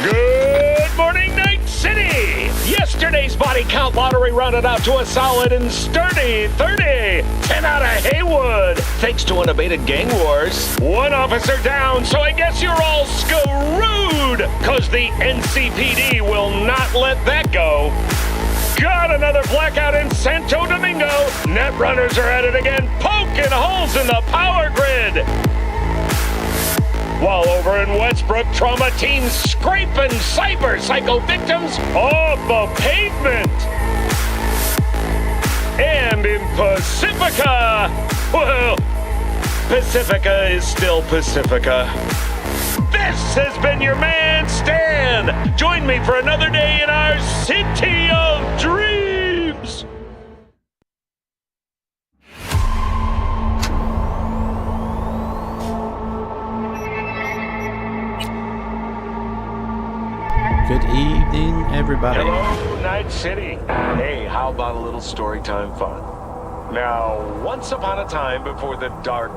Good morning, Night City! Yesterday's body count lottery rounded out to a solid and sturdy 30. 10 out of Haywood, thanks to unabated gang wars. One officer down, so I guess you're all screwed, cause the NCPD will not let that go. Got another blackout in Santo Domingo. Netrunners are at it again, poking holes in the power grid. While over in Westbrook, trauma teams scraping cyber psycho victims off the pavement. And in Pacifica, well, Pacifica is still Pacifica. This has been your man, Stan. Join me for another day in our City of Dreams. Good evening, everybody. Hello, Night City. Hey, how about a little story time fun? Now, once upon a time before the dark...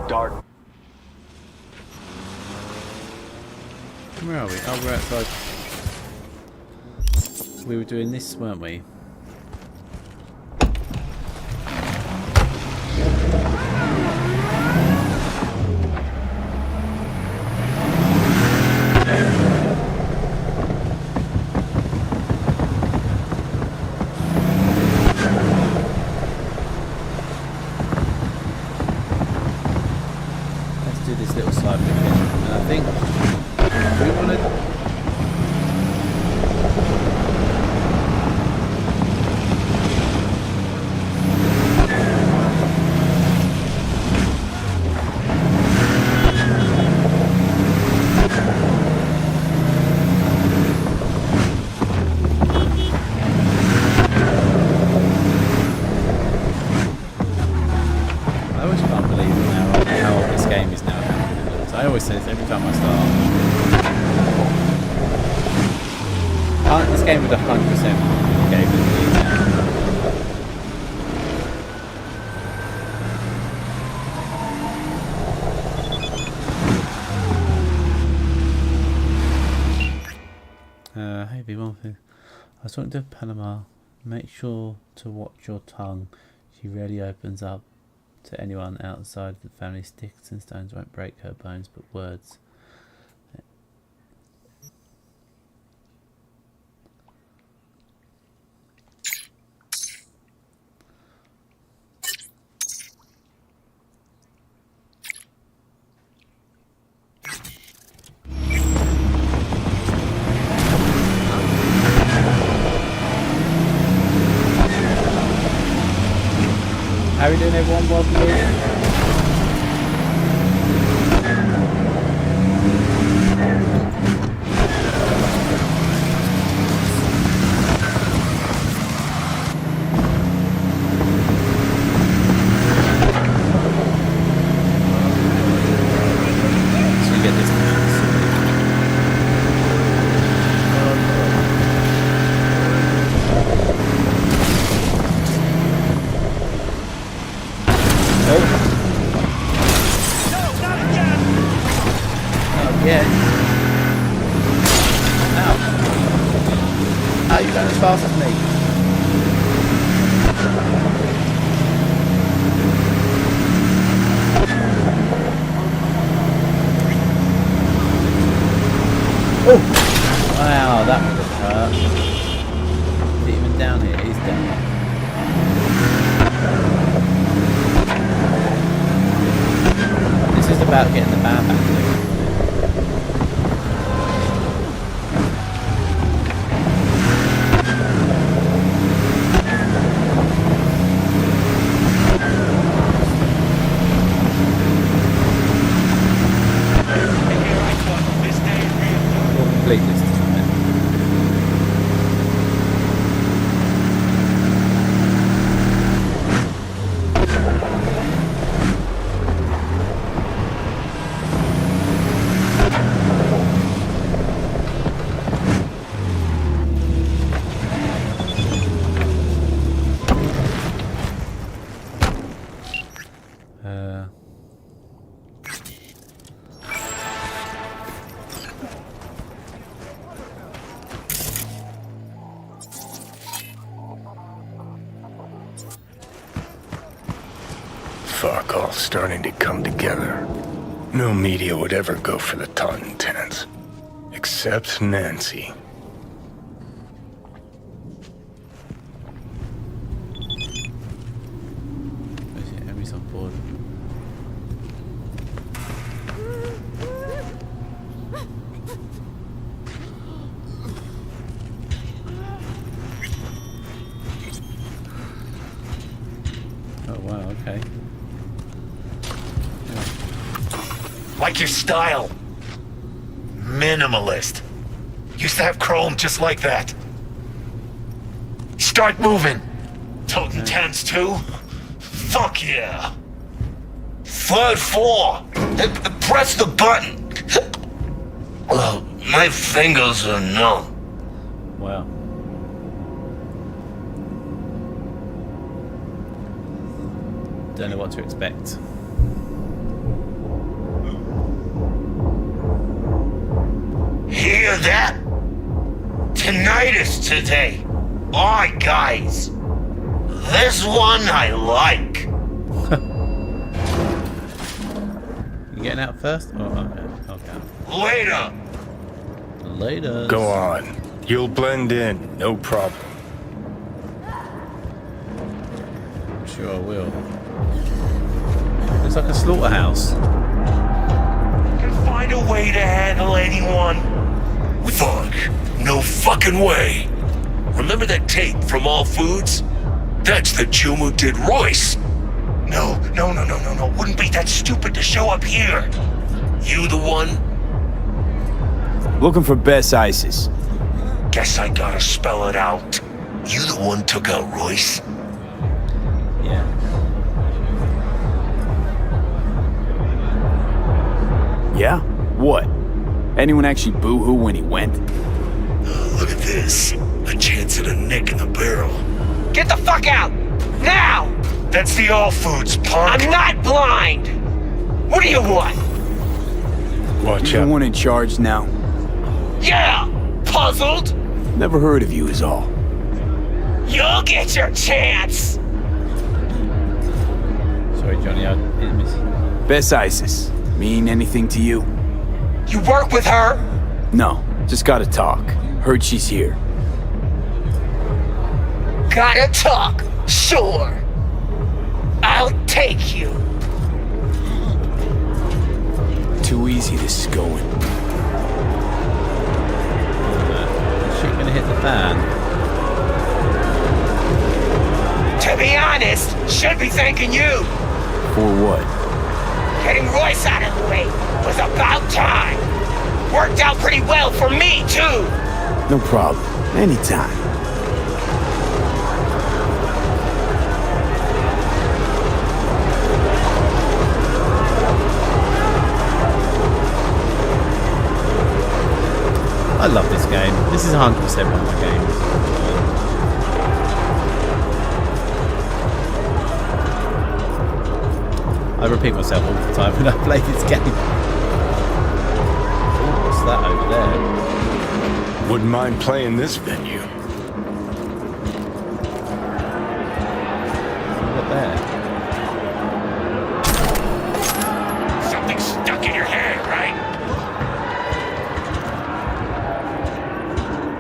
Where are we? Oh, we're outside. We were doing this, weren't we? Let's do this little side mission. And I think we want to... I always can't believe how old this game is now. I always say this every time I start. This game would 100% game of the year now. Hey everyone, I was talking to Panama. Make sure to watch your tongue. She rarely opens up to anyone outside the family. Sticks and stones won't break her bones, but words. How are we doing, everyone? Welcome in. So you get this. Yeah. Ow. How are you going as fast as me? Oh! Wow, that would have hurt. Is it even down here? It is down here. This is about getting the band back to. fuck all starting to come together. No media would ever go for the Taunton tenants. Except Nancy. Enemies on board. Oh wow, okay. Like your style. Minimalist. Used to have chrome just like that. Start moving. Toting tens too? Fuck yeah. Third floor. Press the button. Well, my fingers are numb. Wow. Don't know what to expect. Hear that? Tinnitus today. Alright, guys. This one I like. You getting out first? Oh, okay. Later. Later. Go on. You'll blend in, no problem. Sure I will. Looks like a slaughterhouse. Can find a way to handle anyone. Fuck. No fucking way. Remember that tape from All Foods? That's the Jew who did Royce. No. Wouldn't be that stupid to show up here. You the one? Looking for Bess Isis. Guess I gotta spell it out. You the one took out Royce? Yeah. Yeah? What? Anyone actually boo-hoo when he went? Look at this. A chance at a nick in the barrel. Get the fuck out! Now! That's the All Foods, punk. I'm not blind! What do you want? Watch You're the out. one in charge now. Yeah! Puzzled? Never heard of you is all. You'll get your chance! Sorry, Johnny, I didn't miss. Bess Isis. Mean anything to you? You work with her? No. Just gotta talk. Heard she's here. Gotta talk. Sure. I'll take you. Too easy this is going. Shit gonna hit the fan. To be honest, should be thanking you. For what? Getting Royce out of the way was about time. Worked out pretty well for me, too. No problem. Anytime. I love this game. This is 100% one of my games. I repeat myself all the time when I play this game. Ooh, what's that over there? Wouldn't mind playing this venue. What there? Something stuck in your head, right?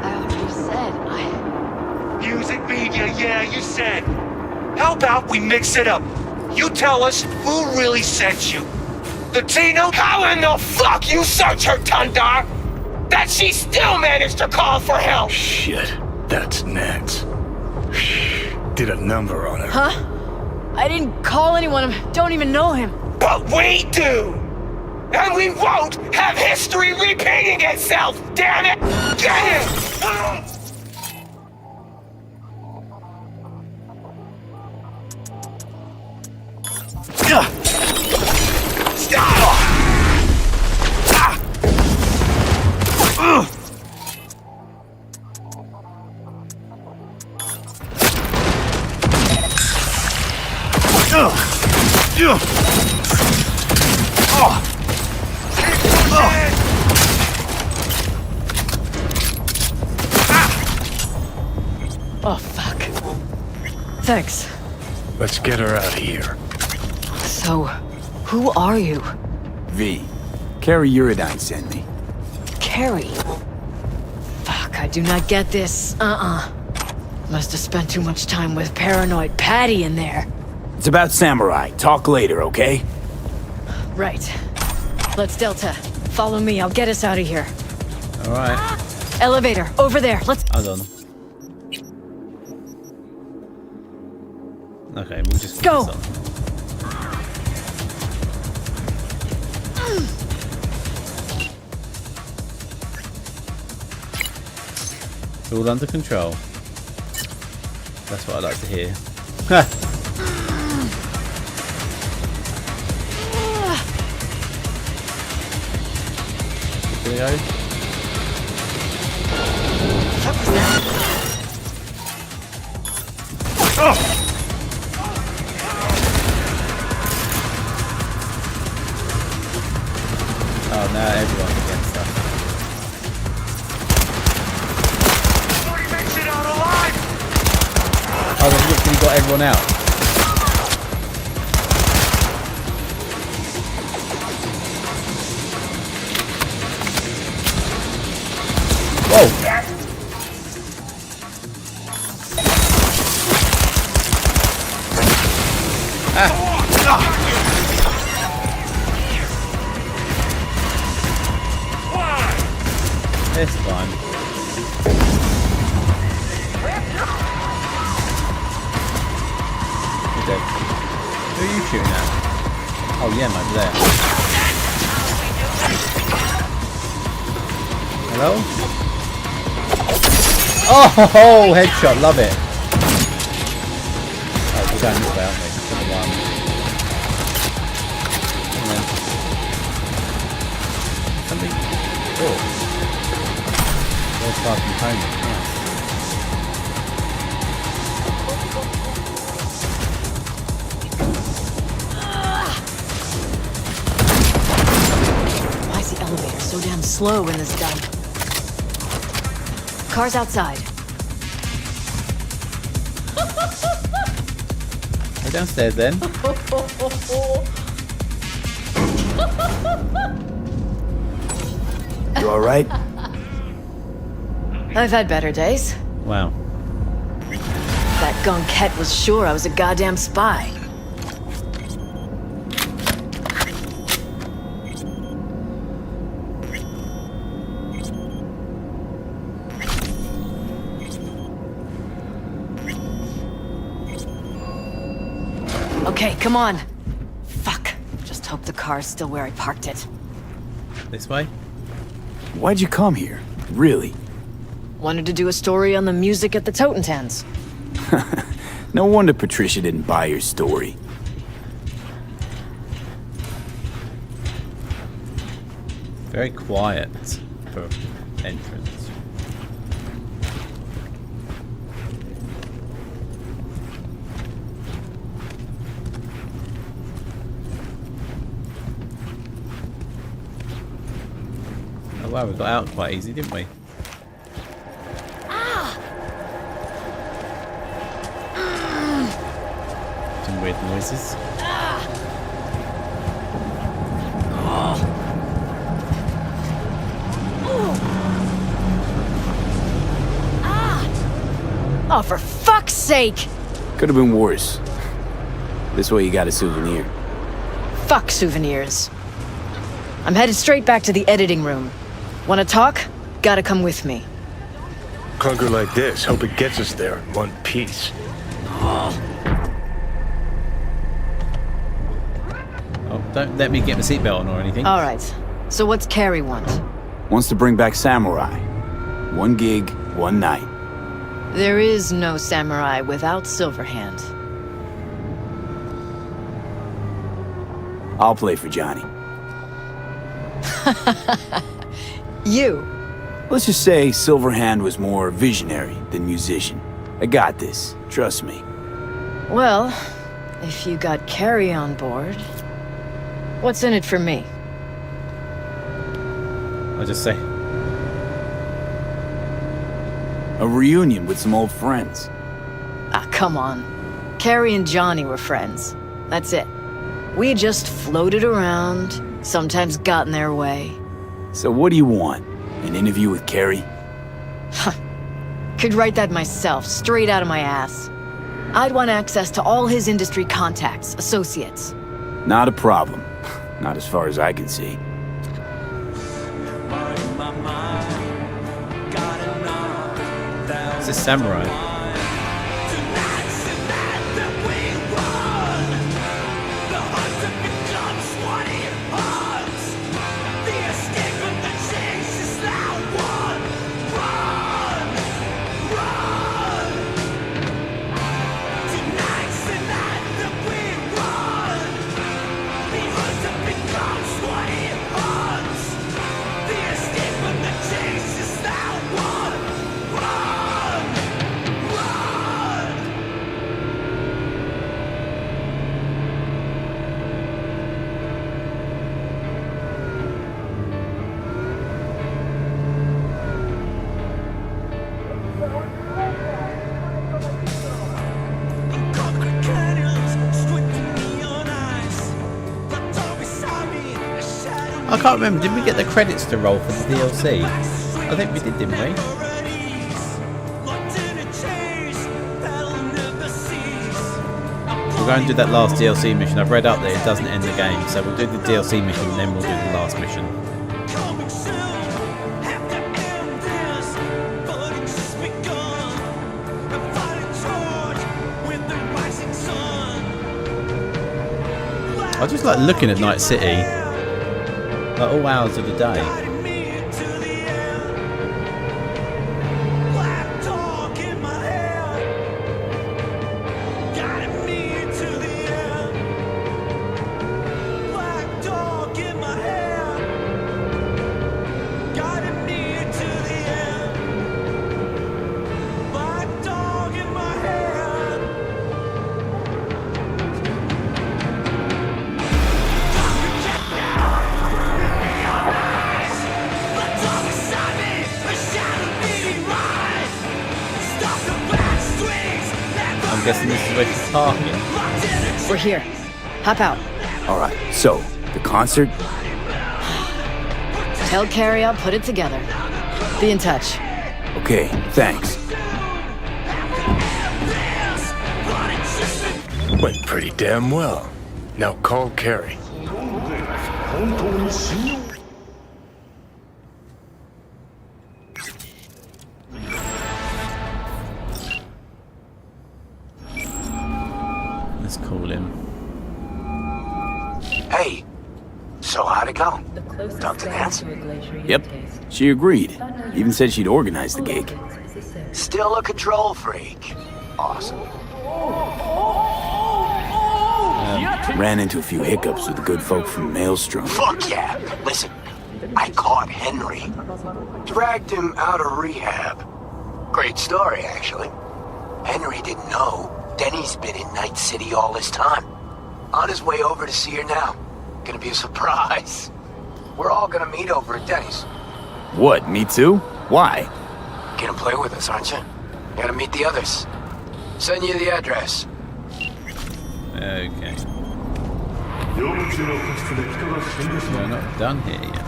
I already said Music media, yeah, you said. How about we mix it up? You tell us who really sent you. The Tino? How in the fuck you search her, Tundar? That she still managed to call for help! Shit, that's Nance. Did a number on her. Huh? I didn't call anyone. I don't even know him. But we do! And we won't have history repeating itself! Damn it! Get it! Stop! Oh, fuck. Thanks. Let's get her out of here. So, who are you? V. Carrie Uridine sent me. Carrie? Fuck, I do not get this. Must have spent too much time with paranoid Patty in there. It's about Samurai. Talk later, okay? Right. Let's Delta. Follow me, I'll get us out of here. Alright. Elevator, over there, let's... Hold on. Okay, we'll just put Go. this on. It's all under control. That's what I like to hear. Here we go. What was that? Oh, now everyone's against stuff. Nobody makes it out alive! Oh, they've literally got everyone out. Whoa! It's fine. You're dead. Who are you shooting at? Oh, yeah, over there. Hello? Oh, headshot, love it. Oh, we're going this way, aren't we? For the one. Come on. Something. Oh. World-class component. Nice. Why is the elevator so damn slow in this dump? Car's outside. Go downstairs then. You alright? I've had better days. Wow. That gunkette was sure I was a goddamn spy. Okay, come on. Fuck. Just hope the car's still where I parked it. This way? Why'd you come here? Really? Wanted to do a story on the music at the Totentans. No wonder Patricia didn't buy your story. Very quiet for entrance. Oh wow, we got out quite easy, didn't we? Some weird noises. Oh, for fuck's sake! Could have been worse. This way you got a souvenir. Fuck souvenirs. I'm headed straight back to the editing room. Wanna talk? Gotta come with me. Clunker like this, hope it gets us there in one piece. Oh, don't let me get my seatbelt on or anything. Alright, so what's Carrie want? Wants to bring back Samurai. One gig, one night. There is no samurai without Silverhand. I'll play for Johnny. You? Let's just say Silverhand was more visionary than musician. I got this. Trust me. Well, if you got Carrie on board, what's in it for me? I'll just say. A reunion with some old friends. Ah, come on. Carrie and Johnny were friends. That's it. We just floated around, sometimes got in their way. So what do you want? An interview with Carrie? Could write that myself, straight out of my ass. I'd want access to all his industry contacts, associates. Not a problem. Not as far as I can see. It's a samurai. I can't remember, did we get the credits to roll for the DLC? I think we did, didn't we? We'll go and do that last DLC mission. I've read up that it doesn't end the game, so we'll do the DLC mission and then we'll do the last mission. I just like looking at Night City at all hours of the day. I'm guessing this is where she's parking. We're here. Hop out. Alright, so, the concert? Tell Carrie I'll put it together. Be in touch. Okay, thanks. Went pretty damn well. Now call Carrie. Let's call him. Hey, so how'd it go? Talk to Nance? Yep, she agreed. Even said she'd organize the gig. Still a control freak. Awesome. Ran into a few hiccups with the good folk from Maelstrom. Fuck yeah! Listen, I caught Henry. Dragged him out of rehab. Great story, actually. Henry didn't know Denny's been in Night City all this time. On his way over to see her now. Gonna be a surprise. We're all gonna meet over at Denny's. What, me too? Why? Gonna play with us, aren't you? Gotta meet the others. Send you the address. Okay. We're not done here yet.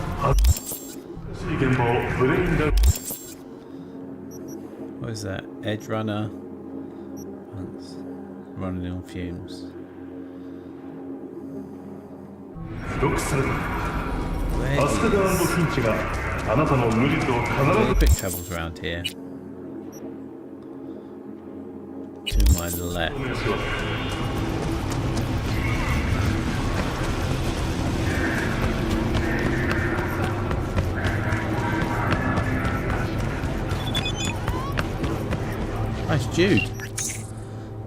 What is that? Edge Runner. Running on fumes. Where the big troubles around here? To my left. Nice, Jude.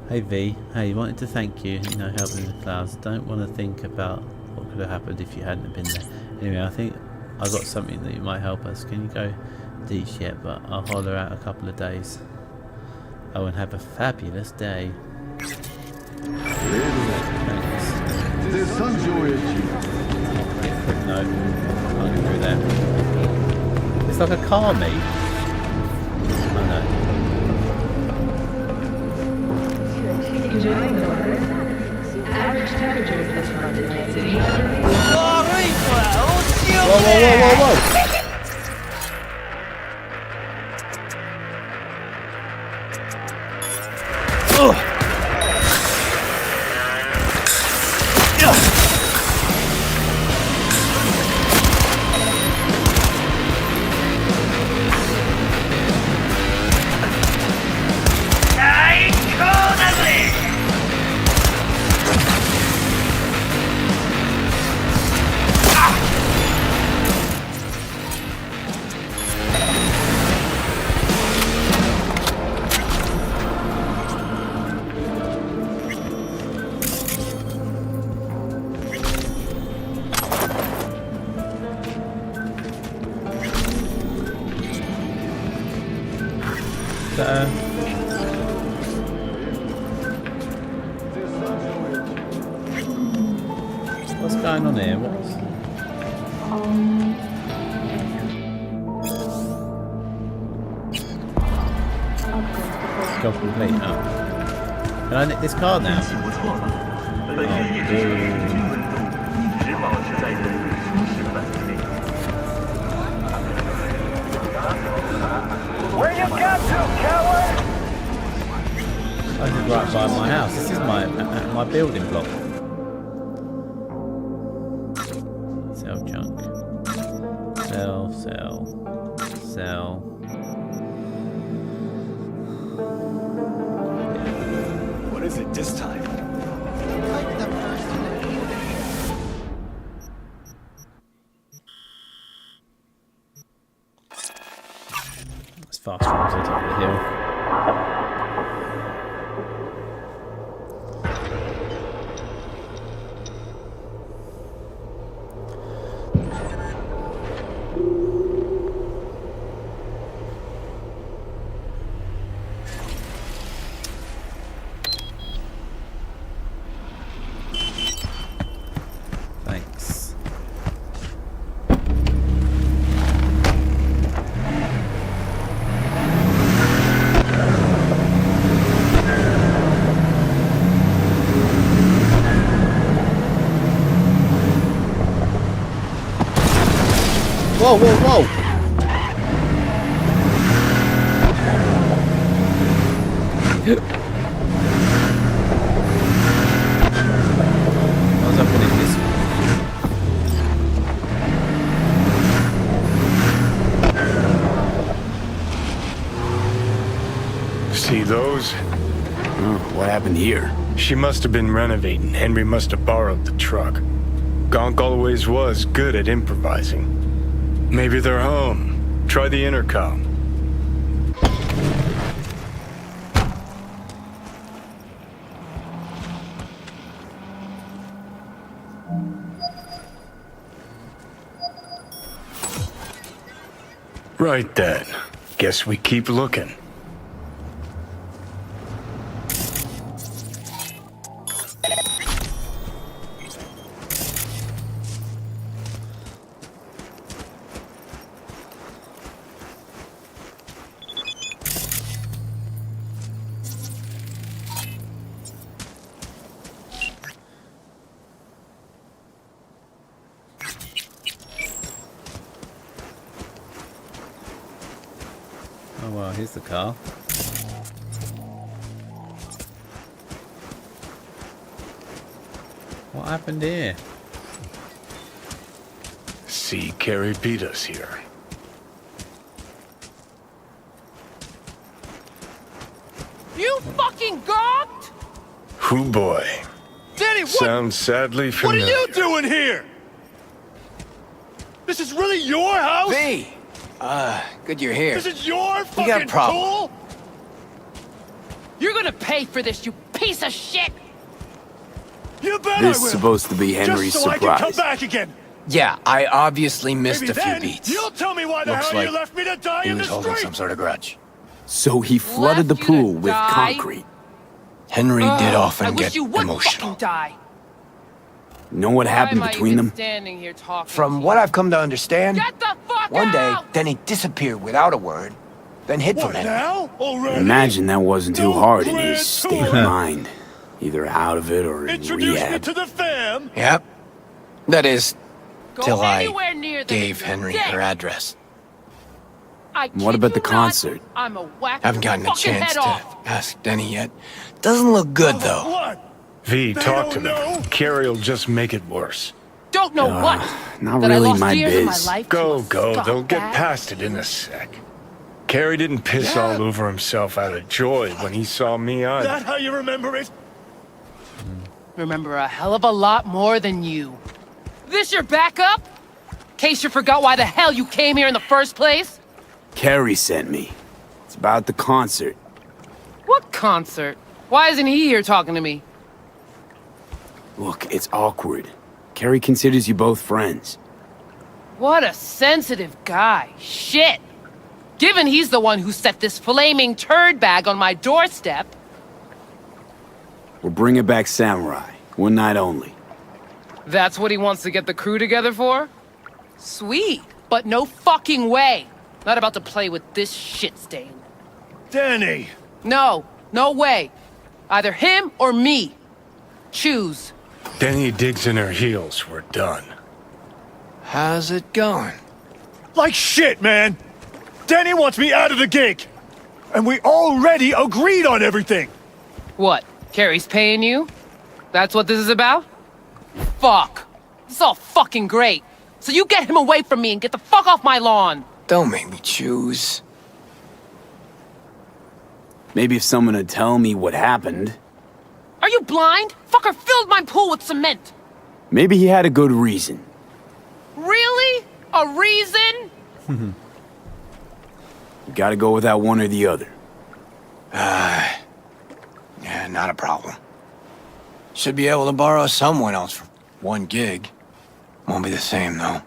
Hey V, hey, wanted to thank you, helping in the clouds. Don't want to think about what could have happened if you hadn't have been there. Anyway, I think I got something that might help us. Can you go deep yet? But I'll holler out a couple of days. Oh, and have a fabulous day. Thanks. Quick note. I'll go through there. It's like a car meet. I know. What's going on here? What's... Job complete. Oh. Can I nick this card now? Oh, Where you got to, coward? this is right by my house. This is my building block. Sell junk. Sell. What is it this time? Let's fast forward to the top of the hill. Thanks. Whoa! How's up with this? See those? Oh, what happened here? She must have been renovating. Henry must have borrowed the truck. Gonk always was good at improvising. Maybe they're home. Try the intercom. Right then. Guess we keep looking. Oh well, here's the car. What happened here? See, Carrie beat us here. You fucking gawked? Hoo boy. Danny, what? Sounds sadly familiar. What are you doing here? This is really your house? V, good you're here. This is your got a fucking problem. tool? You're gonna pay for this, you piece of shit! You bet This I will. is supposed to be Henry's Just so I can come surprise. back again. Yeah, I obviously missed Maybe a few then beats. you'll tell me why the Looks hell you like left me to die He in the was holding street. some sort of grudge. So he flooded the Left you to pool with die? concrete. Henry did I often wish get you would emotional. fucking die. Know what happened Why am I between even them? standing here talking From to what you? I've come to understand, Get the fuck one day, out! Denny disappeared without a word, then hid What from Henry. now? Already? Imagine that wasn't too No hard in grand his state tour. of mind. Either out of it or in rehab. to the fam! Yep. That is, Go till I anywhere near them, gave you Henry dick. her address. I What kid about the you not, concert? I'm a whack Haven't gotten a fucking chance head to off. ask Denny yet. Doesn't look good, though. What? V, They talk to don't them. know. Carrie'll just make it worse. Don't know what. Not that I really lost my years of biz. my life Go, to a go. They'll get scumbag. past it in a sec. Carrie didn't piss all over himself out of joy when he saw me on. That how you remember it? Remember a hell of a lot more than you. This your backup? Case you forgot why the hell you came here in the first place? Carrie sent me. It's about the concert. What concert? Why isn't he here talking to me? Look, it's awkward. Carrie considers you both friends. What a sensitive guy. Shit. Given he's the one who set this flaming turd bag on my doorstep. We're bringing back Samurai. One night only. That's what he wants to get the crew together for? Sweet, but no fucking way. Not about to play with this shit stain. Danny! No, no way. Either him or me. Choose. Denny digs in her heels. We're done. How's it going? Like shit, man! Danny wants me out of the gig! And we already agreed on everything! What? Carrie's paying you? That's what this is about? Fuck. This is all fucking great. So you get him away from me and get the fuck off my lawn. Don't make me choose. Maybe if someone would tell me what happened. Are you blind? Fucker filled my pool with cement. Maybe he had a good reason. Really? A reason? You gotta go with that one or the other. Yeah, not a problem. Should be able to borrow someone else for one gig. Won't be the same, though.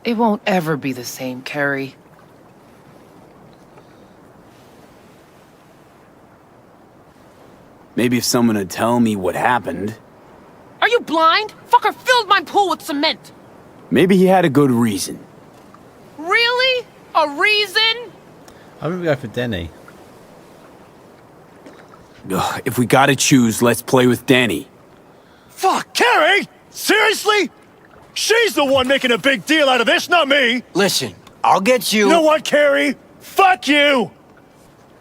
It won't ever be the same, Carrie. Maybe if someone would tell me what happened. Are you blind? Fucker filled my pool with cement. Maybe he had a good reason. Really? A reason? I'm gonna go for Denny. Ugh, if we gotta choose, let's play with Danny. Fuck, Carrie! Seriously? She's the one making a big deal out of this, not me! Listen, I'll get you. You know what, Carrie? Fuck you!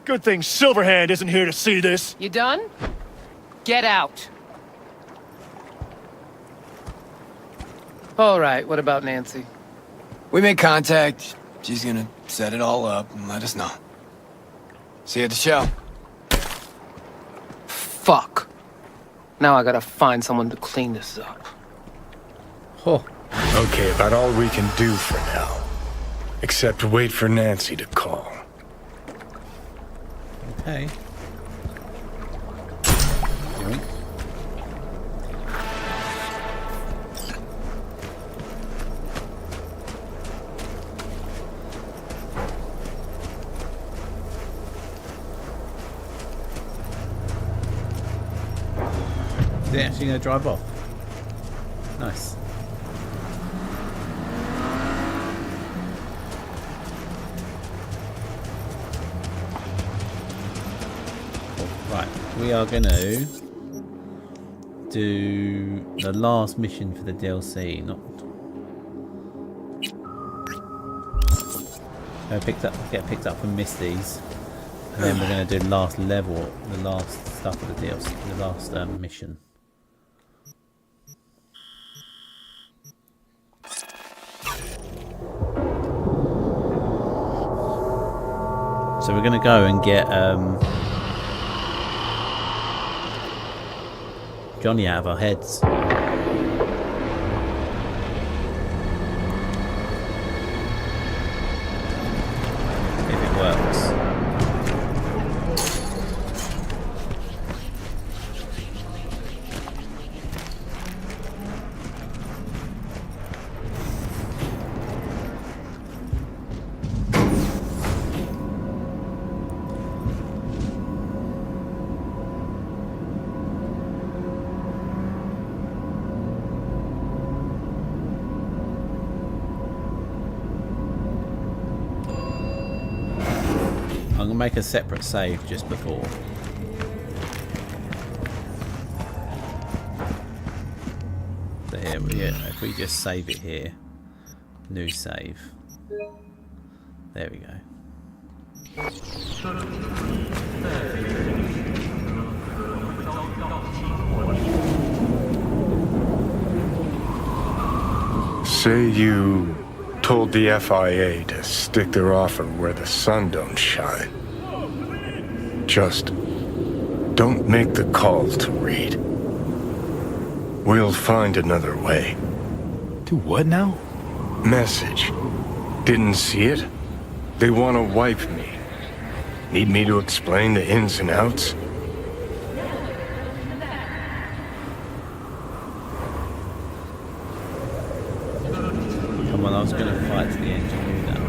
Good thing Silverhand isn't here to see this. You done? Get out. All right, what about Nancy? We made contact. She's gonna set it all up and let us know. See you at the show. Fuck. Now I gotta find someone to clean this up. Oh, Okay, about all we can do for now. Except wait for Nancy to call. okay. Yoink. Is it actually going to drive off? Nice. Right, we are going to do the last mission for the DLC. Not get picked up from Misty's, and then we're going to do the last level, the last stuff of the DLC, the last mission. So we're going to go and get Johnny out of our heads. If it works. I'm going to make a separate save just before. if we just save it here, new save. There we go. Say you told the FIA to stick their offer where the sun don't shine. Just don't make the call to Reed. We'll find another way. Do what now? Message. Didn't see it? They want to wipe me. Need me to explain the ins and outs? Come on, I was going to fight to the end. You knew that.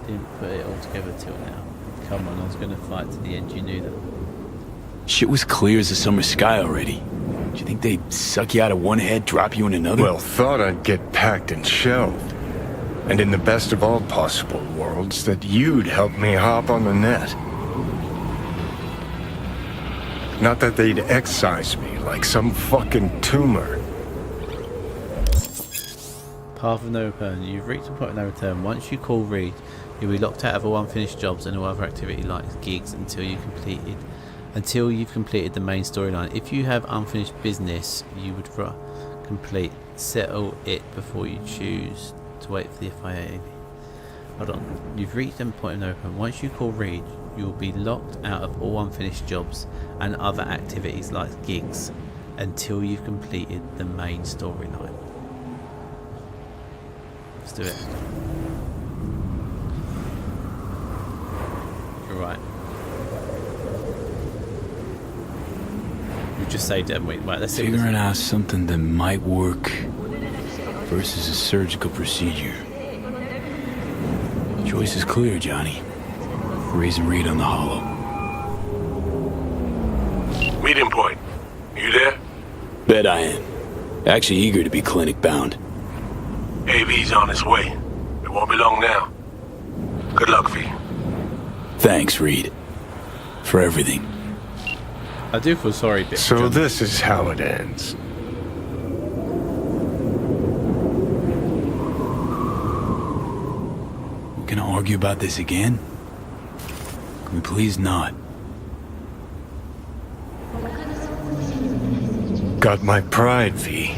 Didn't put it all together till now. Come on, I was going to fight to the end. You knew that. Shit was clear as the summer sky already. Do you think they'd suck you out of one head, drop you in another? Well, thought I'd get packed and shelved. And in the best of all possible worlds, that you'd help me hop on the net. Not that they'd excise me like some fucking tumor. Path of no return. You've reached a point of no return. Once you call Reed, you'll be locked out of all unfinished jobs and all other activity like gigs until you've completed the main storyline. If you have unfinished business you would settle it before you choose to wait for the FIA. Hold on. You've reached a point of no return. Once you call Reed, you will be locked out of all unfinished jobs and other activities like gigs until you've completed the main storyline. Let's do it. You're right. We just saved it, haven't we? Right, let's see. Figuring out something that might work versus a surgical procedure. Choice is clear, Johnny. Raising Reed on the hollow. Meeting point. You there? Bet I am. Actually eager to be clinic bound. AV's on his way. It won't be long now. Good luck, V. Thanks, Reed. For everything. I do feel sorry, Bill. So this is how it ends. We're gonna argue about this again? Can we please not? Got my pride, V.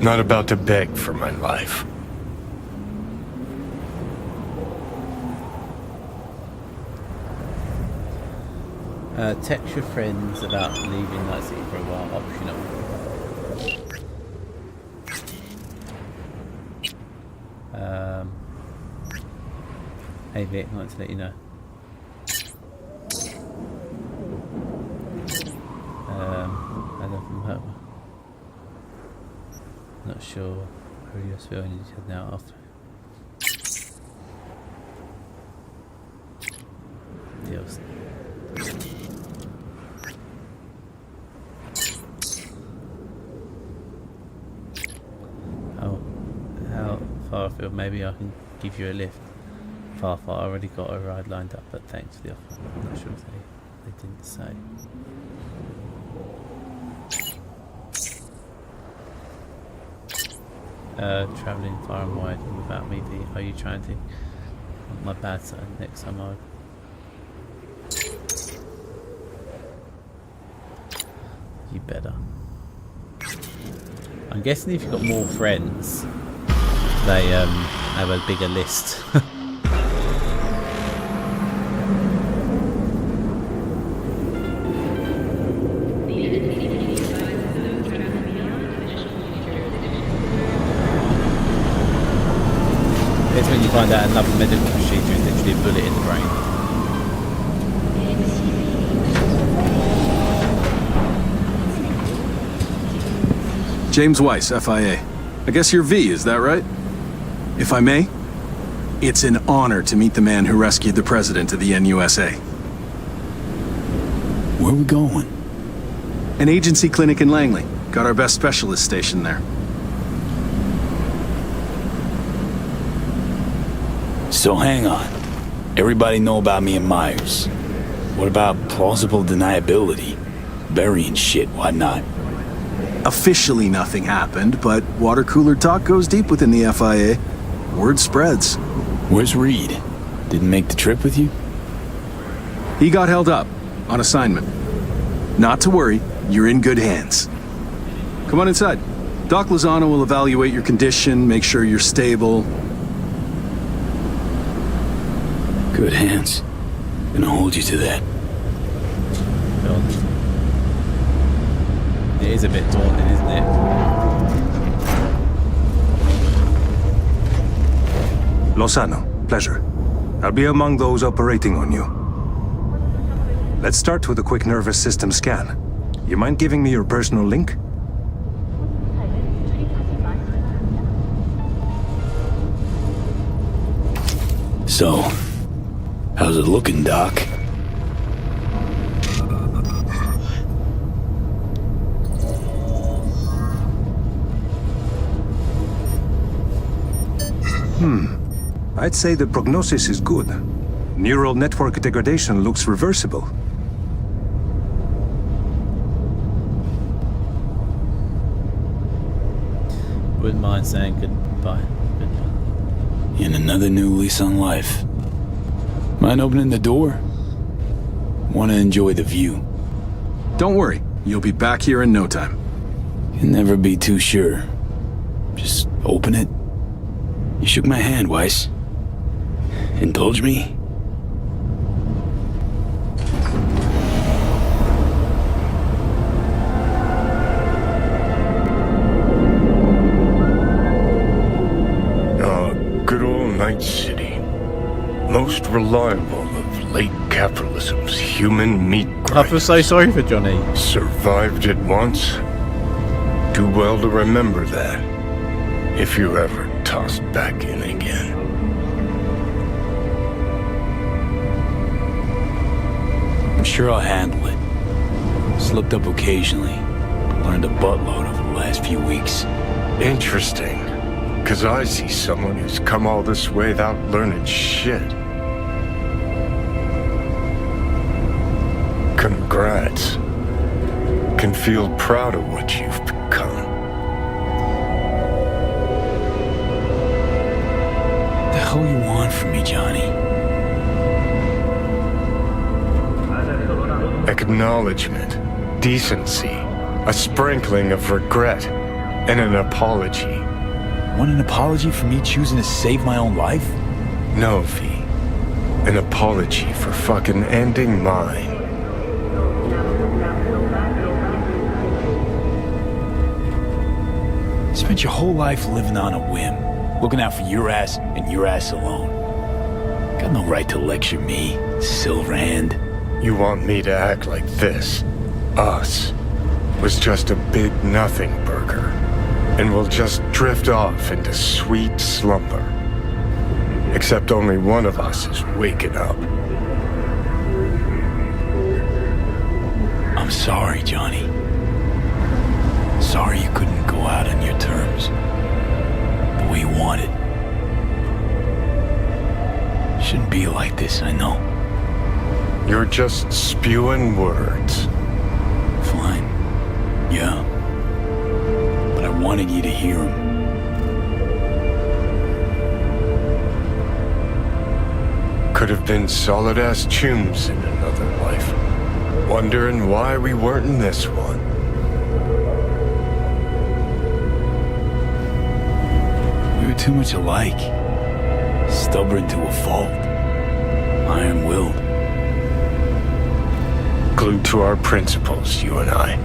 Not about to beg for my life. Text your friends about leaving Night City for a while. Optional. Hey Vic, I want to let you know. I love from her. Not sure how you're feeling. You said now after. Deals. Oh, how far I feel? Maybe I can give you a lift. Far. I already got a ride lined up, but thanks for the offer. I'm not sure if they didn't say. Travelling far and wide without me, are you trying to on my bad side next time I you better. I'm guessing if you've got more friends they have a bigger list. It's when you find out another medical procedure is literally a bullet in the brain. James Weiss, FIA. I guess you're V, is that right? If I may, it's an honor to meet the man who rescued the president of the NUSA. Where are we going? An agency clinic in Langley. Got our best specialist stationed there. So hang on. Everybody know about me and Myers. What about plausible deniability? burying shit, whatnot. Officially nothing happened, but water cooler talk goes deep within the FIA. Word spreads. Where's Reed? Didn't make the trip with you? He got held up on assignment. Not to worry, you're in good hands. Come on inside. Doc Lozano will evaluate your condition, make sure you're stable. Good hands. Gonna hold you to that. God. It is a bit daunting, isn't it? Lozano, pleasure. I'll be among those operating on you. Let's start with a quick nervous system scan. You mind giving me your personal link? So, how's it looking, Doc? I'd say the prognosis is good. Neural network degradation looks reversible. Wouldn't mind saying goodbye. And another new lease on life. Mind opening the door? Want to enjoy the view. Don't worry, you'll be back here in no time. Can never be too sure. Just open it. You shook my hand, Weiss. Indulge me? Good old Night City. Most reliable of late capitalism's human meat I grind. feel so sorry for Johnny. Survived it once. Do well to remember that. If you're ever tossed back in again. I'm sure I'll handle it. Slipped up occasionally. Learned a buttload over the last few weeks. Interesting. Because I see someone who's come all this way without learning shit. Congrats. Can feel proud of what you've become. What the hell you want from me, Johnny? Acknowledgement, decency, a sprinkling of regret, and an apology. Want an apology for me choosing to save my own life? No, V. An apology for fucking ending mine. Spent your whole life living on a whim, looking out for your ass and your ass alone. Got no right to lecture me, Silverhand. You want me to act like this? Us was just a big nothing burger, and we'll just drift off into sweet slumber. Except only one of us is waking up. I'm sorry, Johnny. Sorry you couldn't go out on your terms. The way you wanted. Shouldn't be like this, I know. You're just spewing words. Fine. Yeah. But I wanted you to hear them. Could have been solid-ass chums in another life. Wondering why we weren't in this one. We were too much alike. Stubborn to a fault. Iron-willed. Glued to our principles, you and I.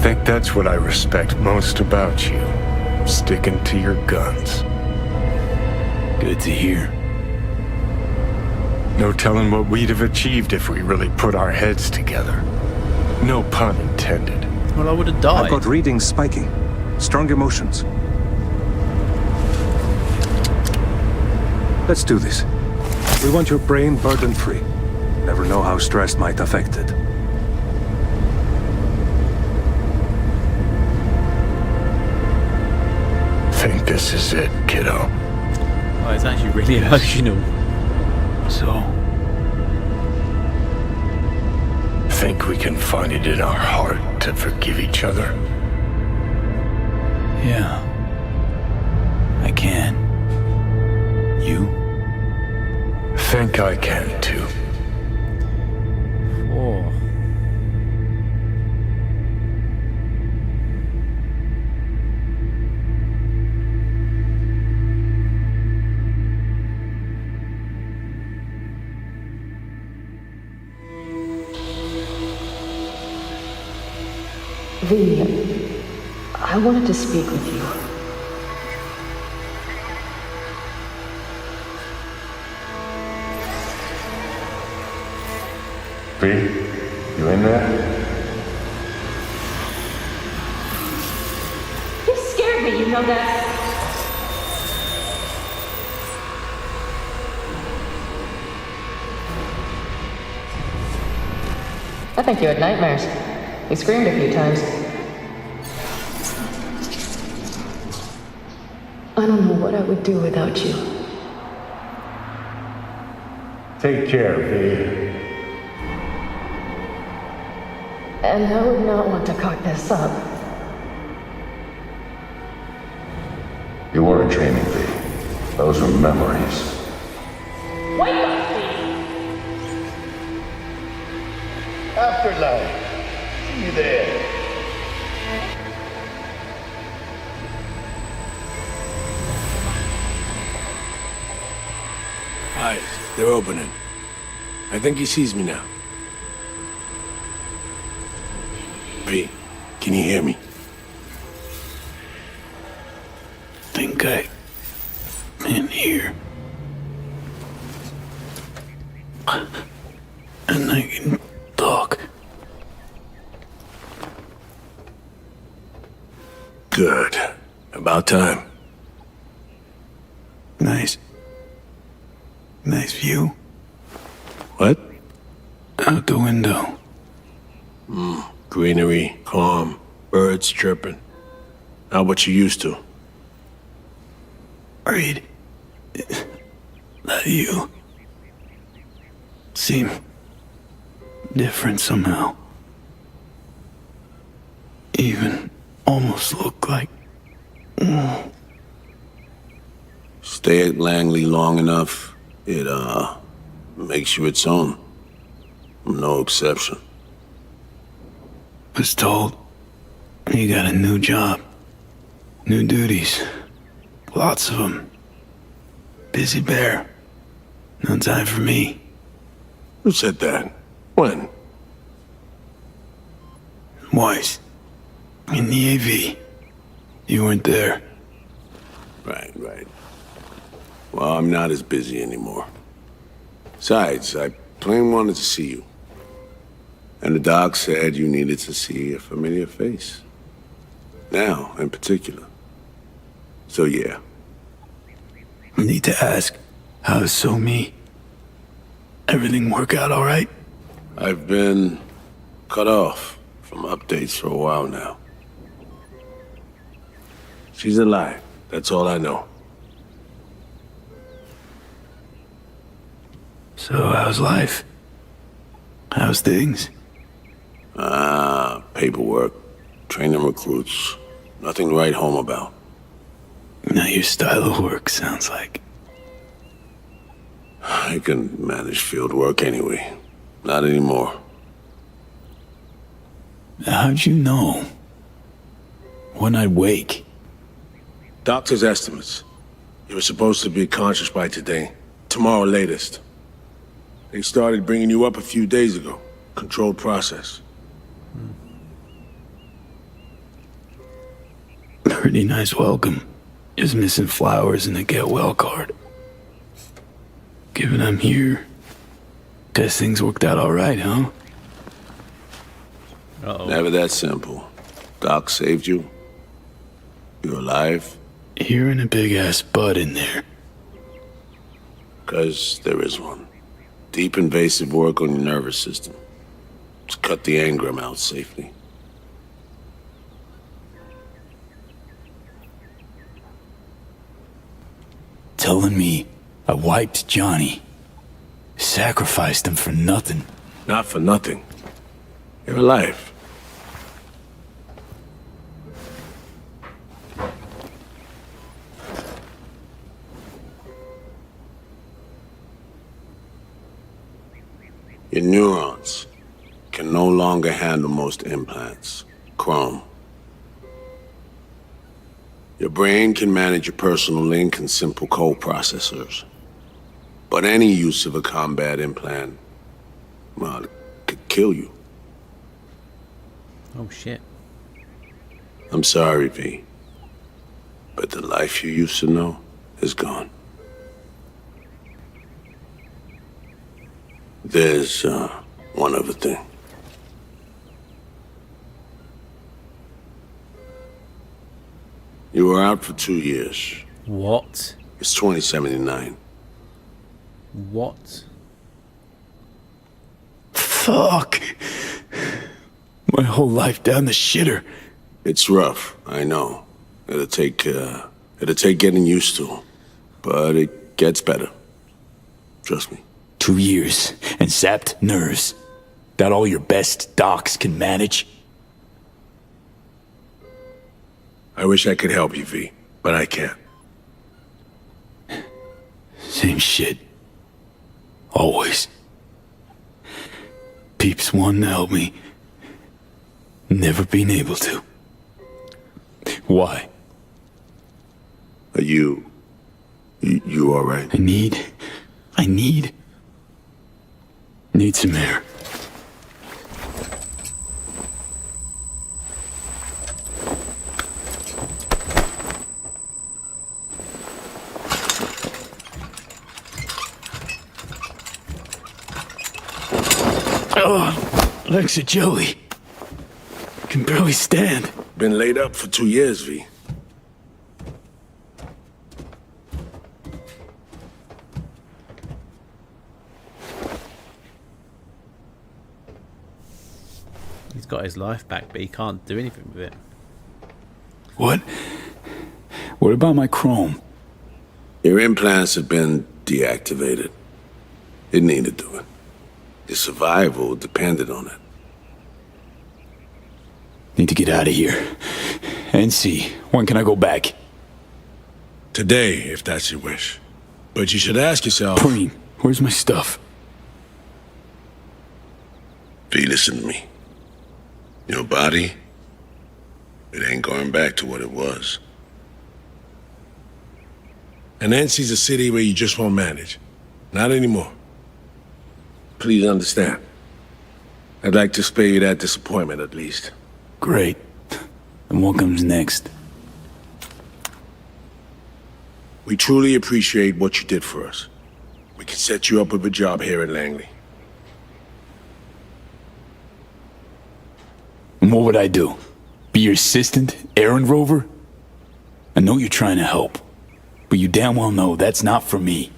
Think that's what I respect most about you. Sticking to your guns. Good to hear. No telling what we'd have achieved if we really put our heads together. No pun intended. Well, I would have died. I've got readings spiking. Strong emotions. Let's do this. We want your brain burden-free. Never know how stress might affect it. Think this is it, kiddo. Oh, it's actually really emotional. So, think we can find it in our heart to forgive each other? Yeah. I can. You? Think I can too. Oh. V, I wanted to speak with you. V, you in there? You scared me, you know that? I think you had nightmares. You screamed a few times. I don't know what I would do without you. Take care, V. And I would not want to cock this up. You weren't dreaming, V. Those were memories. Wake up, V! Afterlife. See you there. Eyes, they're opening. I think he sees me now. V, can you hear me? Think I can hear. And I can talk. Good. About time. Nice. Nice view. What? Out the window. Greenery, calm, birds chirping. Not what you used to. Reed. That you seem different somehow. Even almost look like... Stay at Langley long enough, it, makes you its own. I'm no exception. Was told you got a new job, new duties, lots of them. Busy bear. No time for me. Who said that? When? Weiss. In the AV. You weren't there. Right. Well, I'm not as busy anymore. Besides, I plain wanted to see you. And the doc said you needed to see a familiar face. Now, in particular. So, yeah. I need to ask, how's So Me? Everything work out all right? I've been cut off from updates for a while now. She's alive. That's all I know. So, how's life? How's things? Paperwork, training recruits. Nothing to write home about. Not your style of work, sounds like. I can manage field work anyway. Not anymore. How'd you know? When I'd wake? Doctor's estimates. You were supposed to be conscious by today. Tomorrow latest. They started bringing you up a few days ago. Controlled process. Pretty nice welcome. Just missing flowers and a get well card. Given I'm here, guess things worked out all right, huh? Uh-oh. Never that simple. Doc saved you. You're alive. Hearing a big-ass bud in there. 'Cause there is one. Deep invasive work on your nervous system. To cut the engram out safely. Telling me I wiped Johnny. Sacrificed him for nothing. Not for nothing. You're alive. Your neurons can no longer handle most implants. Chrome. Your brain can manage your personal link and simple code processors. But any use of a combat implant, well, it could kill you. Oh shit. I'm sorry, V. But the life you used to know is gone. There's, one other thing. You were out for 2 years. What? It's 2079. What? Fuck. My whole life down the shitter. It's rough, I know. It'll take getting used to. But it gets better. Trust me. 2 years and sapped nerves. That all your best docs can manage? I wish I could help you, V, but I can't. Same shit. Always. Peeps wanting to help me. Never been able to. Why? Are you alright? I need some air. Oh, legs are jelly. Can barely stand. Been laid up for 2 years, V. He's got his life back, but he can't do anything with it. What? What about my chrome? Your implants have been deactivated. It needed doing. Your survival depended on it. Need to get out of here. NC, when can I go back? Today, if that's your wish. But you should ask yourself... Preem, where's my stuff? V, listen to me. Your body, it ain't going back to what it was. And NC's a city where you just won't manage. Not anymore. Please understand. I'd like to spare you that disappointment, at least. Great. And what comes next? We truly appreciate what you did for us. We can set you up with a job here at Langley. And what would I do? Be your assistant? Errand rover? I know you're trying to help, but you damn well know that's not for me.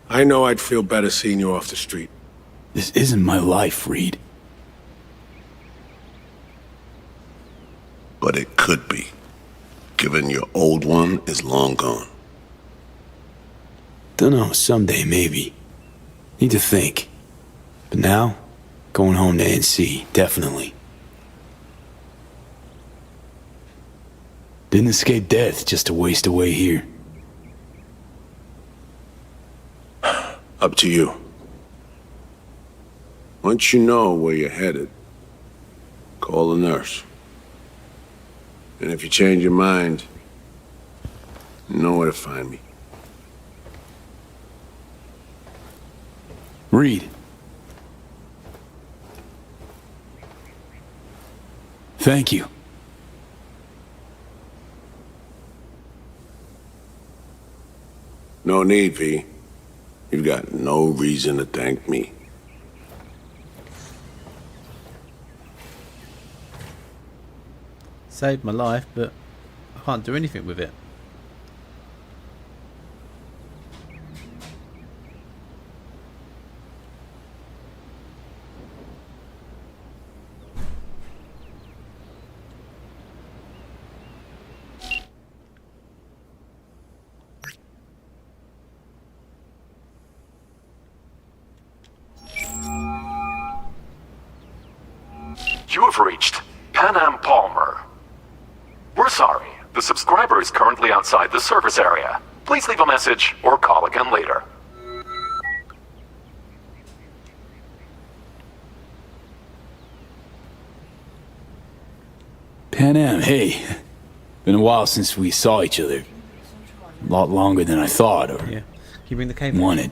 I know I'd feel better seeing you off the street. This isn't my life, Reed. But it could be, given your old one is long gone. Dunno, someday maybe. Need to think. But now, going home to NC, definitely. Didn't escape death just to waste away here. Up to you. Once you know where you're headed, call a nurse. And if you change your mind, you know where to find me. Reed. Thank you. No need, V. You've got no reason to thank me. Saved my life, but I can't do anything with it. have reached Pan Am Palmer. We're sorry. The subscriber is currently outside the service area. Please leave a message or call again later. Pan Am, hey. Been a while since we saw each other. A lot longer than I thought, or Yeah. Can you bring the cave? wanted.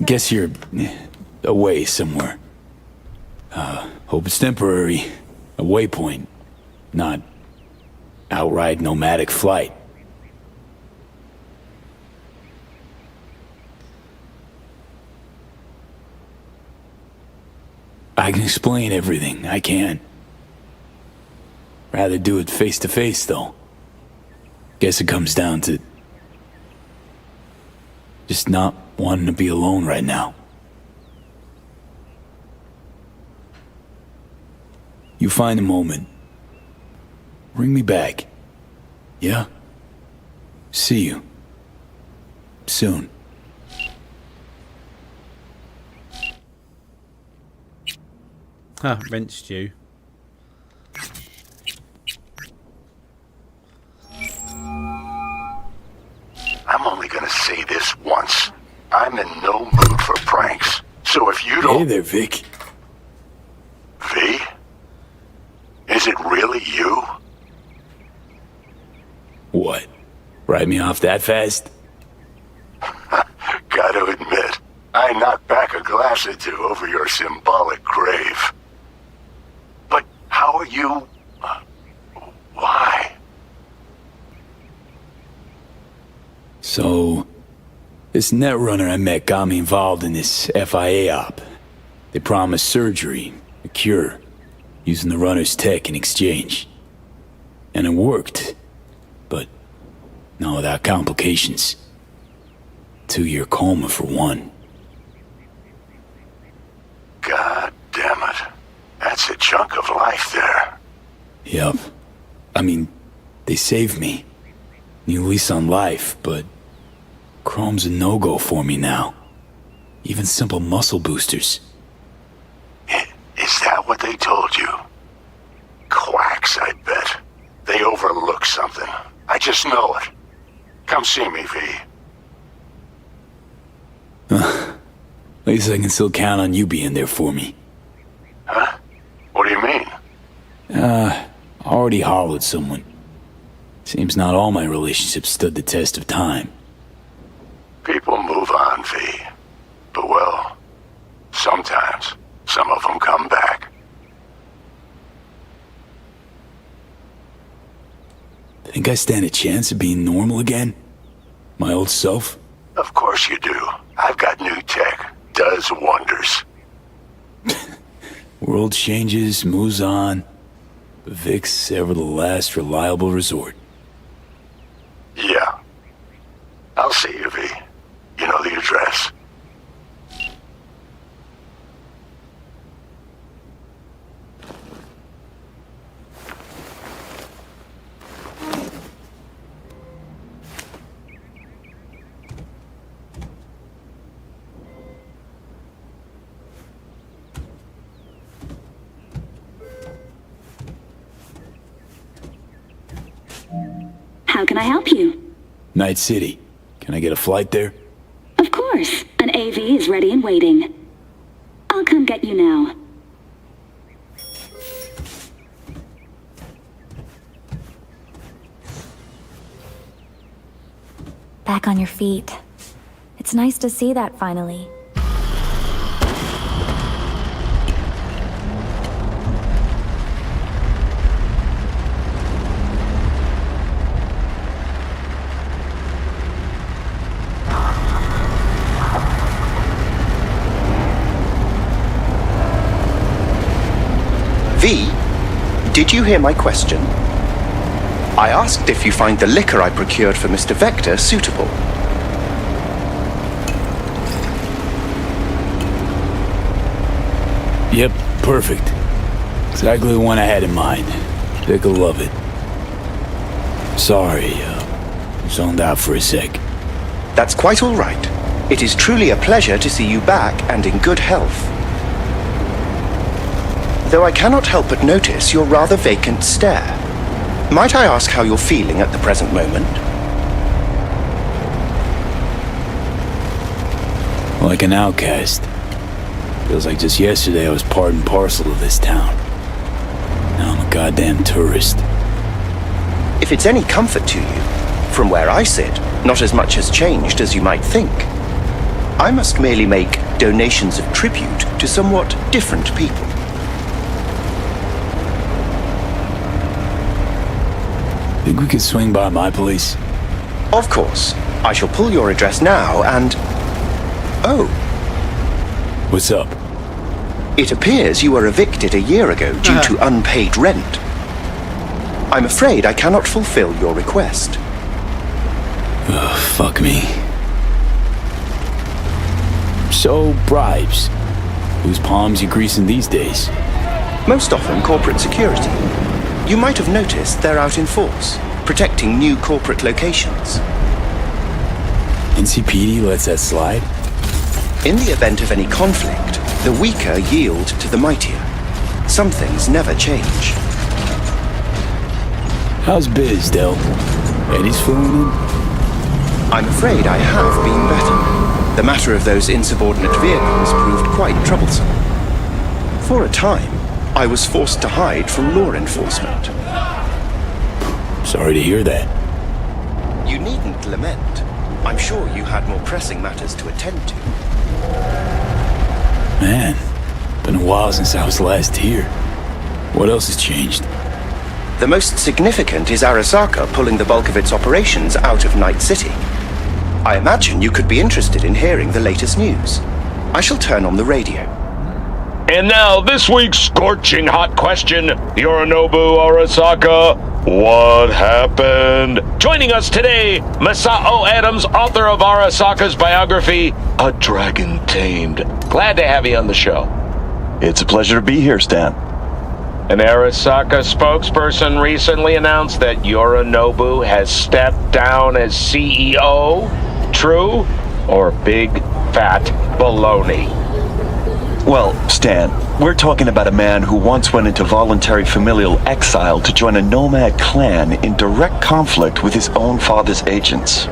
Guess you're away somewhere. Hope it's temporary. A waypoint, not outright nomadic flight. I can explain everything, I can. Rather do it face to face, though. Guess it comes down to just not wanting to be alone right now. You find a moment. Ring me back. Yeah? See you. Soon. Ah, rent stew. I'm only gonna say this once. I'm in no mood for pranks. So if you don't... Hey there, Vic. V? Is it really you? What? Write me off that fast? Gotta admit, I knocked back a glass or two over your symbolic grave. But how are you... Why? So, this netrunner I met got me involved in this FIA op. They promised surgery, a cure, using the runner's tech in exchange. And it worked. But not without complications. 2-year coma for one. God damn it. That's a chunk of life there. Yep. I mean, they saved me. New lease on life, but Chrome's a no-go for me now. Even simple muscle boosters. Is that what they told you? Quacks, I bet. They overlook something. I just know it. Come see me, V. At least I can still count on you being there for me. Huh? What do you mean? Already hollowed someone. Seems not all my relationships stood the test of time. People move on, V. But well, sometimes some of them come back. Think I stand a chance of being normal again? My old self? Of course you do. I've got new tech. Does wonders. World changes, moves on. But Vic's ever the last reliable resort. Yeah. I'll see you, V. You know the address. How can I help you? Night City. Can I get a flight there? Of course. An AV is ready and waiting. I'll come get you now. Back on your feet. It's nice to see that finally. V, did you hear my question? I asked if you find the liquor I procured for Mr. Vector suitable. Yep, perfect. Exactly the one I had in mind. Vic will love it. Sorry, zoned out for a sec. That's quite all right. It is truly a pleasure to see you back and in good health. though I cannot help but notice your rather vacant stare. Might I ask how you're feeling at the present moment? Like an outcast. Feels like just yesterday I was part and parcel of this town. Now I'm a goddamn tourist. If it's any comfort to you, from where I sit, not as much has changed as you might think. I must merely make donations of tribute to somewhat different people. Think we could swing by my place? Of course. I shall pull your address now and... Oh. What's up? It appears you were evicted a year ago due to unpaid rent. I'm afraid I cannot fulfill your request. Ugh, fuck me. So, bribes. Whose palms you greasing these days? Most often corporate security. You might have noticed they're out in force, protecting new corporate locations. NCPD lets that slide? In the event of any conflict, the weaker yield to the mightier. Some things never change. How's biz, Del? Eddie's filling in? I'm afraid I have been better. The matter of those insubordinate vehicles proved quite troublesome. For a time, I was forced to hide from law enforcement. Sorry to hear that. You needn't lament. I'm sure you had more pressing matters to attend to. Man, been a while since I was last here. What else has changed? The most significant is Arasaka pulling the bulk of its operations out of Night City. I imagine you could be interested in hearing the latest news. I shall turn on the radio. And now, this week's scorching hot question, Yorinobu Arasaka, what happened? Joining us today, Masao Adams, author of Arasaka's biography, A Dragon Tamed. Glad to have you on the show. It's a pleasure to be here, Stan. An Arasaka spokesperson recently announced that Yorinobu has stepped down as CEO. True or big fat baloney? Well, Stan, we're talking about a man who once went into voluntary familial exile to join a nomad clan in direct conflict with his own father's agents.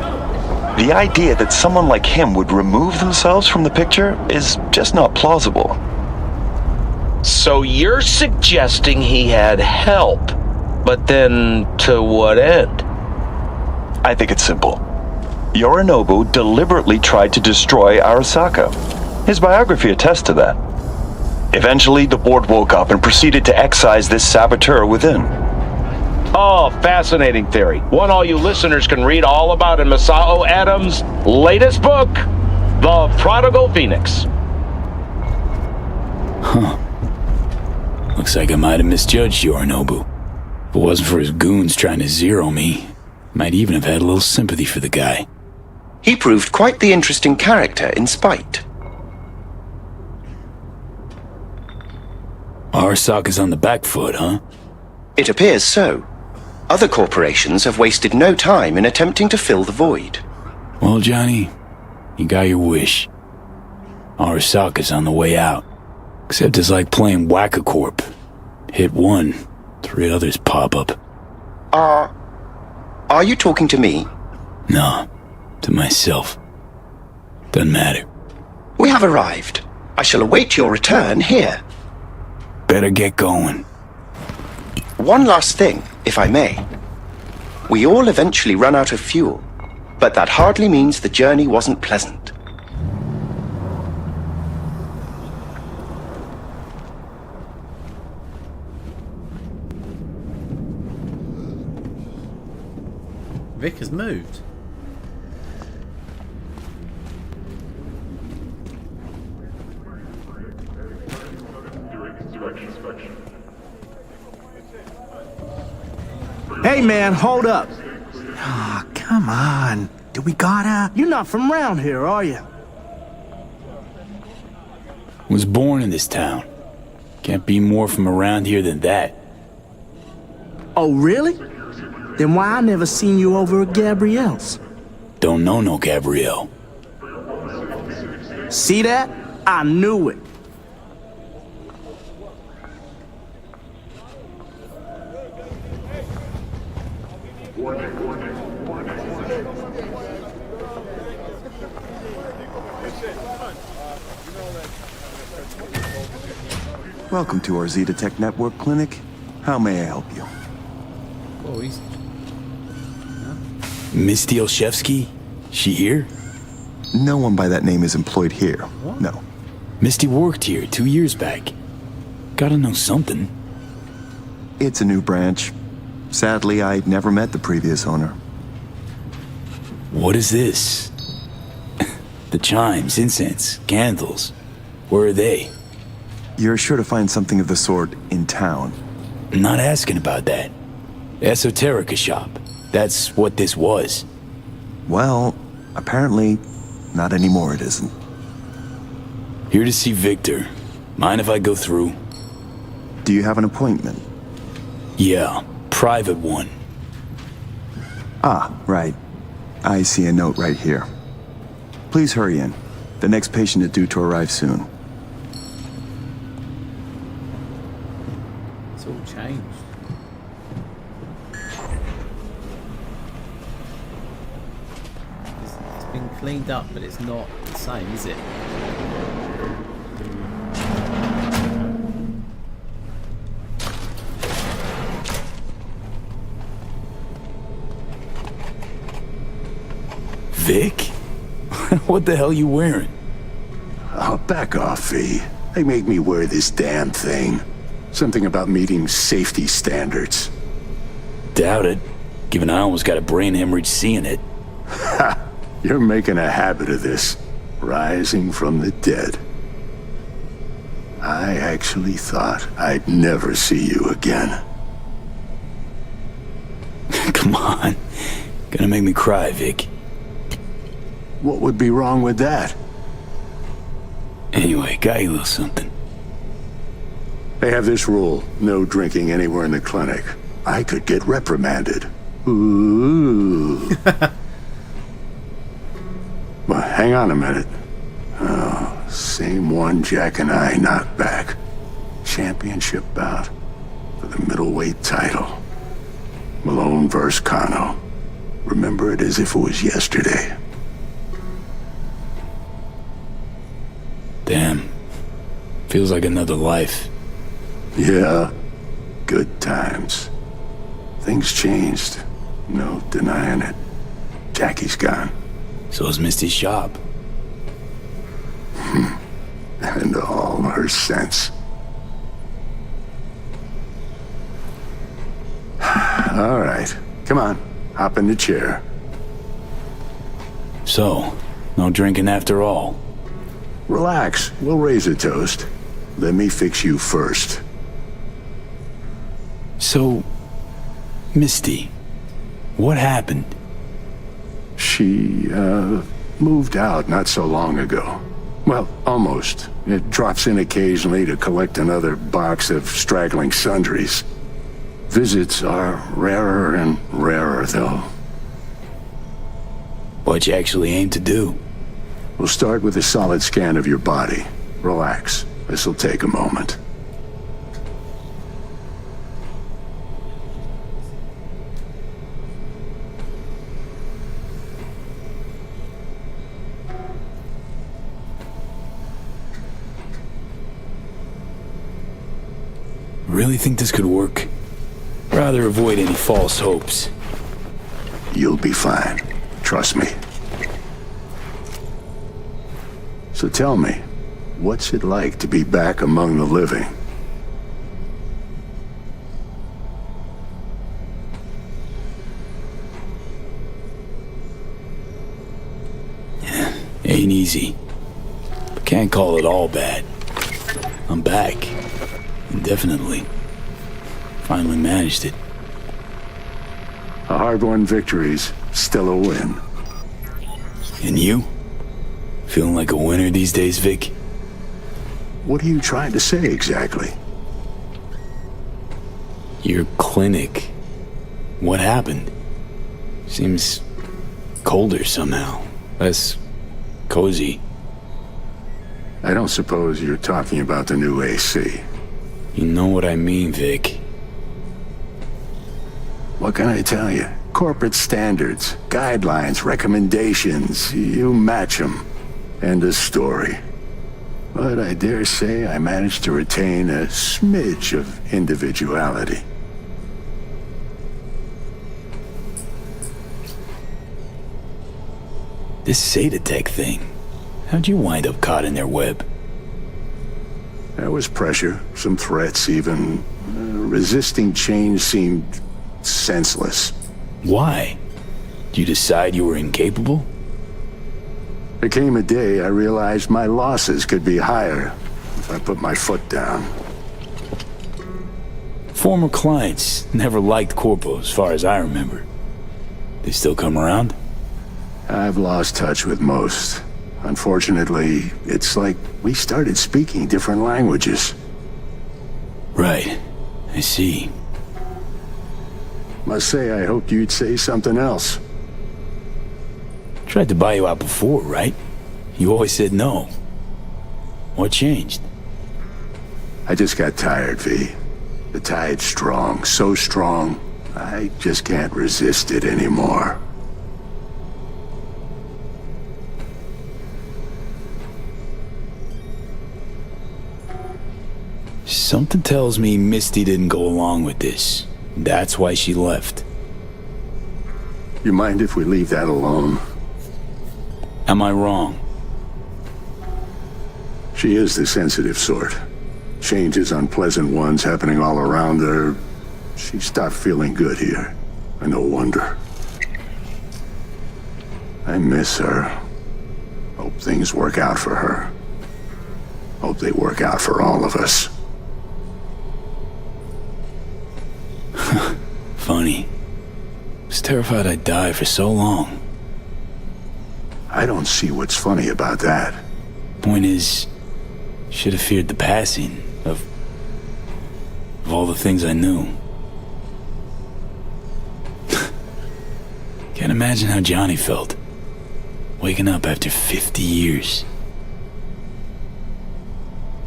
The idea that someone like him would remove themselves from the picture is just not plausible. So you're suggesting he had help, but then to what end? I think it's simple. Yorinobu deliberately tried to destroy Arasaka. His biography attests to that. Eventually, the board woke up and proceeded to excise this saboteur within. Oh, fascinating theory. One all you listeners can read all about in Masao Adams' latest book, The Prodigal Phoenix. Huh. Looks like I might have misjudged Yorinobu. If it wasn't for his goons trying to zero me, might even have had a little sympathy for the guy. He proved quite the interesting character in spite. Arasaka's on the back foot, huh? It appears so. Other corporations have wasted no time in attempting to fill the void. Well, Johnny, you got your wish. Arasaka's on the way out. Except it's like playing Whack-A-Corp. Hit one, 3 others pop up. Are you talking to me? No, to myself. Doesn't matter. We have arrived. I shall await your return here. Better get going. One last thing, if I may. We all eventually run out of fuel, but that hardly means the journey wasn't pleasant. Vic has moved. Hey man, hold up. Ah, come on. Do we gotta? You're not from around here, are you? Was born in this town. Can't be more from around here than that. Oh, really? Then why I never seen you over at Gabrielle's? Don't know no Gabrielle. See that? I knew it. Welcome to our Zetatech Network Clinic. How may I help you? Oh, he's... Misty Olszewski? She here? No one by that name is employed here. What? No. Misty worked here 2 years back. Gotta know something. It's a new branch. Sadly, I never met the previous owner. What is this? The chimes, incense, candles. Where are they? You're sure to find something of the sort in town. I'm not asking about that. Esoterica shop. That's what this was. Well, apparently, not anymore it isn't. Here to see Victor. Mind if I go through? Do you have an appointment? Yeah, private one. Ah, right. I see a note right here. Please hurry in. The next patient is due to arrive soon. It's all changed. It's been cleaned up, but it's not the same, is it? Vic? What the hell you wearing? Oh, back off, V. They made me wear this damn thing. Something about meeting safety standards. Doubt it, given I almost got a brain hemorrhage seeing it. Ha! You're making a habit of this. Rising from the dead. I actually thought I'd never see you again. Come on. Gonna make me cry, Vic. What would be wrong with that? Anyway, got you a little something. They have this rule, no drinking anywhere in the clinic. I could get reprimanded. Ooh. Well, hang on a minute. Oh, same one Jack and I knocked back. Championship bout for the middleweight title. Malone vs. Kano. Remember it as if it was yesterday. Damn. Feels like another life. Yeah. Good times. Things changed. No denying it. Jackie's gone. So is Misty's shop. And all her sense. All right. Come on. Hop in the chair. So, no drinking after all. Relax. We'll raise a toast. Let me fix you first. So, Misty, what happened? She, moved out not so long ago. Well, almost. It drops in occasionally to collect another box of straggling sundries. Visits are rarer and rarer, though. What you actually aim to do? We'll start with a solid scan of your body. Relax. This'll take a moment. Really think this could work? Rather avoid any false hopes. You'll be fine. Trust me. So tell me, what's it like to be back among the living? Ain't easy. But can't call it all bad. I'm back. Indefinitely. Finally managed it. A hard-won victory's still a win. And you? Feeling like a winner these days, Vic? What are you trying to say exactly? Your clinic. What happened? Seems colder somehow. Less cozy. I don't suppose you're talking about the new AC. You know what I mean, Vic. What can I tell you? Corporate standards, guidelines, recommendations. You match them. End of story. But I dare say I managed to retain a smidge of individuality. This Satatech thing. How'd you wind up caught in their web? There was pressure, some threats even. Resisting change seemed senseless. Why? Did you decide you were incapable? There came a day I realized my losses could be higher if I put my foot down. Former clients never liked Corpo as far as I remember. They still come around? I've lost touch with most. Unfortunately, it's like we started speaking different languages. Right. I see. Must say I hoped you'd say something else. Tried to buy you out before, right? You always said no. What changed? I just got tired, V. The tide's strong, so strong, I just can't resist it anymore. Something tells me Misty didn't go along with this. That's why she left. You mind if we leave that alone? Am I wrong? She is the sensitive sort. Changes, unpleasant ones happening all around her. She stopped feeling good here. And no wonder. I miss her. Hope things work out for her. Hope they work out for all of us. Funny. Was terrified I'd die for so long. I don't see what's funny about that. Point is, should have feared the passing of all the things I knew. Can't imagine how Johnny felt. Waking up after 50 years.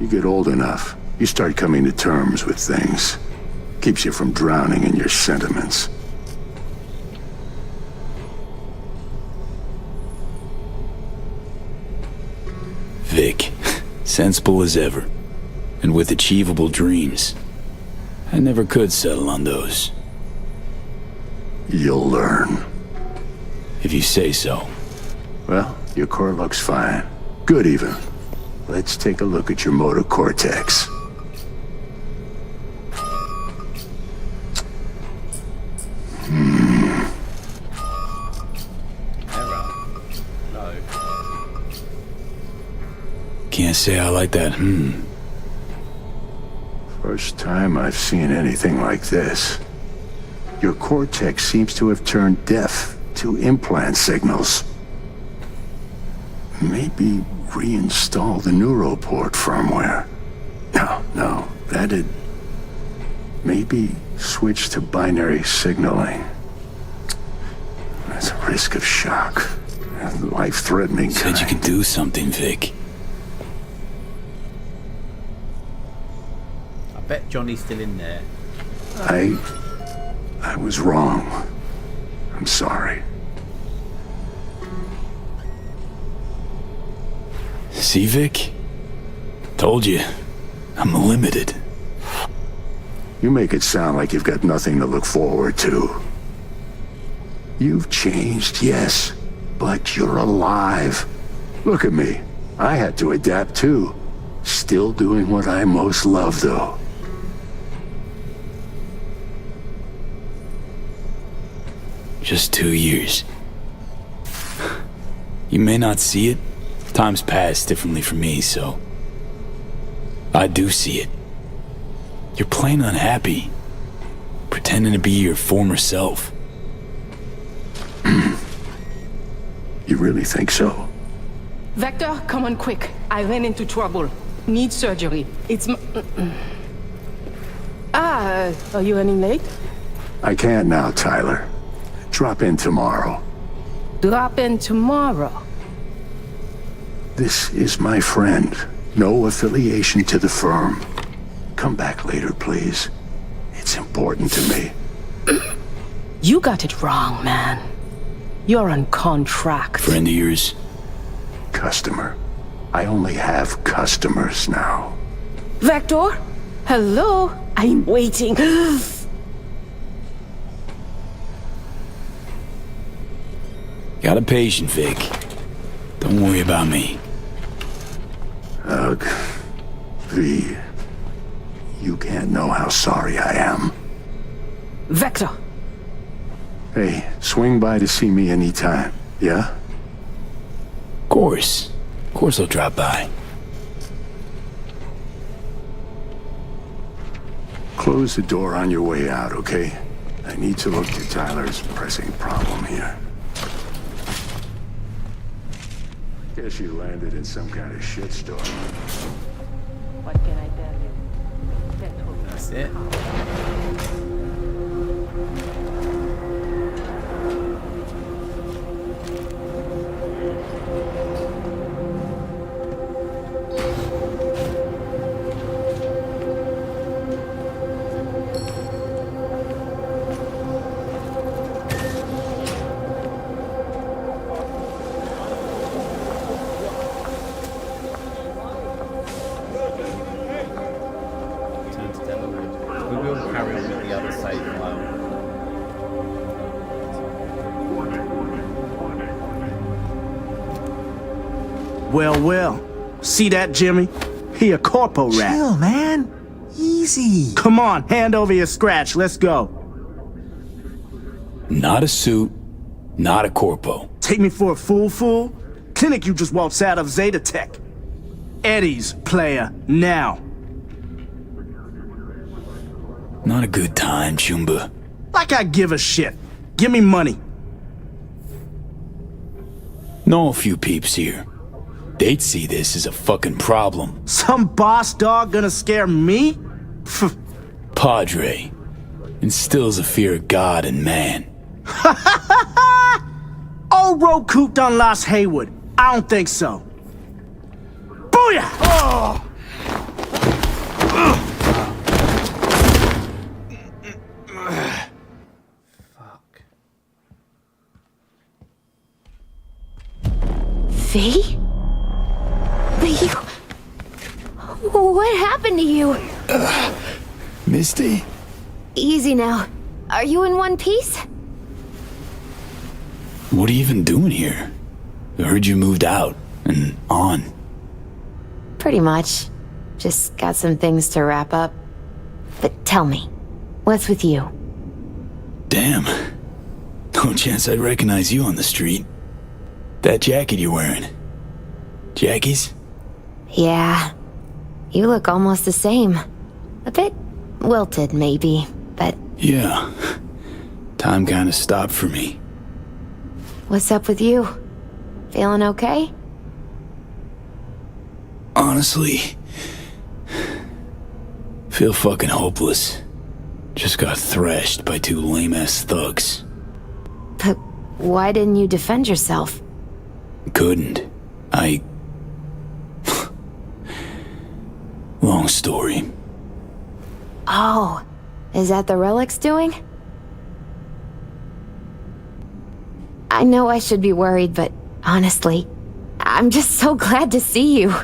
You get old enough, you start coming to terms with things. Keeps you from drowning in your sentiments. Vic, sensible as ever, and with achievable dreams. I never could settle on those. You'll learn. If you say so. Well, your core looks fine. Good even. Let's take a look at your motor cortex. Can't say I like that, First time I've seen anything like this. Your cortex seems to have turned deaf to implant signals. Maybe reinstall the Neuroport firmware. No, that'd... Maybe switch to binary signaling. That's a risk of shock. And life-threatening Said you could do something, Vic. I bet Johnny's still in there. I was wrong. I'm sorry. See, Vic? Told you. I'm limited. You make it sound like you've got nothing to look forward to. You've changed, yes, but you're alive. Look at me. I had to adapt too. Still doing what I most love, though. Just 2 years. You may not see it. Time's passed differently for me, so... I do see it. You're plain unhappy. Pretending to be your former self. You really think so? Vector, come on quick. I ran into trouble. Need surgery. It's are you running late? I can't now, Tyler. Drop in tomorrow. Drop in tomorrow. This is my friend. No affiliation to the firm. Come back later, please. It's important to me. You got it wrong, man. You're on contract. Friend of yours? Customer. I only have customers now. Vector? Hello? I'm waiting. Got a patient, Vic. Don't worry about me. Ugh. V. You can't know how sorry I am. Vector! Hey, swing by to see me anytime, yeah? Of course I'll drop by. Close the door on your way out, okay? I need to look through Tyler's pressing problem here. Guess you landed in some kind of shitstorm. What can I tell you? That's it. We will carry on with the other save file. Well. See that, Jimmy? He a corpo rat. Chill, man. Easy. Come on, hand over your scratch. Let's go. Not a suit, not a corpo. Take me for a fool? Clinic you just waltzed out of Zeta Tech. Eddie's, player, now. Not a good time, Chumba. Like I give a shit. Give me money. Know a few peeps here. They'd see this as a fucking problem. Some boss dog gonna scare me? Padre instills a fear of God and man. Old road cooped on Las Haywood. I don't think so. Booyah! Oh! V? What happened to you? Misty? Easy now. Are you in one piece? What are you even doing here? I heard you moved out and on. Pretty much. Just got some things to wrap up. But tell me, what's with you? Damn. No chance I'd recognize you on the street. That jacket you're wearing. Jackie's? Yeah. You look almost the same. A bit wilted, maybe, but... Yeah. Time kinda stopped for me. What's up with you? Feeling okay? Honestly... feel fucking hopeless. Just got thrashed by two lame-ass thugs. But why didn't you defend yourself? Couldn't. Long story. Oh, is that the Relic's doing? I know I should be worried, but honestly, I'm just so glad to see you.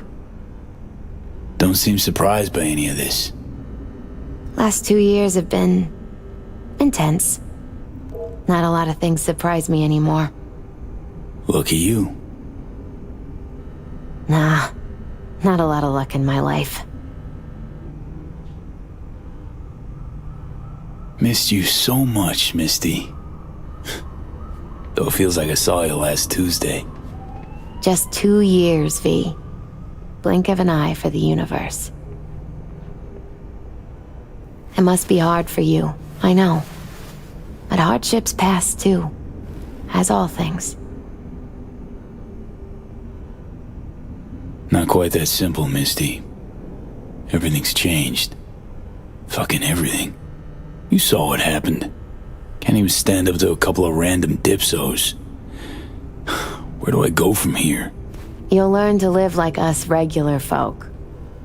Don't seem surprised by any of this. Last 2 years have been... intense. Not a lot of things surprise me anymore. Lucky you. Nah, not a lot of luck in my life. Missed you so much, Misty. Though it feels like I saw you last Tuesday. Just 2 years, V. Blink of an eye for the universe. It must be hard for you, I know. But hardships pass too, as all things. Not quite that simple, Misty. Everything's changed. Fucking everything. You saw what happened. Can't even stand up to a couple of random dipsos. Where do I go from here? You'll learn to live like us regular folk.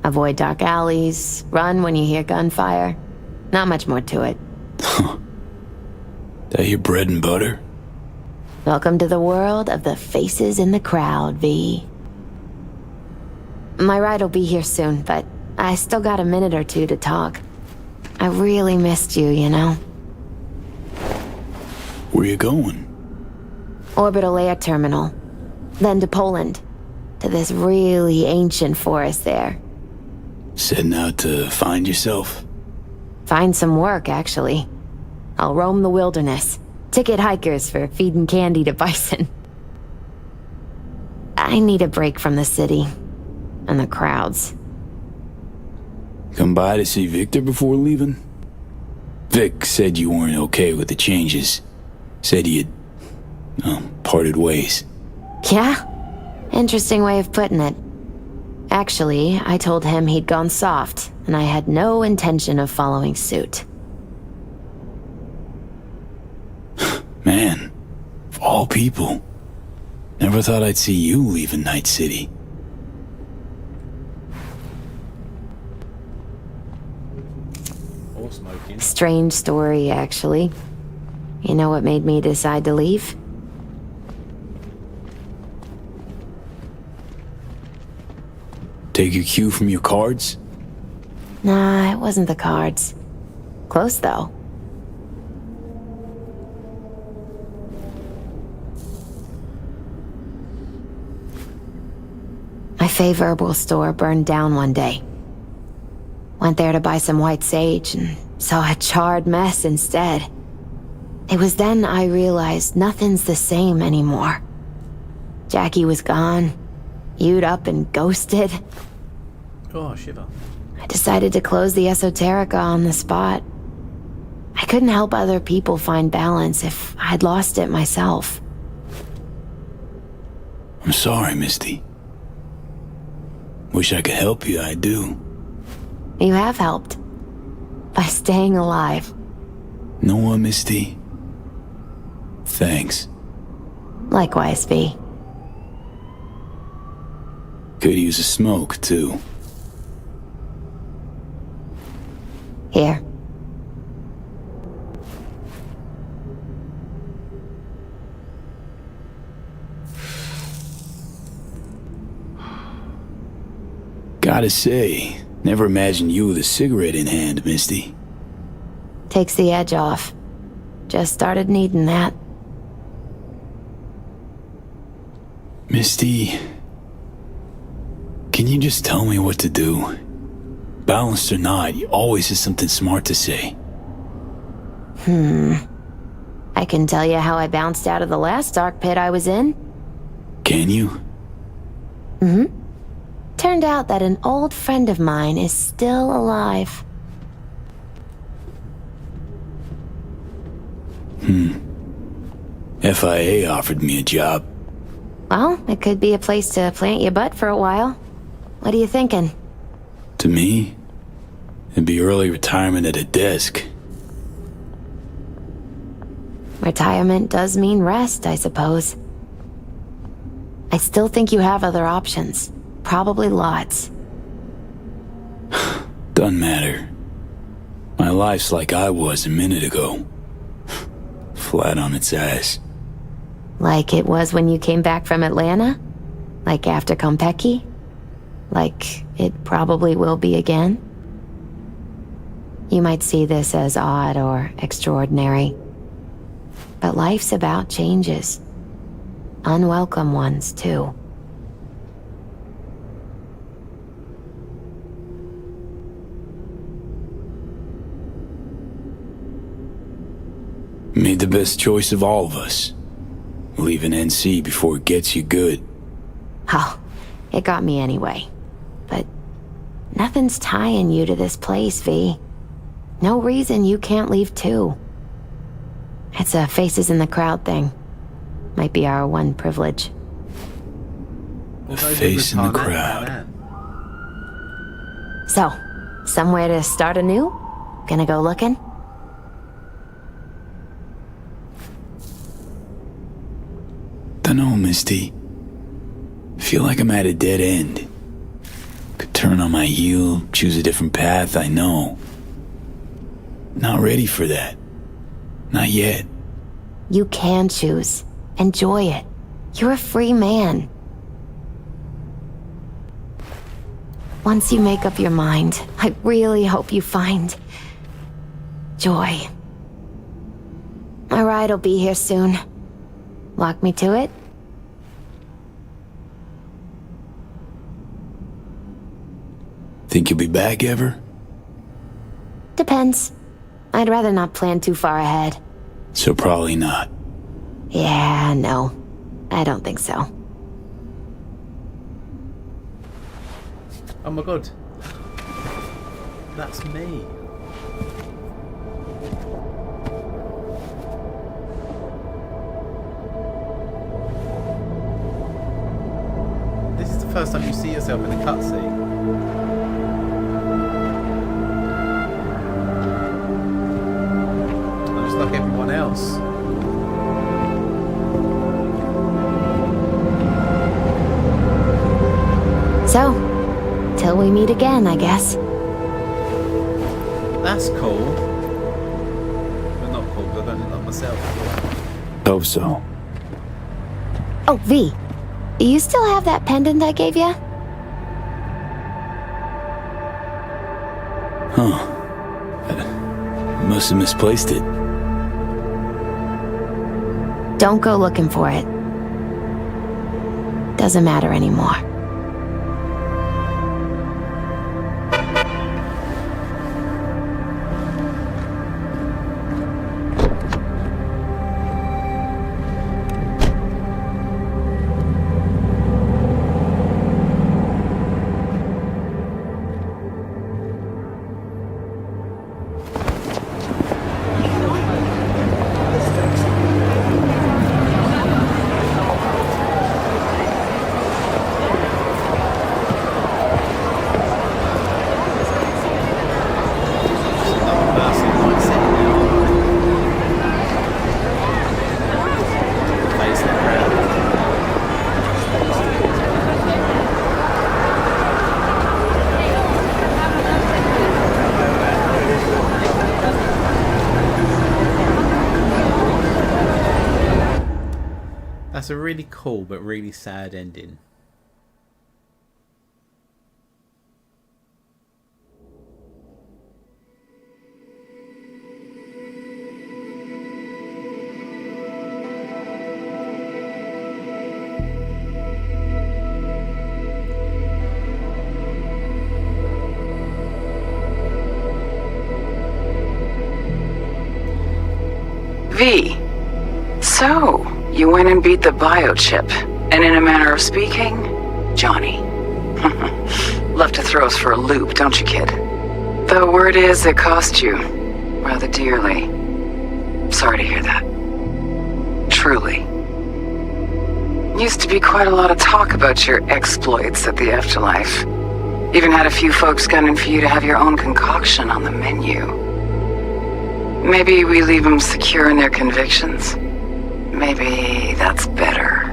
Avoid dark alleys, run when you hear gunfire. Not much more to it. That your bread and butter? Welcome to the world of the faces in the crowd, V. My ride will be here soon, but I still got a minute or two to talk. I really missed you, you know? Where you going? Orbital Air Terminal. Then to Poland. To this really ancient forest there. Setting out to find yourself? Find some work, actually. I'll roam the wilderness. Ticket hikers for feeding candy to bison. I need a break from the city. And the crowds. Come by to see Victor before leaving? Vic said you weren't okay with the changes. Said you'd, parted ways. Yeah? Interesting way of putting it. Actually, I told him he'd gone soft, and I had no intention of following suit. Man, of all people, never thought I'd see you leaving Night City. Or smoking. Strange story, actually. You know what made me decide to leave? Take your cue from your cards? Nah, it wasn't the cards. Close, though. My Fey Verbal store burned down one day. Went there to buy some white sage and saw a charred mess instead. It was then I realized nothing's the same anymore. Jackie was gone, You'd up and ghosted. Oh, shiver. I decided to close the Esoterica on the spot. I couldn't help other people find balance if I'd lost it myself. I'm sorry, Misty. Wish I could help you, I do. You have helped. By staying alive. Know what, Misty? Thanks. Likewise, V. Could use a smoke, too. Here. Gotta say, never imagined you with a cigarette in hand, Misty. Takes the edge off. Just started needing that. Misty, can you just tell me what to do? Balanced or not, you always have something smart to say. I can tell you how I bounced out of the last dark pit I was in. Can you? Turned out that an old friend of mine is still alive. FIA offered me a job. Well, it could be a place to plant your butt for a while. What are you thinking? To me, it'd be early retirement at a desk. Retirement does mean rest, I suppose. I still think you have other options. Probably lots. Doesn't matter. My life's like I was a minute ago. Flat on its ass. Like it was when you came back from Atlanta? Like after Konpeki? Like it probably will be again? You might see this as odd or extraordinary. But life's about changes. Unwelcome ones, too. Made the best choice of all of us. Leaving NC before it gets you good. Oh, it got me anyway. But nothing's tying you to this place, V. No reason you can't leave too. It's a faces in the crowd thing. Might be our one privilege. A face in the crowd. So, somewhere to start anew? Gonna go looking? Dunno, Misty. Feel like I'm at a dead end. Could turn on my heel, choose a different path, I know. Not ready for that. Not yet. You can choose. Enjoy it. You're a free man. once you make up your mind, I really hope you find joy. My ride will be here soon. Walk me to it? Think you'll be back ever? Depends. I'd rather not plan too far ahead. So probably not. Yeah, no. I don't think so. Oh my god. That's me. This is the first time you see yourself in a cutscene. I'm just like everyone else. So, till we meet again, I guess. That's cool. But not cool, because I don't like myself. Hope so. Oh, V. Do you still have that pendant I gave you? Huh. Must have misplaced it. Don't go looking for it. Doesn't matter anymore. That's a really cool but really sad ending. V. So, you went and beat the biochip, and in a manner of speaking, Johnny. Love to throw us for a loop, don't you, kid? The word is it cost you rather dearly. Sorry to hear that. Truly. Used to be quite a lot of talk about your exploits at the Afterlife. Even had a few folks gunning for you to have your own concoction on the menu. Maybe we leave them secure in their convictions. Maybe that's better.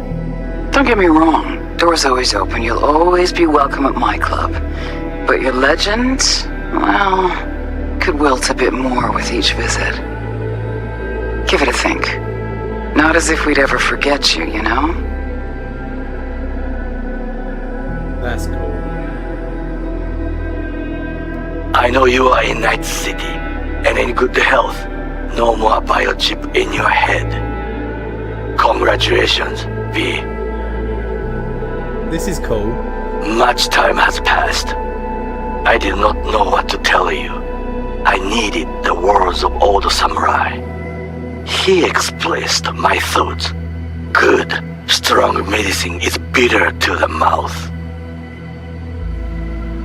Don't get me wrong, door's always open. You'll always be welcome at my club. But your legend, well, could wilt a bit more with each visit. Give it a think. Not as if we'd ever forget you, you know? That's cool. I know you are in Night City, and in good health. No more biochip in your head. Congratulations, V. This is cool. Much time has passed. I did not know what to tell you. I needed the words of old samurai. He expressed my thoughts. Good, strong medicine is bitter to the mouth.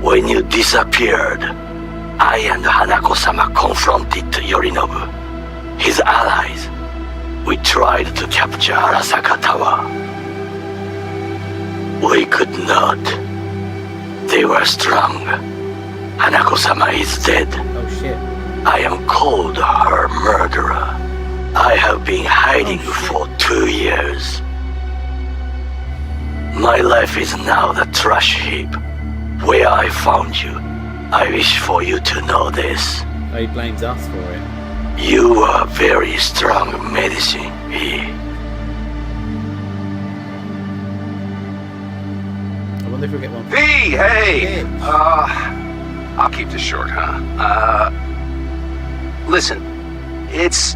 When you disappeared, I and Hanako-sama confronted Yorinobu, his allies. We tried to capture Arasaka Tower. We could not. They were strong. Hanako-sama is dead. Oh shit. I am called her murderer. I have been hiding for 2 years. My life is now the trash heap where I found you. I wish for you to know this. Oh, he blames us for it. You are very strong medicine, V. I wonder if we'll get one. V, hey! I'll keep this short, huh? Listen, it's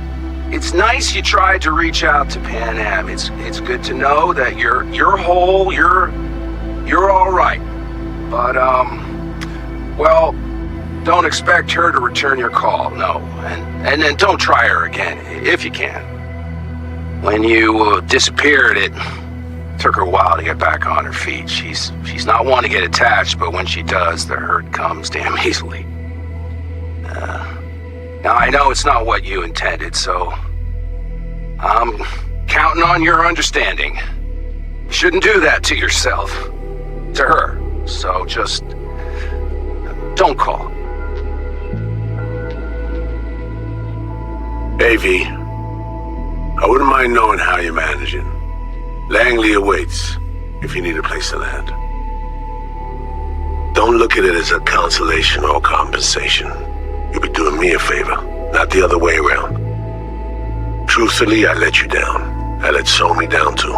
nice you tried to reach out to Pan Am. It's good to know that you're whole, you're all right. But well, don't expect her to return your call, no. And then don't try her again, if you can. When you disappeared, it took her a while to get back on her feet. She's not one to get attached, but when she does, the hurt comes damn easily. Now, I know it's not what you intended, so I'm counting on your understanding. You shouldn't do that to yourself, to her. So just don't call. AV, I wouldn't mind knowing how you're managing. Langley awaits, if you need a place to land. Don't look at it as a consolation or compensation. You'll be doing me a favor, not the other way around. Truthfully, I let you down. I let Somi down too.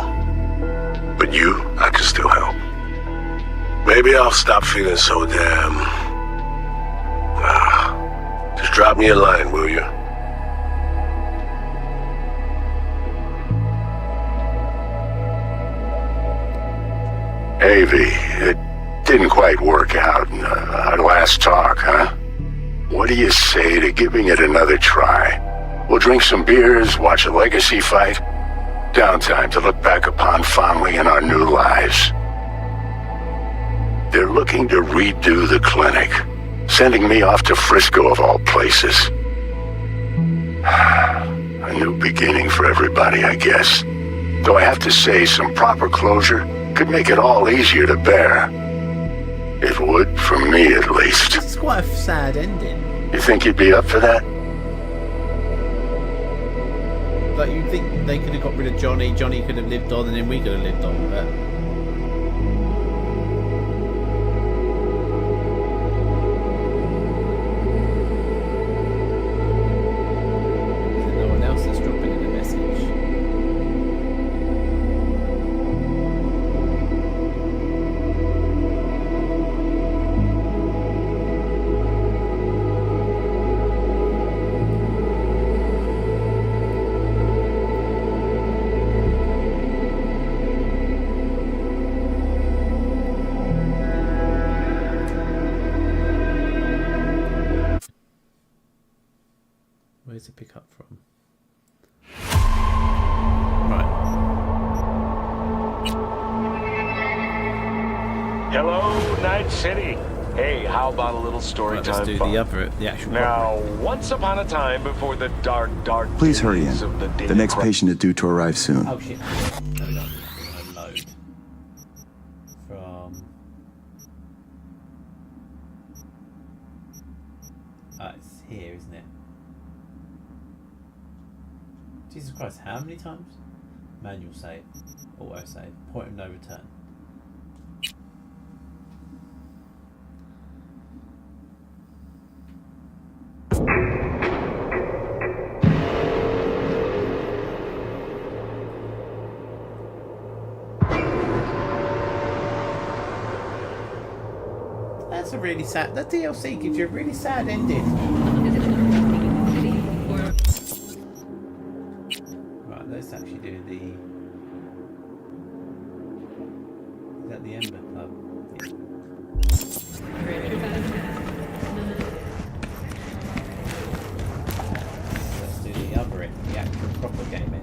But you, I can still help. Maybe I'll stop feeling so damn... just drop me a line, will you? AV, it didn't quite work out in our last talk, huh? What do you say to giving it another try? We'll drink some beers, watch a legacy fight. Downtime to look back upon fondly in our new lives. They're looking to redo the clinic, sending me off to Frisco of all places. A new beginning for everybody, I guess. Though I have to say, some proper closure could make it all easier to bear. It would, for me at least. It's quite a sad ending. You think you'd be up for that? Like, you'd think they could have got rid of Johnny, Johnny could have lived on, and then we could have lived on, but... Is there no one else that's dropping in a message? Where's it pick up from? Right. Hello, Night City. Hey, how about a little story Right, time let's do fun? the actual Now, once upon a time, before the dark Please hurry in. days of the The next Daily patient is due to arrive soon. Oh shit. There we go. We're gonna load from... it's here, isn't it? Jesus Christ, how many times? Manual save. Auto save. Point of no return. That's a really sad... That DLC gives you a really sad ending. Right, let's actually do the... Is that the Ember Club? Let's do the other, the actual proper game ending.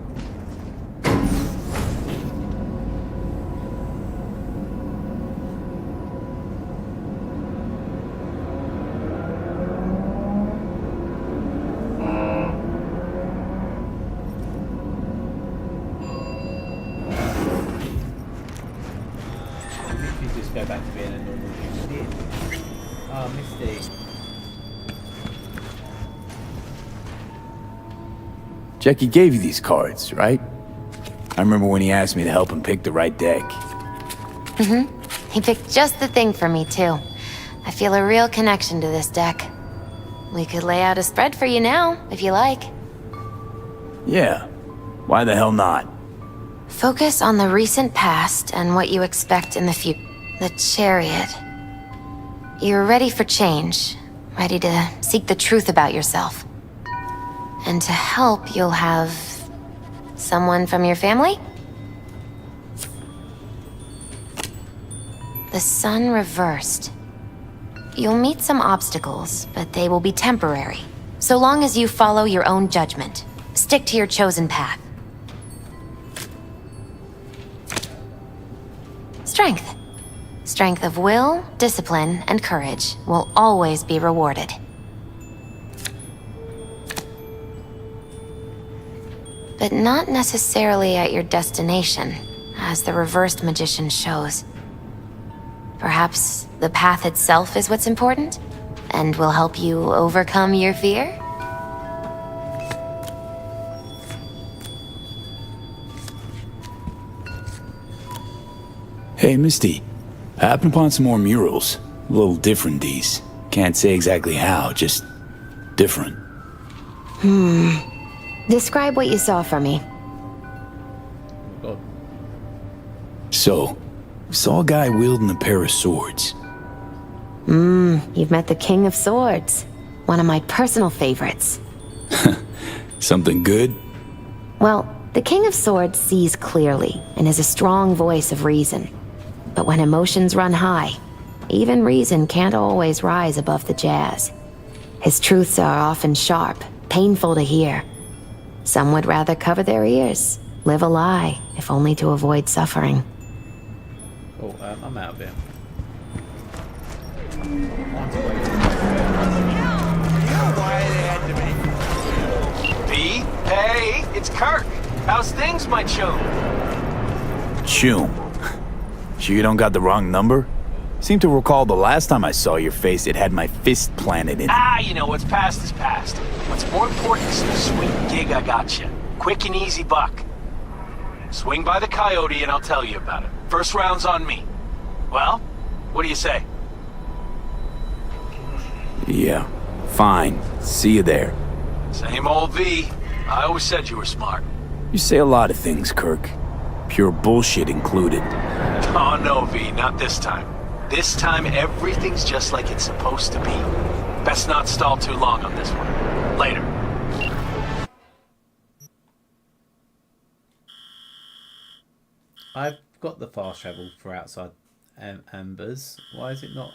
Go back to being a normal human being. Oh, Misty. Jackie gave you these cards, right? I remember when he asked me to help him pick the right deck. He picked just the thing for me, too. I feel a real connection to this deck. We could lay out a spread for you now, if you like. Yeah. Why the hell not? Focus on the recent past and what you expect in the future. The chariot. You're ready for change, ready to seek the truth about yourself. And to help, you'll have someone from your family? The sun reversed. You'll meet some obstacles, but they will be temporary. So long as you follow your own judgment. Stick to your chosen path. Strength. Strength of will, discipline, and courage will always be rewarded. But not necessarily at your destination, as the reversed magician shows. Perhaps the path itself is what's important, and will help you overcome your fear? Hey, Misty. I happened upon some more murals. A little different, these. Can't say exactly how, just different. Describe what you saw for me. So, saw a guy wielding a pair of swords. You've met the King of Swords. One of my personal favorites. Something good? Well, the King of Swords sees clearly and is a strong voice of reason. But when emotions run high, even reason can't always rise above the jazz. His truths are often sharp, painful to hear. Some would rather cover their ears, live a lie, if only to avoid suffering. Oh, I'm out of here. V? Hey, it's Kirk. How's things, my chum? Chum. Sure you don't got the wrong number? Seem to recall the last time I saw your face, it had my fist planted in it. You know, what's past is past. What's more important is the sweet gig I got you. Quick and easy buck. Swing by the Coyote and I'll tell you about it. First round's on me. Well, what do you say? Yeah, fine. See you there. Same old V. I always said you were smart. You say a lot of things, Kirk. Pure bullshit included. Oh no, V, not this time. This time everything's just like it's supposed to be. Best not stall too long on this one. Later. I've got the fast travel for outside Embers. Why is it not?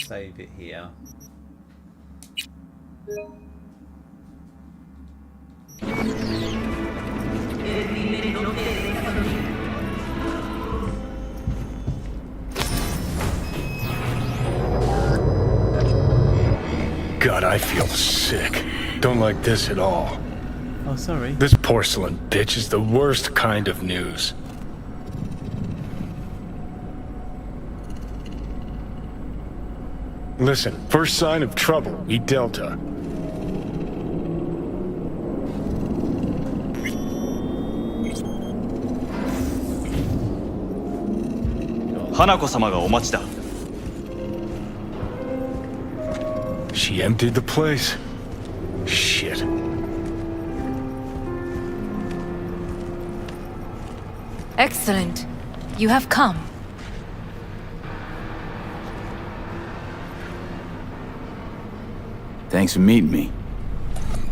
Save it here. God, I feel sick. Don't like this at all. Oh, sorry. This porcelain bitch is the worst kind of news. Listen, first sign of trouble, eat Delta. She emptied the place. Shit. Excellent. You have come. Thanks for meeting me.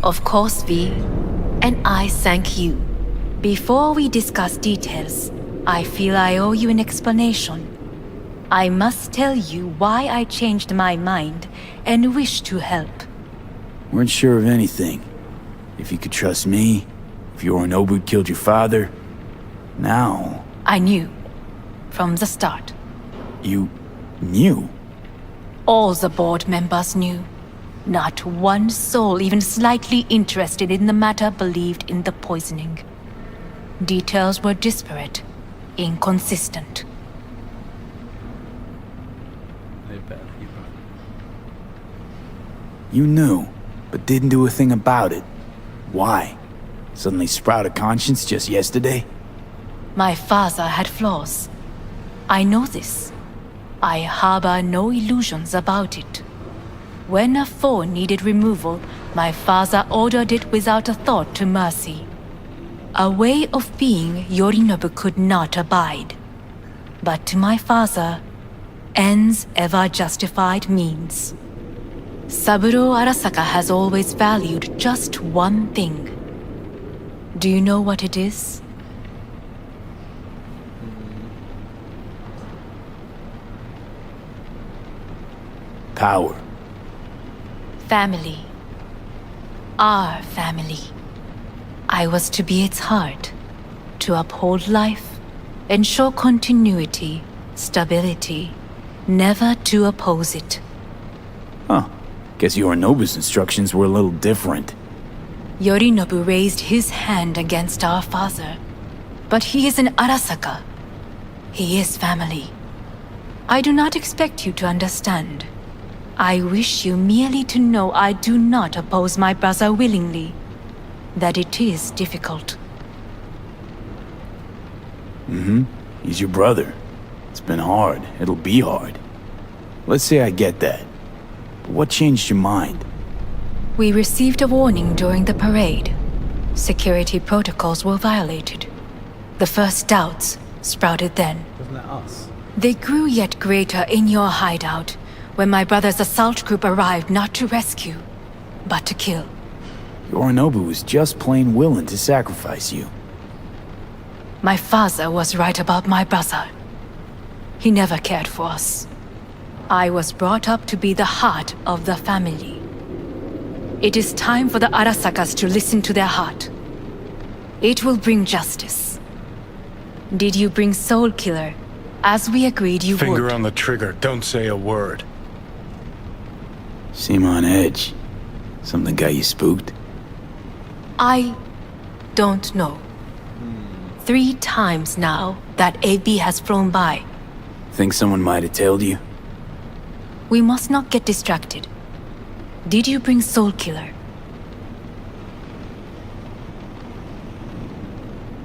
Of course, V. And I thank you. Before we discuss details, I feel I owe you an explanation. I must tell you why I changed my mind and wish to help. Weren't sure of anything. If you could trust me, if Yorinobu killed your father. Now... I knew. From the start. You... knew? All the board members knew. Not one soul even slightly interested in the matter believed in the poisoning. Details were disparate, inconsistent. You knew, but didn't do a thing about it. Why? Suddenly sprout a conscience just yesterday? My father had flaws. I know this. I harbor no illusions about it. When a foe needed removal, my father ordered it without a thought to mercy. A way of being Yorinobu could not abide. But to my father, ends ever justified means. Saburo Arasaka has always valued just one thing. Do you know what it is? Power. Family. Our family. I was to be its heart, to uphold life, ensure continuity, stability, never to oppose it. Huh. Guess Yorinobu's instructions were a little different. Yorinobu raised his hand against our father, but he is an Arasaka. He is family. I do not expect you to understand. I wish you merely to know I do not oppose my brother willingly, that it is difficult. He's your brother. It's been hard. It'll be hard. Let's say I get that. But what changed your mind? We received a warning during the parade. Security protocols were violated. The first doubts sprouted then. Wasn't that us? They grew yet greater in your hideout, when my brother's assault group arrived not to rescue, but to kill. Yorinobu was just plain willing to sacrifice you. My father was right about my brother. He never cared for us. I was brought up to be the heart of the family. It is time for the Arasakas to listen to their heart. It will bring justice. Did you bring Soul Killer, as we agreed you would? Finger on the trigger, don't say a word. Seem on edge. Something got you spooked? I don't know. 3 times now that AB has flown by. Think someone might have tailed you? We must not get distracted. Did you bring Soul Killer?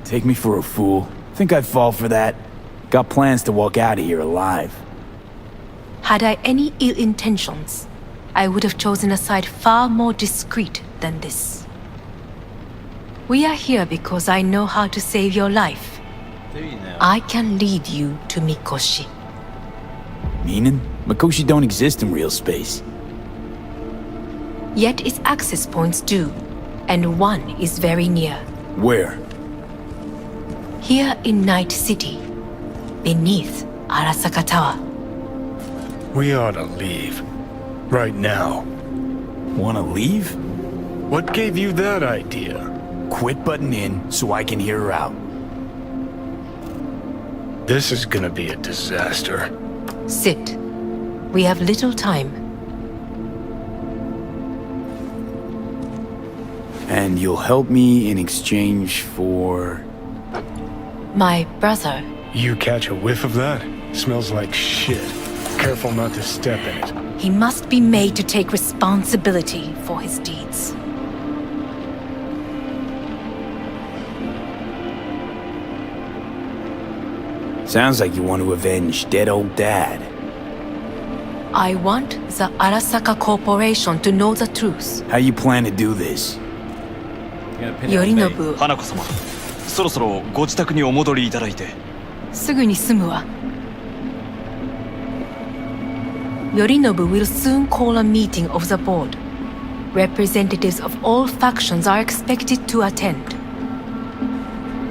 Take me for a fool. Think I'd fall for that? Got plans to walk out of here alive. Had I any ill intentions, I would have chosen a side far more discreet than this. We are here because I know how to save your life. Do you now? I can lead you to Mikoshi. Meaning? Mikoshi don't exist in real space. Yet its access points do, and one is very near. Where? Here in Night City, beneath Arasaka Tower. We ought to leave. Right now. Wanna leave? What gave you that idea? Quit butting in so I can hear her out. This is gonna be a disaster. Sit. We have little time. And you'll help me in exchange for... My brother. You catch a whiff of that? Smells like shit. Careful not to step in it. He must be made to take responsibility for his deeds. Sounds like you want to avenge dead old dad. I want the Arasaka Corporation to know the truth. How you plan to do this? Yorinobu, 花子様、そろそろご自宅にお戻りいただいて。すぐに済むわ。Yorinobu will soon call a meeting of the board. Representatives of all factions are expected to attend.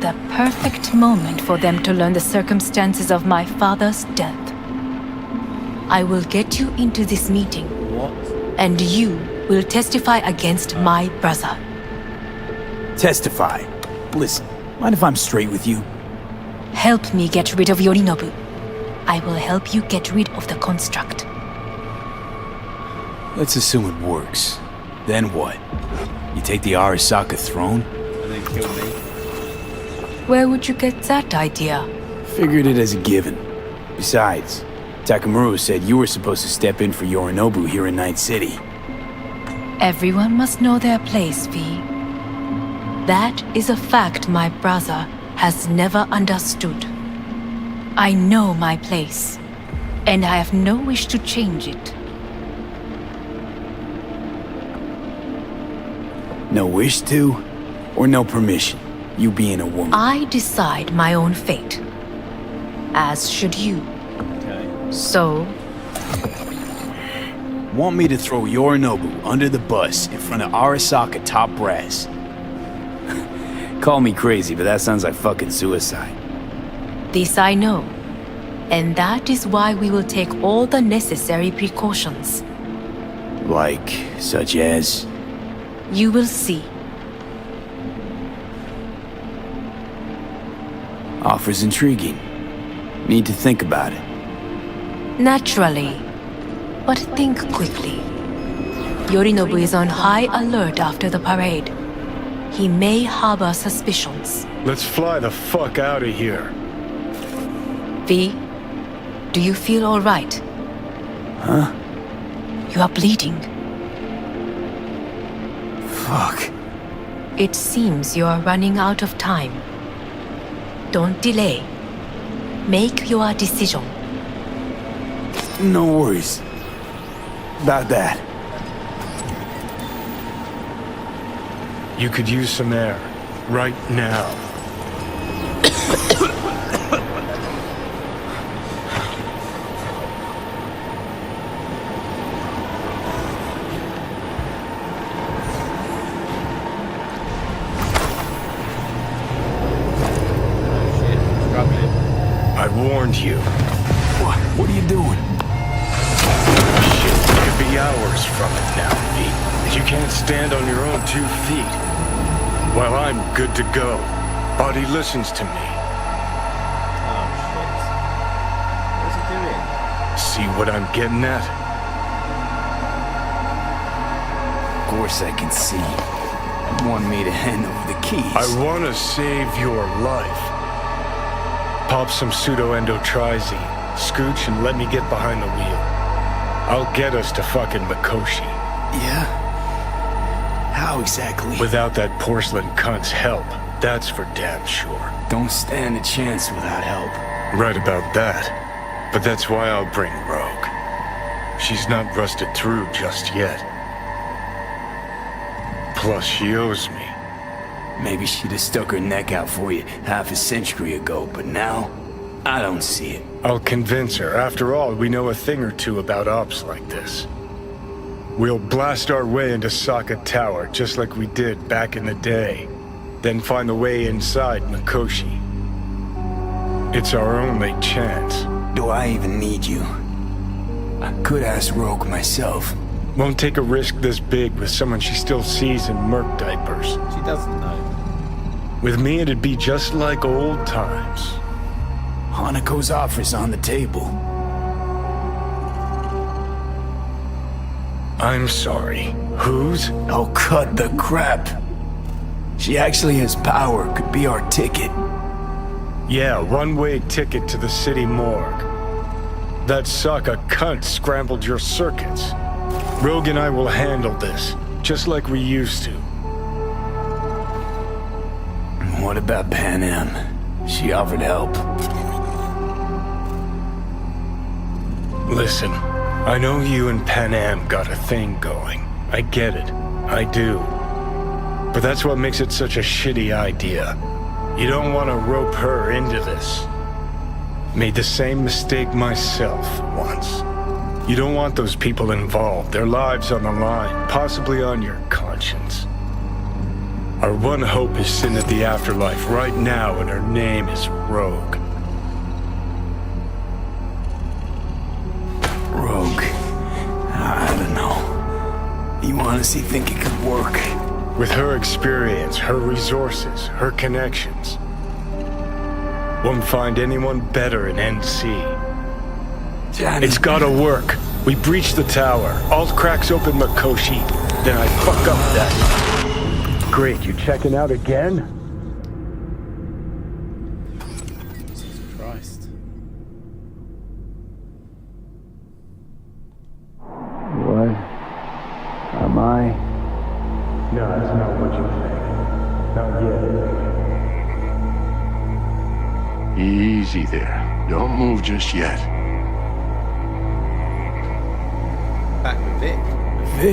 The perfect moment for them to learn the circumstances of my father's death. I will get you into this meeting. What? And you will testify against my brother. Testify. Listen, mind if I'm straight with you? Help me get rid of Yorinobu. I will help you get rid of the construct. Let's assume it works. Then what? You take the Arasaka throne? And then kill me. Where would you get that idea? Figured it as a given. Besides, Takamura said you were supposed to step in for Yorinobu here in Night City. Everyone must know their place, V. That is a fact my brother has never understood. I know my place, and I have no wish to change it. No wish to, or no permission, you being a woman? I decide my own fate. As should you. Okay. So, Want me to throw Yorinobu under the bus in front of Arasaka top brass? Call me crazy, but that sounds like fucking suicide. this I know. And that is why we will take all the necessary precautions. Like, such as? You will see. Offers intriguing. Need to think about it. Naturally. But think quickly. Yorinobu is on high alert after the parade. He may harbor suspicions. Let's fly the fuck out of here. V, do you feel all right? Huh? You are bleeding. Fuck. It seems you are running out of time. Don't delay. Make your decision. No worries about that. You could use some air. Right now. I warned you. What are you doing? Shit, it could be hours from it now, V. You can't stand on your own 2 feet. Well, I'm good to go. Body listens to me. Oh, shit. What's he doing? See what I'm getting at? Of course I can see. You want me to hand over the keys. I want to save your life. Pop some pseudo-endotrizine, scooch, and let me get behind the wheel. I'll get us to fucking Mikoshi. Yeah? How exactly? Without that porcelain cunt's help, that's for damn sure. Don't stand a chance without help. Right about that. But that's why I'll bring Rogue. She's not rusted through just yet. Plus, she owes me. Maybe she'd have stuck her neck out for you half a century ago, but now, I don't see it. I'll convince her. After all, we know a thing or two about ops like this. We'll blast our way into Saka Tower, just like we did back in the day. Then find the way inside Mikoshi. It's our only chance. Do I even need you? I could ask Rogue myself. Won't take a risk this big with someone she still sees in merc diapers. She doesn't know. With me, it'd be just like old times. Hanako's offer's on the table. I'm sorry. Whose? Oh, cut the crap. She actually has power, could be our ticket. Yeah, one-way ticket to the city morgue. That Sokka cunt scrambled your circuits. Rogue and I will handle this, just like we used to. What about Pan Am? She offered help. Listen, I know you and Pan Am got a thing going. I get it. I do. But that's what makes it such a shitty idea. You don't want to rope her into this. Made the same mistake myself once. You don't want those people involved, their lives on the line, possibly on your conscience. Our one hope is sin at the afterlife right now, and her name is Rogue. Rogue. I don't know. You honestly think it could work? With her experience, her resources, her connections. Won't find anyone better in NC. Johnny. It's gotta work. We breach the tower. Alt cracks open Mikoshi. Then I fuck up that. Great, you checking out again? Jesus Christ. What? Am I? No, that's not what you think. Not yet. Easy there. Don't move just yet. Back with Vic.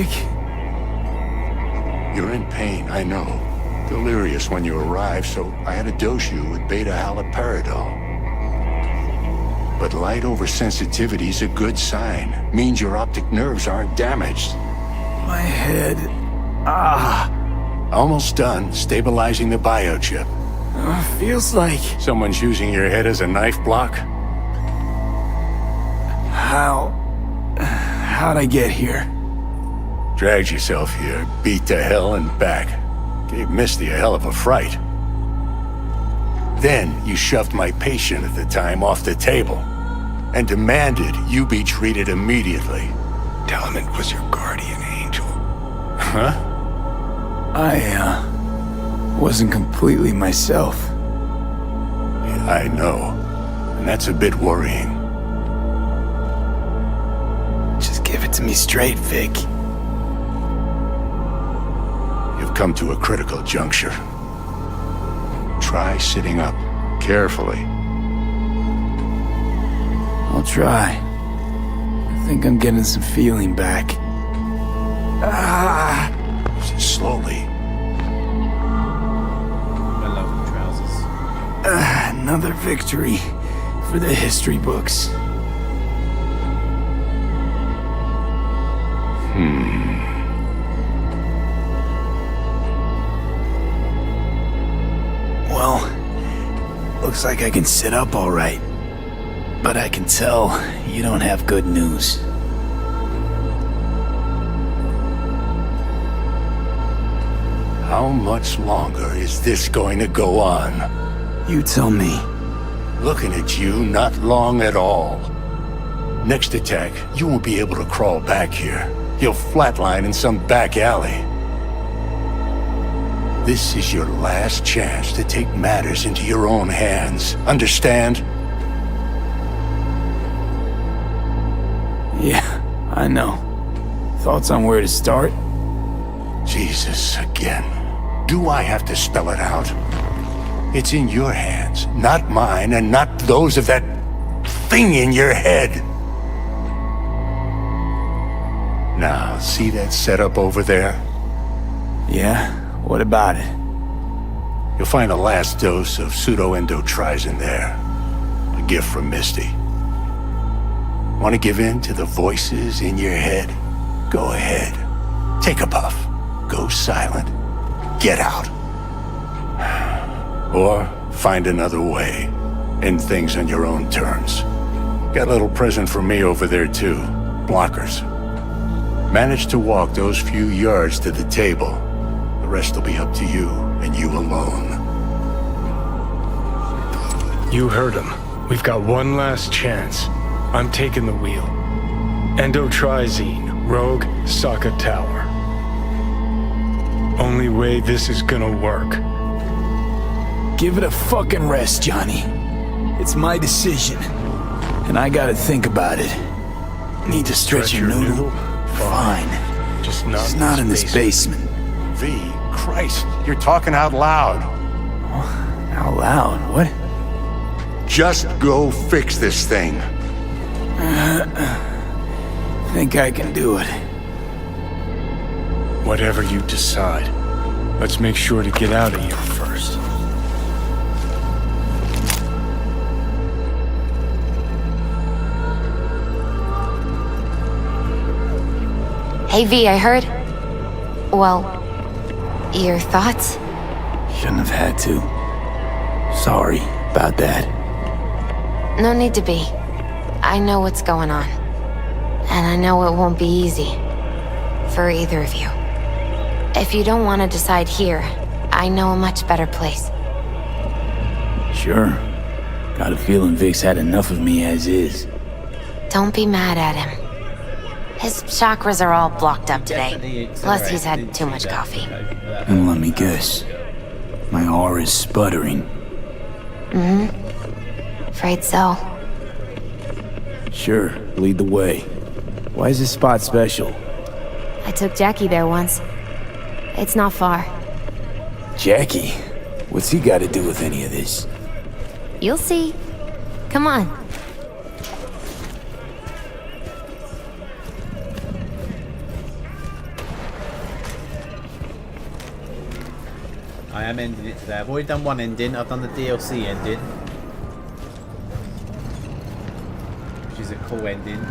Vic? You're in pain, I know. Delirious when you arrived, so I had to dose you with beta-haloperidol. But light oversensitivity's a good sign. Means your optic nerves aren't damaged. My head. Almost done stabilizing the biochip. Feels like... Someone's using your head as a knife block? How'd I get here? Dragged yourself here, beat to hell and back. Gave Misty a hell of a fright. Then you shoved my patient at the time off the table and demanded you be treated immediately. Tell him it was your guardian angel. Huh? I wasn't completely myself. Yeah, I know. And that's a bit worrying. Just give it to me straight, Vic. You've come to a critical juncture. Try sitting up, carefully. I'll try. I think I'm getting some feeling back. Slowly. I love the trousers. Another victory for the history books. Well, looks like I can sit up all right. But I can tell you don't have good news. How much longer is this going to go on? You tell me. Looking at you, not long at all. Next attack, you won't be able to crawl back here. You'll flatline in some back alley. This is your last chance to take matters into your own hands. Understand? Yeah, I know. Thoughts on where to start? Jesus, again. Do I have to spell it out? It's in your hands, not mine, and not those of that thing in your head. Now, see that setup over there? Yeah? What about it? You'll find the last dose of pseudo-endotrizin there. A gift from Misty. Want to give in to the voices in your head? Go ahead. Take a puff. Go silent. Get out. Or find another way. End things on your own terms. Got a little present for me over there too. Blockers. Manage to walk those few yards to the table. The rest will be up to you, and you alone. You heard him. We've got one last chance. I'm taking the wheel. Endotrizine, Rogue, Sokka Tower. Only way this is gonna work. Give it a fucking rest, Johnny. It's my decision. and I gotta think about it. Need to stretch your noodle? Fine. Just not in this basement. V, Christ, you're talking out loud. Out loud? What? Just go fix this thing. Think I can do it. Whatever you decide, let's make sure to get out of here first. Hey V, I heard. Well, your thoughts? Shouldn't have had to. Sorry about that. No need to be. I know what's going on. And I know it won't be easy. For either of you. If you don't want to decide here, I know a much better place. Sure. Got a feeling Vic's had enough of me as is. Don't be mad at him. His chakras are all blocked up today. Plus he's had too much coffee. And let me guess. My aura's sputtering. Afraid so. Sure, lead the way. Why is this spot special? I took Jackie there once. It's not far. Jackie? What's he got to do with any of this? You'll see. Come on. I am ending it today. I've already done one ending. I've done the DLC ending, which is a cool ending.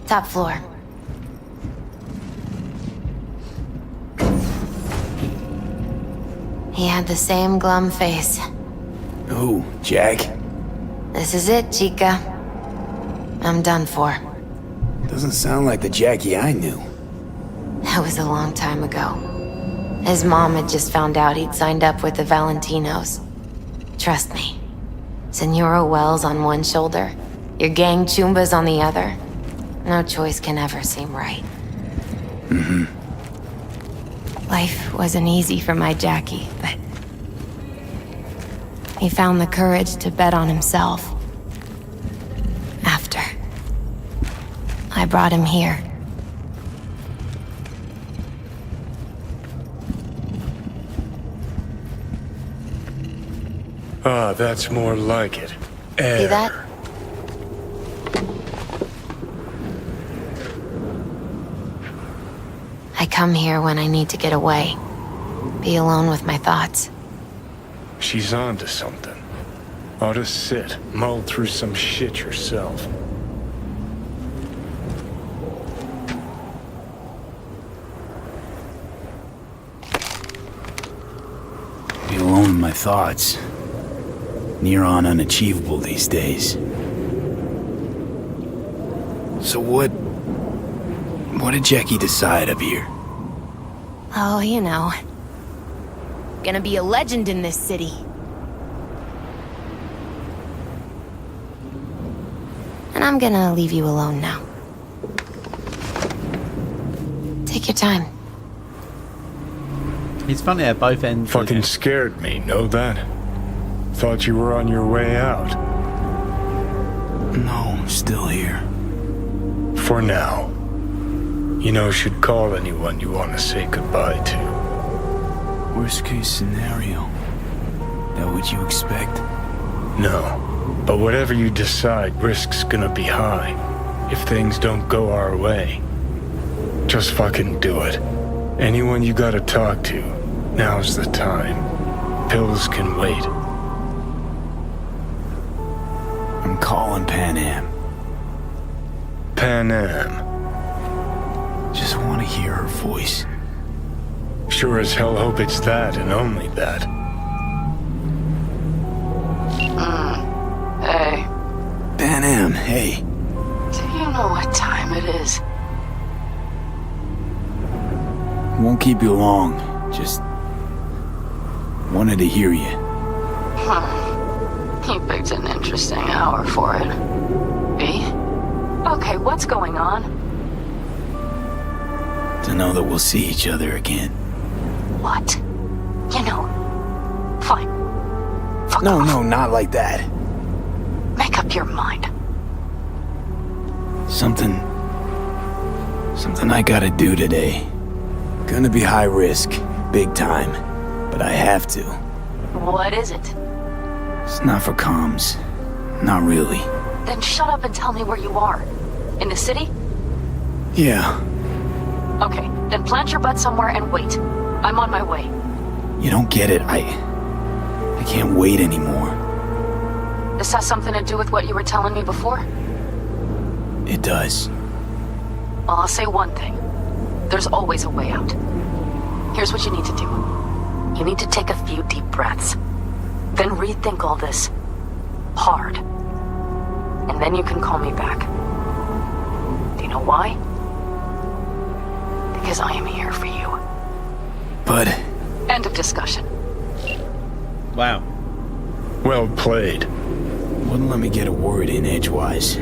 Top floor. He had the same glum face. Who, Jack? This is it, Chica. I'm done for. Doesn't sound like the Jackie I knew. That was a long time ago. His mom had just found out he'd signed up with the Valentinos. Trust me. Senora Wells on one shoulder, your gang Chumbas on the other. No choice can ever seem right. Life wasn't easy for my Jackie, but he found the courage to bet on himself. After I brought him here. Ah, that's more like it. See that? I come here when I need to get away. Be alone with my thoughts. She's onto something. Ought to sit, mull through some shit yourself. Be alone in my thoughts. Near on unachievable these days. So what did Jackie decide up here? Oh, you know. Gonna be a legend in this city. And I'm gonna leave you alone now. Take your time. It's funny how both ends. Fucking scared me, know that? Thought you were on your way out. No, I'm still here. For now. You know, should call anyone you want to say goodbye to. Worst case scenario. That what you expect? No. But whatever you decide, risk's gonna be high. If things don't go our way. Just fucking do it. Anyone you gotta talk to, now's the time. Pills can wait. I'm calling Pan Am. Pan Am. Just want to hear her voice. Sure as hell hope it's that and only that. Hey. Pan Am, hey. Do you know what time it is? Won't keep you long. Just wanted to hear you. You picked an interesting hour for it. B? Okay, what's going on? To know that we'll see each other again. What? You know, fine. No, not like that. up your mind. Something I gotta do today. Gonna be high risk, big time, but I have to. What is it? It's not for comms. Not really. Then shut up and tell me where you are. In the city? Yeah. Okay, then plant your butt somewhere and wait. I'm on my way. You don't get it. I can't wait anymore. This has something to do with what you were telling me before? It does. Well, I'll say one thing. There's always a way out. Here's what you need to do. You need to take a few deep breaths. Then rethink all this. Hard. And then you can call me back. Do you know why? Because I am here for you. But... End of discussion. Wow. Well played. Wouldn't let me get a word in edgewise.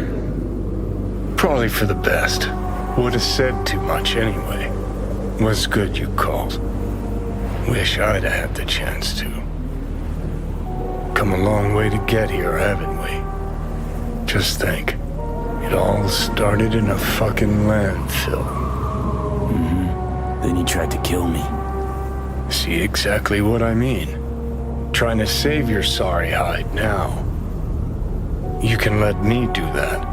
Probably for the best. Would have said too much anyway. Was good you called. Wish I'd have had the chance to. Come a long way to get here, haven't we? Just think. It all started in a fucking landfill. Then you tried to kill me. See exactly what I mean. Trying to save your sorry hide now. You can let me do that.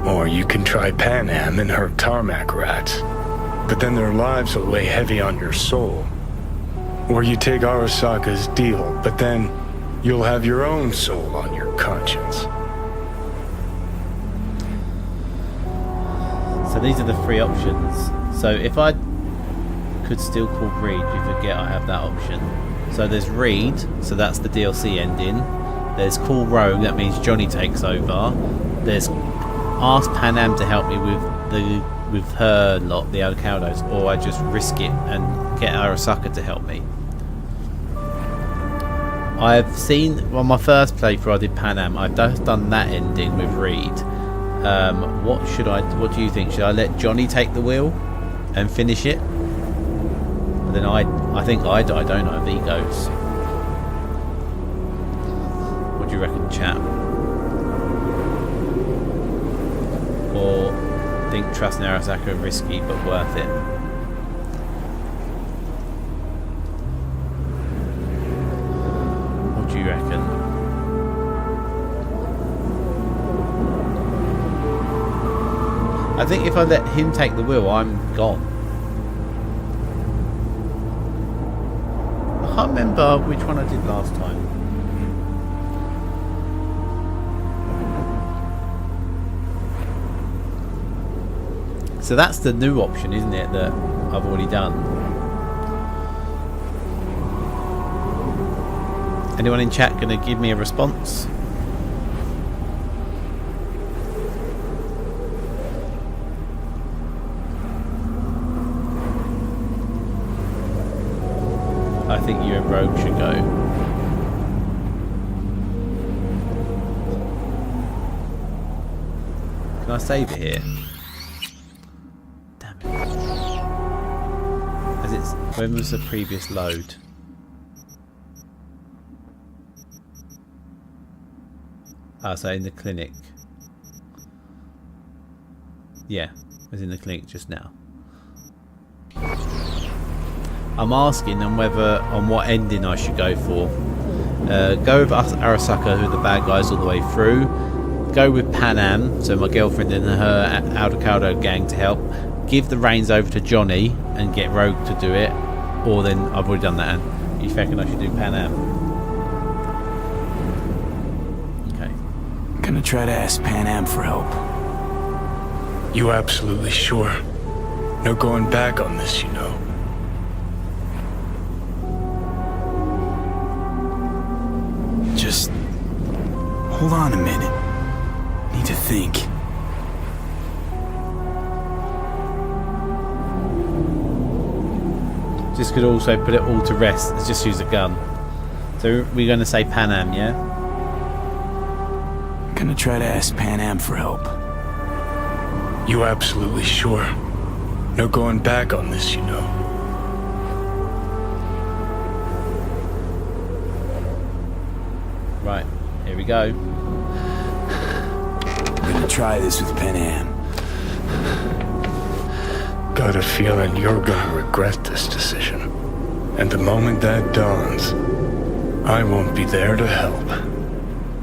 Or you can try Panam and her tarmac rats. But then their lives will weigh heavy on your soul. Or you take Arasaka's deal, but then you'll have your own soul on your conscience. So these are the three options. So if I could still call Reed, you forget I have that option. So there's Reed, so that's the DLC ending. There's Call Rogue, that means Johnny takes over. There's Ask Panam to help me with her lot, the Alcaldos, or I just risk it and get Arasaka to help me. I've seen, on my first playthrough I did Panam, I've just done that ending with Reed. What do you think? Should I let Johnny take the wheel and finish it? But then I think I don't know if he goes. What do you reckon, chap? Or think trusting Arasaka risky but worth it? What do you reckon? I think if I let him take the wheel, I'm gone. I can't remember which one I did last time. So that's the new option, isn't it, that I've already done. Anyone in chat going to give me a response? I think you and Rogue should go. Can I save it here? Damn it. As it's, when was the previous load? Ah, so in the clinic. Yeah, I was in the clinic just now. I'm asking on what ending I should go for. Go with Arasaka, who are the bad guys all the way through. Go with Panam, so my girlfriend and her Aldecaldo gang to help. Give the reins over to Johnny and get Rogue to do it. Or then I've already done that. And you reckon I should do Panam? Okay. I'm gonna try to ask Panam for help. You absolutely sure? No going back on this, you know. Just hold on a minute. Need to think. Just could also put it all to rest. Let's just use a gun. So we're going to say Panam, yeah? I'm gonna try to ask Panam for help. You absolutely sure? No going back on this, you know. Right, here we go. gonna try this with Panam. Got a feeling you're gonna regret this decision. And the moment that dawns, I won't be there to help.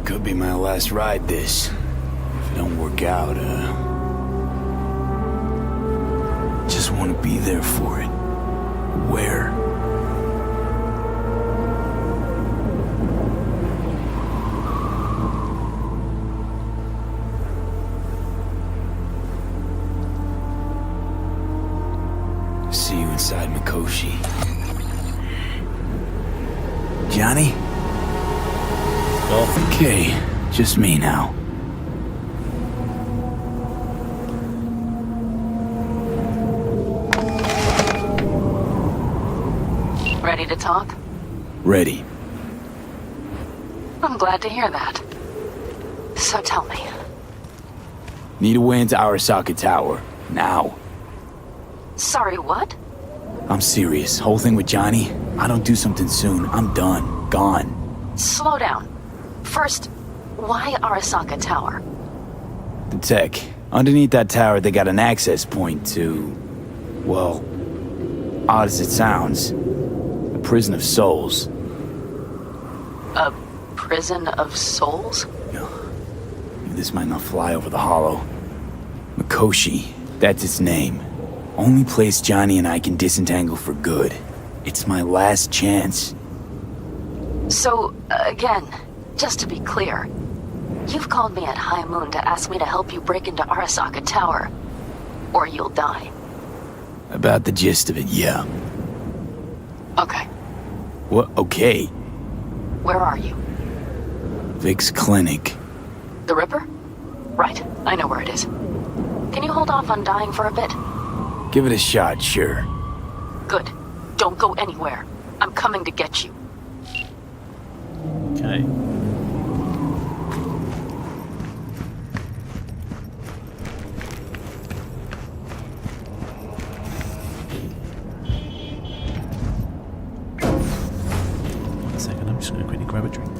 Could be my last ride, this. If it don't work out, just want to be there for it. Where? See you inside Mikoshi. Johnny? Okay, just me now. Ready to talk? Ready. I'm glad to hear that. So tell me. Need a way into Arasaka Tower. Now. Sorry, what? I'm serious. Whole thing with Johnny, I don't do something soon, I'm done. Gone. Slow down. First, why Arasaka Tower? The tech. Underneath that tower, they got an access point to... well, odd as it sounds, a prison of souls. A prison of souls? This might not fly over the hollow. Mikoshi, that's its name. Only place Johnny and I can disentangle for good. It's my last chance. So, again, just to be clear, you've called me at High Moon to ask me to help you break into Arasaka Tower, or you'll die. About the gist of it, yeah. Okay. What? Okay. Where are you? Vic's clinic. The Ripper? Right, I know where it is. Can you hold off on dying for a bit? Give it a shot, sure. Good. Don't go anywhere. I'm coming to get you. Okay. One second, I'm just going to quickly grab a drink.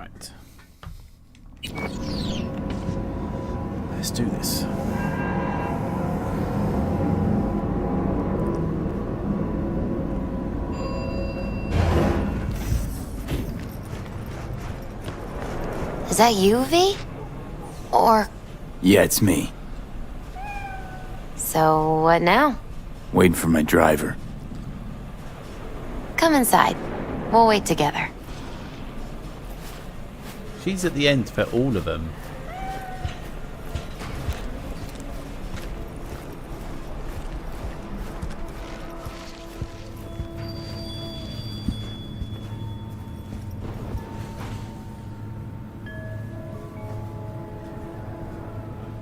Right. Let's do this. Is that you, V? Or... Yeah, it's me. So, what now? Waiting for my driver. Come inside. We'll wait together. She's at the end for all of them.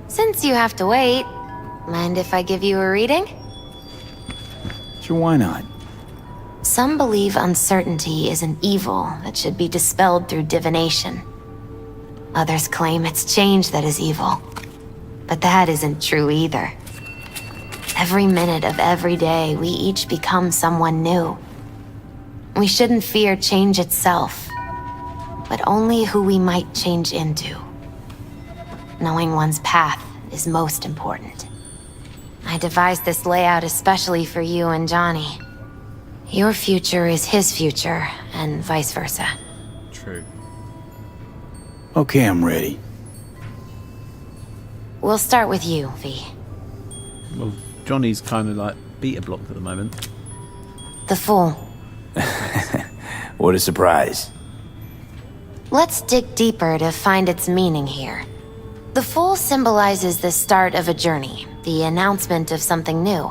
Since you have to wait, mind if I give you a reading? Sure, why not? Some believe uncertainty is an evil that should be dispelled through divination. Others claim it's change that is evil. But that isn't true either. Every minute of every day, we each become someone new. We shouldn't fear change itself, but only who we might change into. Knowing one's path is most important. I devised this layout especially for you and Johnny. Your future is his future, and vice versa. True. Okay, I'm ready. We'll start with you, V. Well, Johnny's kind of like beta blocked at the moment. The Fool. What a surprise. Let's dig deeper to find its meaning here. The Fool symbolizes the start of a journey, the announcement of something new.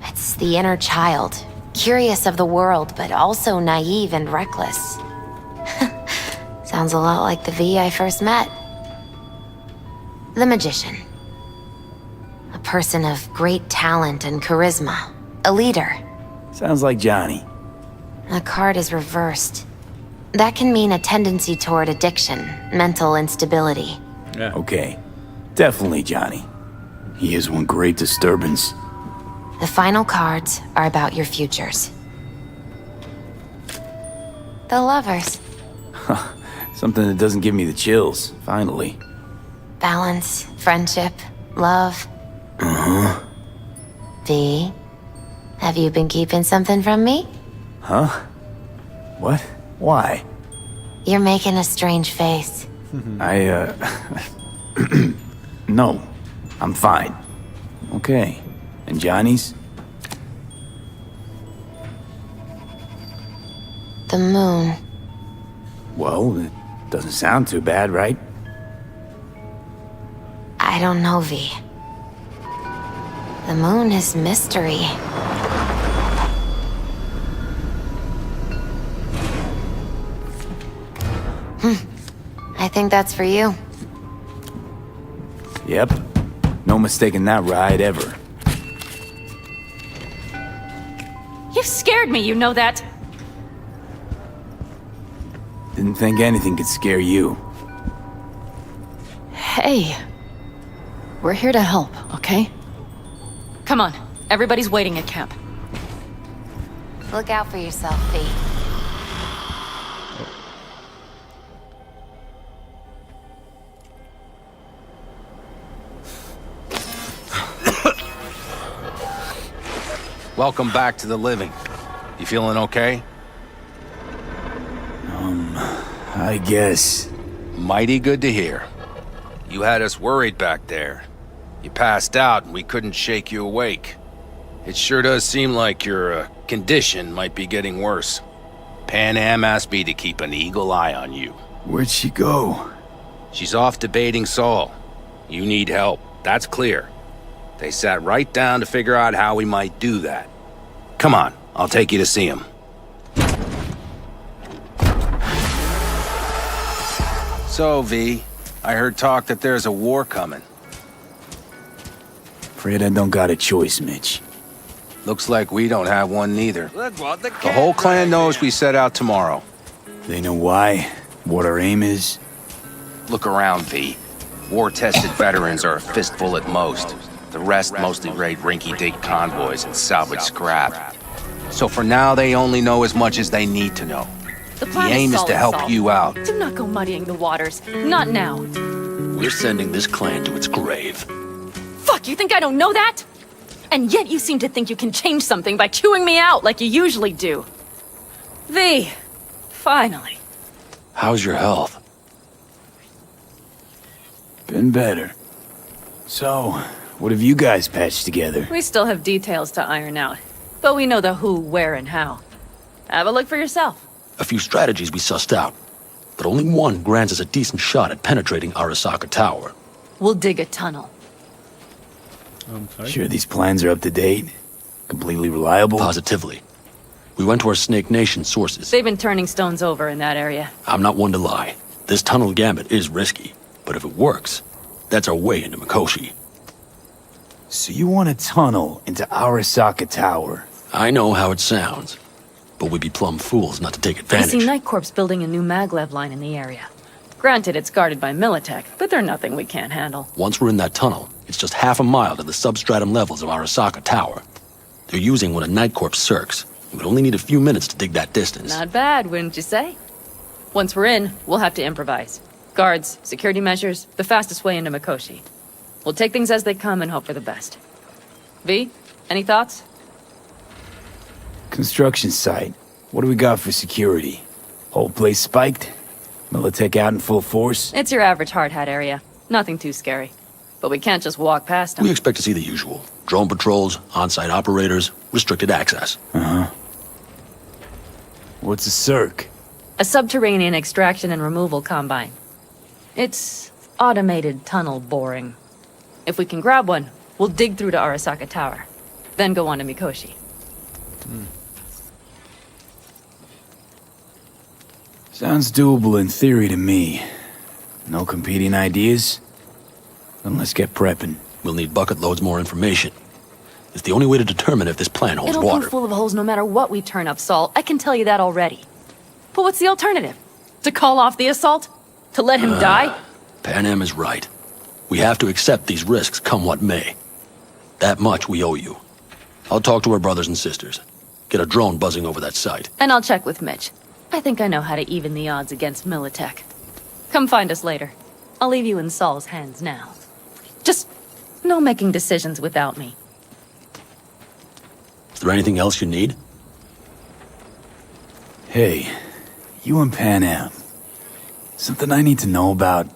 It's the inner child, curious of the world, but also naive and reckless. Sounds a lot like the V I first met. The Magician. A person of great talent and charisma. A leader. Sounds like Johnny. The card is reversed. That can mean a tendency toward addiction, mental instability. Yeah. Okay, definitely Johnny. He is one great disturbance. The final cards are about your futures. The Lovers. Something that doesn't give me the chills, finally. Balance, friendship, love. Uh-huh. V, have you been keeping something from me? Huh? What? Why? You're making a strange face. No, I'm fine. Okay. And Johnny's? The moon. Well, it doesn't sound too bad, right? I don't know, V. The moon is mystery. I think that's for you. Yep. No mistaking that ride ever. You've scared me, you know that? Didn't think anything could scare you. Hey. We're here to help, okay? Come on, everybody's waiting at camp. Look out for yourself, V. Welcome back to the living. You feeling okay? I guess. Mighty good to hear. You had us worried back there. You passed out and we couldn't shake you awake. It sure does seem like your condition might be getting worse. Panam asked me to keep an eagle eye on you. Where'd she go? She's off debating Saul. You need help, that's clear. They sat right down to figure out how we might do that. Come on, I'll take you to see him. So, V, I heard talk that there's a war coming. Afraid I don't got a choice, Mitch. Looks like we don't have one neither. The whole clan knows we set out tomorrow. They know why? What our aim is? Look around, V. War-tested veterans are a fistful at most. The rest mostly raid rinky-dink convoys and salvage scrap. So for now, they only know as much as they need to know. The plan The aim is to solid, help Saul. you out. Do not go muddying the waters. Not now. We're sending this clan to its grave. Fuck, you think I don't know that? And yet you seem to think you can change something by chewing me out like you usually do. V, finally. How's your health? Been better. So, what have you guys patched together? We still have details to iron out, but we know the who, where, and how. Have a look for yourself. A few strategies we sussed out, but only one grants us a decent shot at penetrating Arasaka Tower. We'll dig a tunnel. Sure these plans are up to date? Completely reliable? Positively. We went to our Snake Nation sources. They've been turning stones over in that area. I'm not one to lie. This tunnel gambit is risky, but if it works, that's our way into Mikoshi. So you want a tunnel into Arasaka Tower? I know how it sounds, but we'd be plumb fools not to take I advantage. see Night Corp's building a new maglev line in the area. Granted, it's guarded by Militech, but they're nothing we can't handle. Once we're in that tunnel, it's just half a mile to the substratum levels of Arasaka Tower. They're using one of Night Corp's circs. It would only need a few minutes to dig that distance. Not bad, wouldn't you say? Once we're in, we'll have to improvise. Guards, security measures, the fastest way into Mikoshi. We'll take things as they come and hope for the best. V, any thoughts? Construction site. What do we got for security? Whole place spiked? Militech out in full force? It's your average hard hat area. Nothing too scary. But we can't just walk past them. We expect to see the usual. Drone patrols, on-site operators, restricted access. Uh-huh. What's a circ? A subterranean extraction and removal combine. It's automated tunnel boring. If we can grab one, we'll dig through to Arasaka Tower. Then go on to Mikoshi. Sounds doable in theory to me. No competing ideas? Then let's get prepping. We'll need bucket loads more information. It's the only way to determine if this plan holds It'll water. prove full of holes no matter what we turn up, Saul. I can tell you that already. But what's the alternative? To call off the assault? To let him die? Pan Am is right. We have to accept these risks come what may. That much we owe you. I'll talk to our brothers and sisters. Get a drone buzzing over that site. And I'll check with Mitch. I think I know how to even the odds against Militech. Come find us later. I'll leave you in Saul's hands now. Just no making decisions without me. Is there anything else you need? Hey, you and Pan Am. Something I need to know about?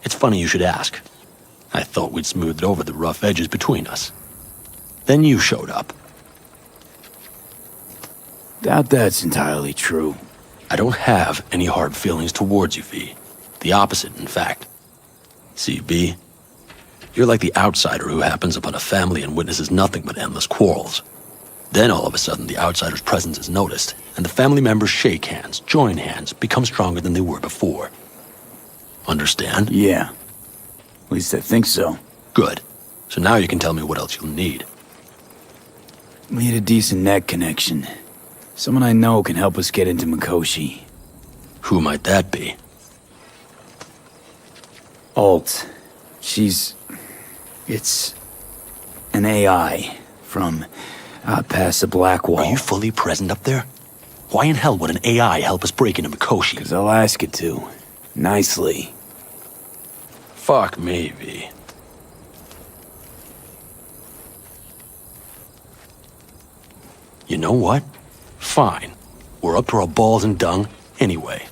It's funny you should ask. I thought we'd smoothed over the rough edges between us. Then you showed up. Doubt that's entirely true. I don't have any hard feelings towards you, V. The opposite, in fact. See, V, you're like the outsider who happens upon a family and witnesses nothing but endless quarrels. Then all of a sudden the outsider's presence is noticed, and the family members shake hands, join hands, become stronger than they were before. Understand? Yeah. At least I think so. Good. So now you can tell me what else you'll need. Need a decent net connection. Someone I know can help us get into Mikoshi. Who might that be? Alt. It's an AI from out past the Blackwall. Are you fully present up there? Why in hell would an AI help us break into Mikoshi? 'Cause I'll ask it to. Nicely. Fuck me, V. You know what? Fine. We're up to our balls in dung anyway.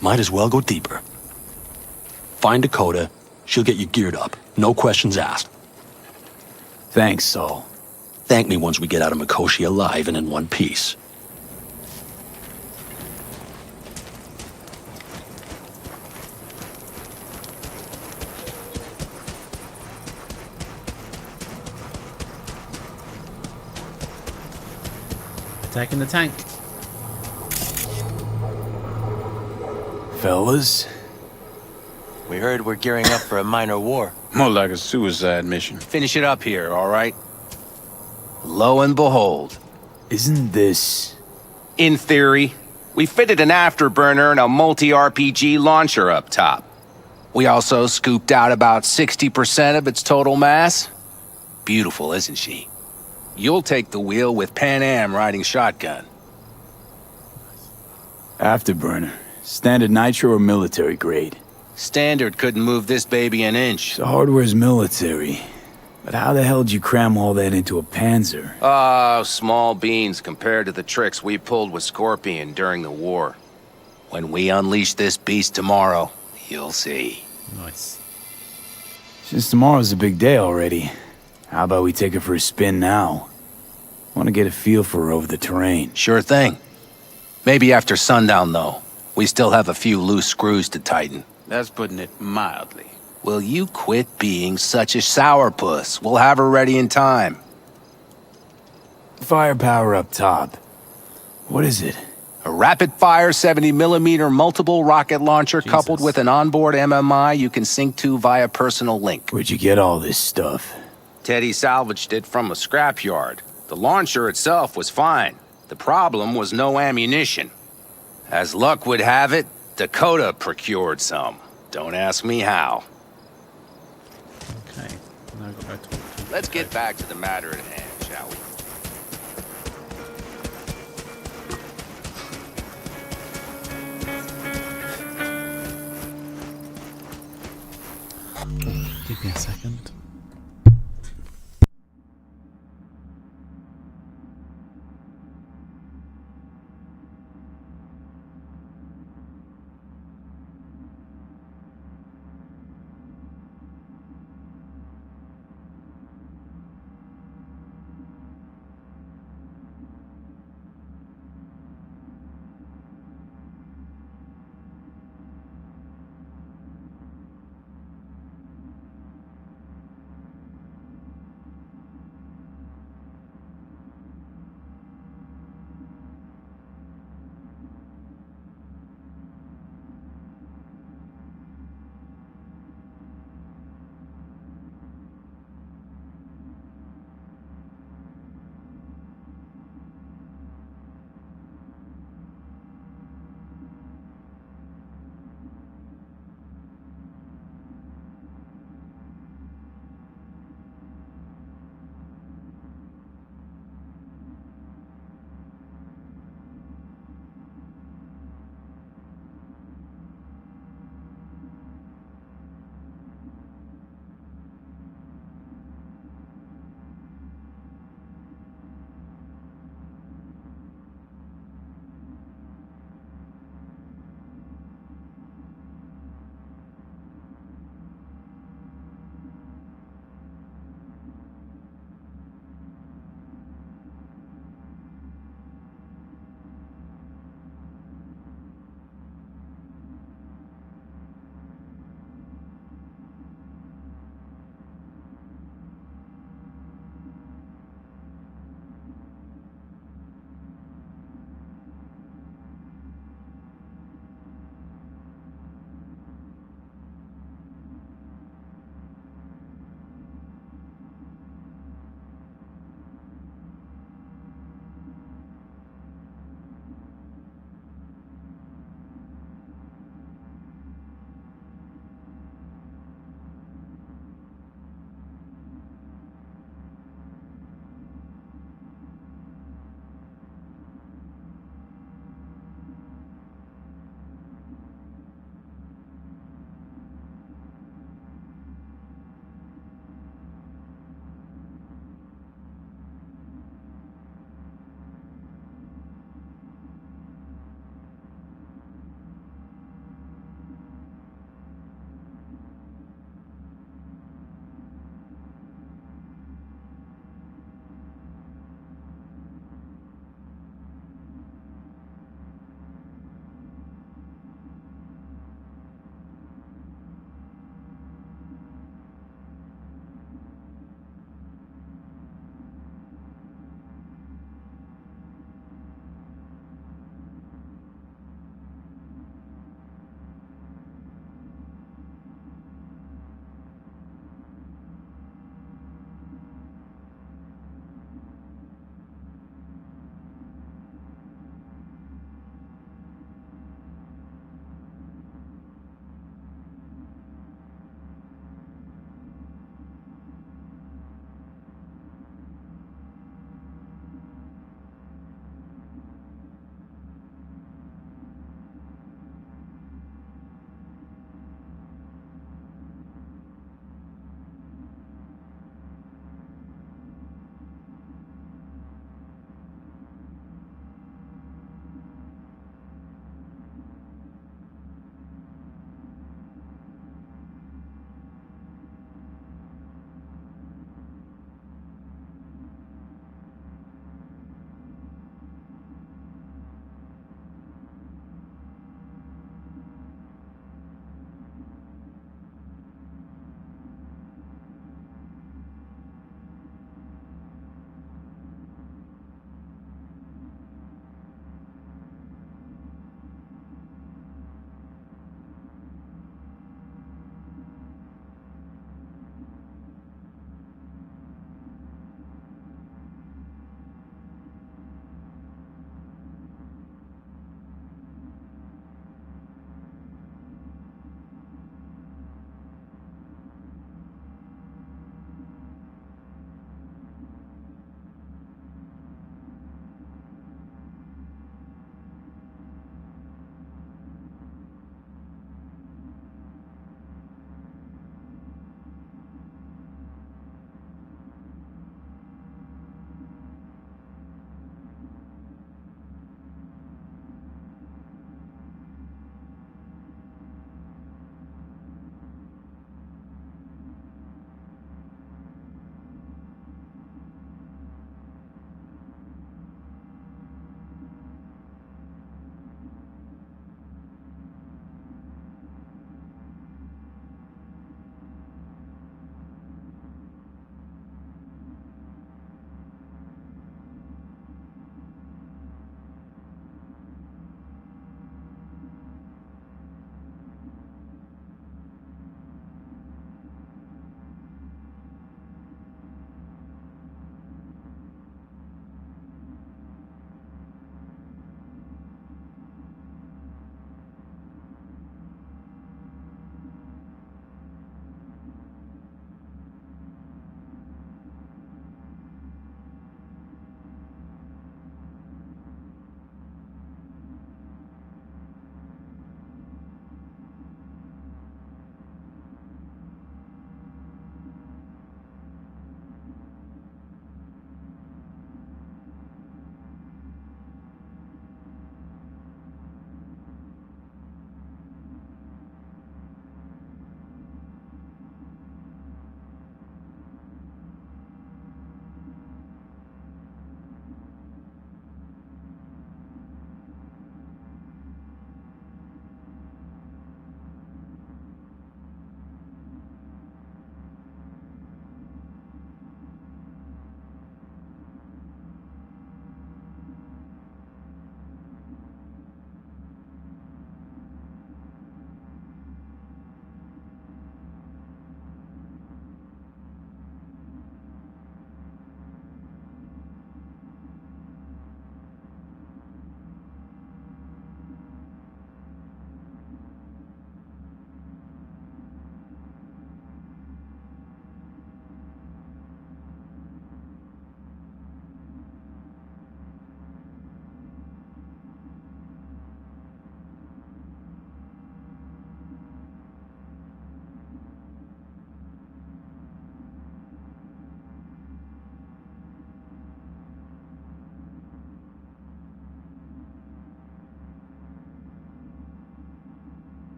Might as well go deeper. Find Dakota. She'll get you geared up. No questions asked. Thanks, Saul. Thank me once we get out of Mikoshi alive and in one piece. Attacking the tank. Fellas? We heard we're gearing up for a minor war. More like a suicide mission. Finish it up here, all right? Lo and behold. Isn't this... In theory, we fitted an afterburner and a multi-RPG launcher up top. We also scooped out about 60% of its total mass. Beautiful, isn't she? You'll take the wheel with Pan Am riding shotgun. Afterburner. Standard nitro or military grade? Standard couldn't move this baby an inch. The hardware's military. But how the hell did you cram all that into a Panzer? Oh, small beans compared to the tricks we pulled with Scorpion during the war. When we unleash this beast tomorrow, you'll see. Nice. Since tomorrow's a big day already, how about we take her for a spin now? Want to get a feel for her over the terrain. Sure thing. Maybe after sundown, though. We still have a few loose screws to tighten. That's putting it mildly. Will you quit being such a sourpuss? We'll have her ready in time. Firepower up top. What is it? A rapid-fire 70mm multiple rocket launcher coupled with an onboard MMI you can sync to via personal link. Where'd you get all this stuff? Teddy salvaged it from a scrapyard. The launcher itself was fine. The problem was no ammunition. As luck would have it, Dakota procured some. Don't ask me how. Okay. Now I've got to go talk to Let's get back to the matter at hand, shall we? Give me a second.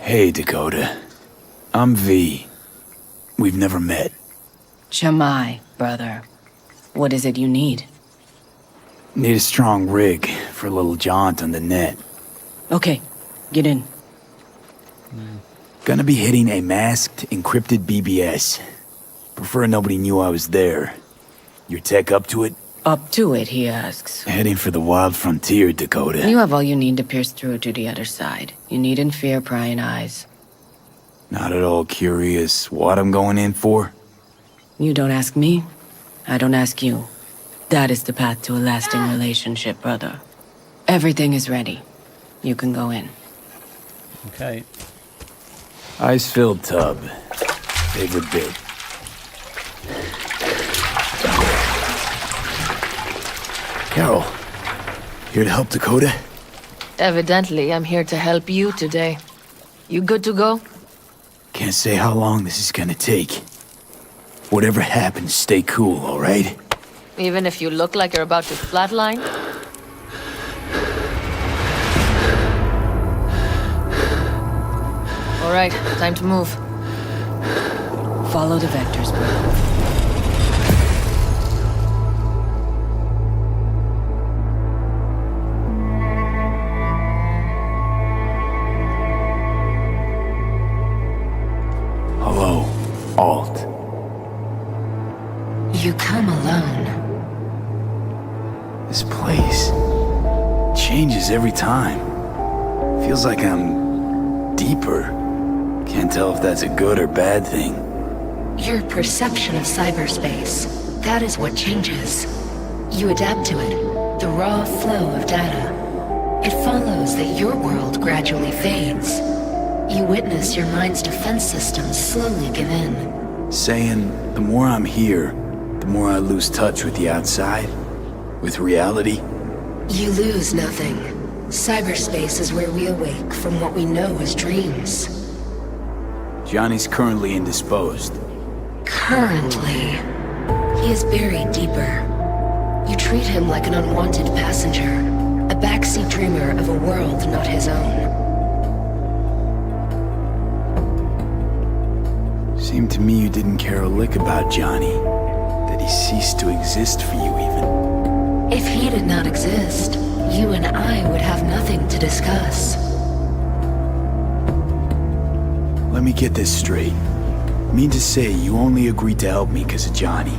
Hey, Dakota. I'm V. We've never met. Chamai, brother. What is it you need? Need a strong rig for a little jaunt on the net. Okay, get in. Gonna be hitting a masked, encrypted BBS. Prefer nobody knew I was there. Your tech up to it? Up to it, he asks. Heading for the wild frontier, Dakota. You have all you need to pierce through to the other side. You needn't fear prying eyes. Not at all curious what I'm going in for? You don't ask me, I don't ask you. That is the path to a lasting relationship, brother. Everything is ready. You can go in. Okay. Ice-filled tub. Favorite bit. Carol, here to help Dakota? Evidently, I'm here to help you today. You good to go? Can't say how long this is gonna take. Whatever happens, stay cool, alright? Even if you look like you're about to flatline? Alright, time to move. Follow the vectors, brother. Hello, Alt. You come alone. This place changes every time. Feels like I'm deeper. Can't tell if that's a good or bad thing. Your perception of cyberspace, that is what changes. You adapt to it, the raw flow of data. It follows that your world gradually fades. You witness your mind's defense systems slowly give in. Saying the more I'm here, the more I lose touch with the outside, with reality. You lose nothing. Cyberspace is where we awake from what we know as dreams. Johnny's currently indisposed. Currently, he is buried deeper. You treat him like an unwanted passenger, a backseat dreamer of a world not his own. Seemed to me you didn't care a lick about Johnny. That he ceased to exist for you, even. If he did not exist, you and I would have nothing to discuss. Let me get this straight. Mean to say you only agreed to help me because of Johnny.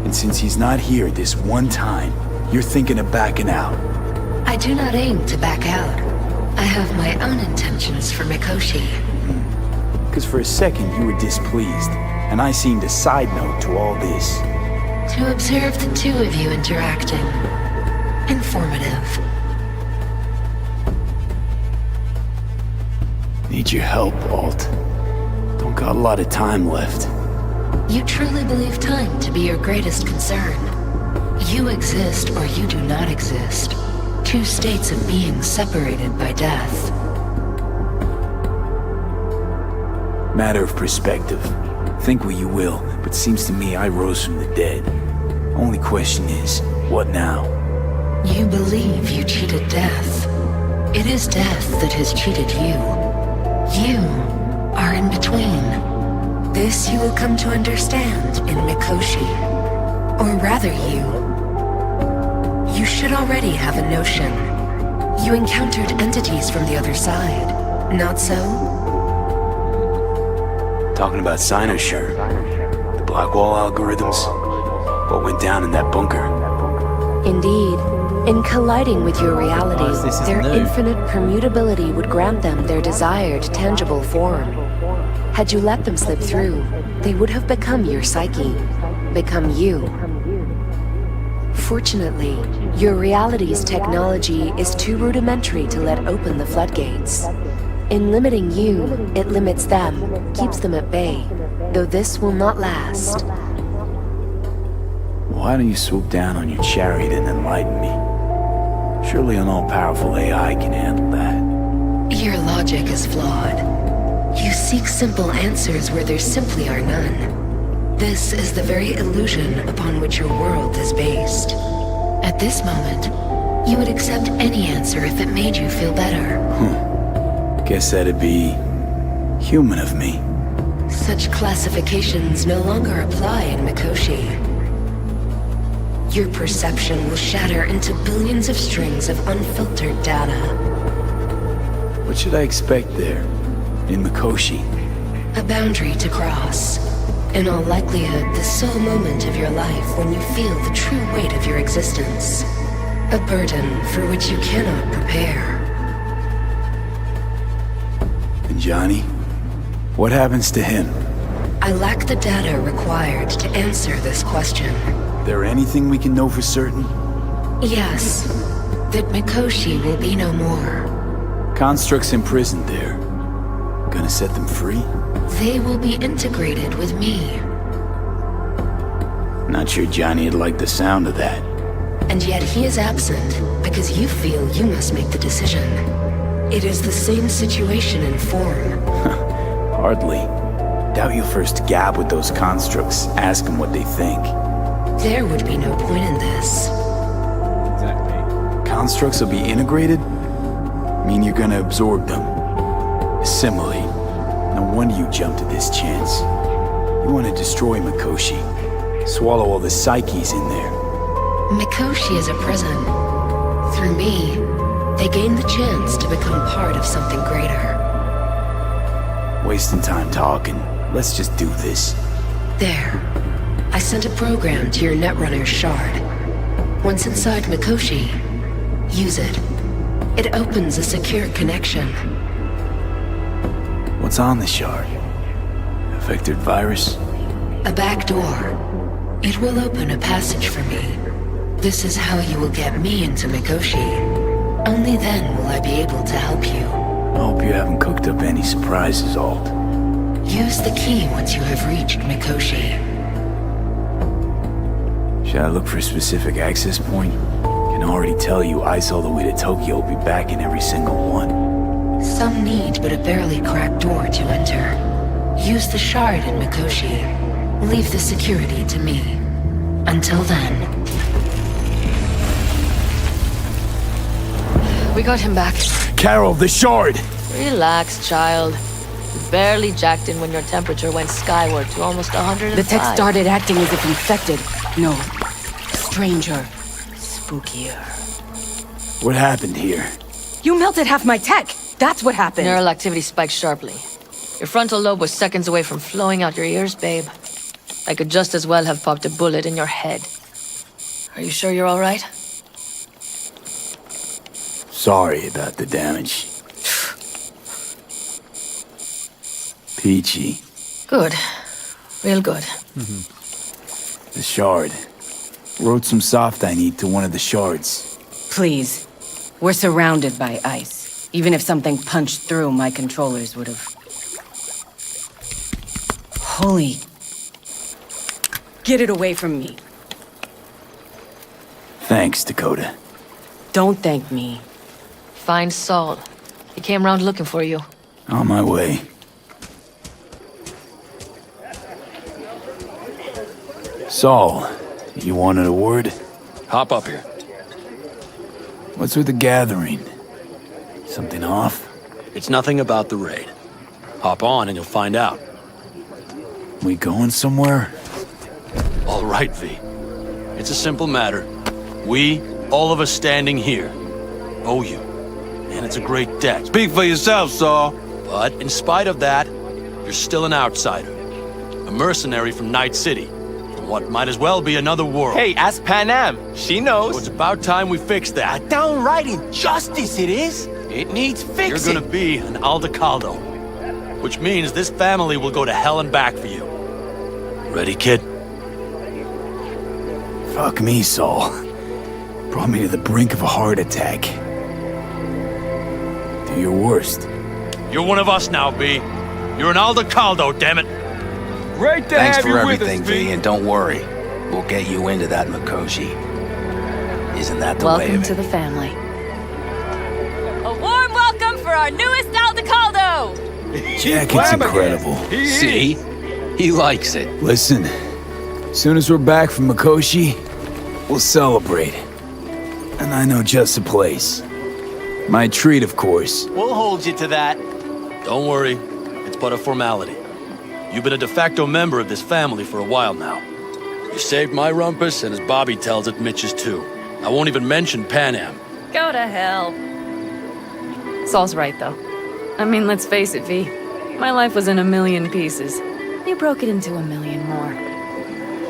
And since he's not here this one time, you're thinking of backing out. I do not aim to back out. I have my own intentions for Mikoshi. Because for a second you were displeased, and I seemed a side note to all this. To observe the two of you interacting. Informative. Need your help, Alt. Don't got a lot of time left. You truly believe time to be your greatest concern. You exist or you do not exist. Two states of being separated by death. Matter of perspective. Think what you will, but seems to me I rose from the dead. Only question is, what now? You believe you cheated death. It is death that has cheated you. You are in between. This you will come to understand in Mikoshi. Or rather you should already have a notion. You encountered entities from the other side, not so? Talking about Cynosure. The Blackwall algorithms. What went down in that bunker. Indeed. In colliding with your reality, their infinite permutability would grant them their desired tangible form. Had you let them slip through, they would have become your psyche, become you. Fortunately, your reality's technology is too rudimentary to let open the floodgates. In limiting you, it limits them, keeps them at bay, though this will not last. Why don't you swoop down on your chariot and enlighten me? Surely an all-powerful AI can handle that. Your logic is flawed. You seek simple answers where there simply are none. This is the very illusion upon which your world is based. At this moment, You would accept any answer if it made you feel better. Guess that'd be human of me. Such classifications no longer apply in Mikoshi. Your perception will shatter into billions of strings of unfiltered data. What should I expect there, in Mikoshi? A boundary to cross. In all likelihood, the sole moment of your life when you feel the true weight of your existence. A burden for which you cannot prepare. And Johnny? What happens to him? I lack the data required to answer this question. There anything we can know for certain? Yes, that Mikoshi will be no more. Constructs imprisoned there. Gonna set them free? They will be integrated with me. Not sure Johnny'd like the sound of that. And yet he is absent because you feel you must make the decision. It is the same situation in form. Hardly. Doubt you'll first gab with those constructs, ask them what they think. There would be no point in this. Exactly. Constructs will be integrated? Mean you're gonna absorb them. Assimilate. No wonder you jumped at this chance. You want to destroy Mikoshi. Swallow all the psyches in there. Mikoshi is a prison. Through me, they gain the chance to become part of something greater. Wasting time talking. Let's just do this. There. I sent a program to your Netrunner's shard. Once inside Mikoshi, use it. It opens a secure connection. What's on the shard? A vectored virus? A back door. It will open a passage for me. This is how you will get me into Mikoshi. Only then will I be able to help you. I hope you haven't cooked up any surprises, Alt. Use the key once you have reached Mikoshi. Should I look for a specific access point? Can already tell you ice all the way to Tokyo will be back in every single one. Some need but a barely cracked door to enter. Use the shard in Mikoshi. Leave the security to me. Until then... We got him back. Carol, the shard! Relax, child. You barely jacked in when your temperature went skyward to almost 105. The tech started acting as if infected. No. Stranger. Spookier. What happened here? You melted half my tech! That's what happened! Neural activity spiked sharply. Your frontal lobe was seconds away from flowing out your ears, babe. I could just as well have popped a bullet in your head. Are you sure you're all right? Sorry about the damage. Peachy. Good. Real good. The shard. Wrote some soft I need to one of the shards. Please. We're surrounded by ice. Even if something punched through, my controllers would have... Holy... Get it away from me. Thanks, Dakota. Don't thank me. Find Saul. He came round looking for you. On my way. Saul, you wanted a word? Hop up here. What's with the gathering? Something off? It's nothing about the raid. Hop on and you'll find out. We going somewhere? All right, V. It's a simple matter. We, all of us standing here, owe you. And it's a great debt. Speak for yourself, Saul. But in spite of that, you're still an outsider. A mercenary from Night City. From what might as well be another world. Hey, ask Panam. She knows. So it's about time we fix that. A downright injustice it is. It needs fixing. You're gonna be an Aldecaldo. Which means this family will go to hell and back for you. Ready, kid? Fuck me, Saul. Brought me to the brink of a heart attack. Do your worst. You're one of us now, B. You're an Aldecaldo, damn it. Great to Thanks have for you everything, with us, V, and don't worry. We'll get you into that Mikoshi. Isn't that the way Welcome of it? to the family. A warm welcome for our newest Aldecaldo! Jacket's incredible. See? He likes it. Listen, as soon as we're back from Mikoshi, we'll celebrate. And I know just the place. My treat, of course. We'll hold you to that. Don't worry. It's but a formality. You've been a de facto member of this family for a while now. You saved my rumpus, and as Bobby tells it, Mitch's too. I won't even mention Pan Am. Go to hell. Saul's right, though. I mean, let's face it, V. My life was in a million pieces. You broke it into a million more.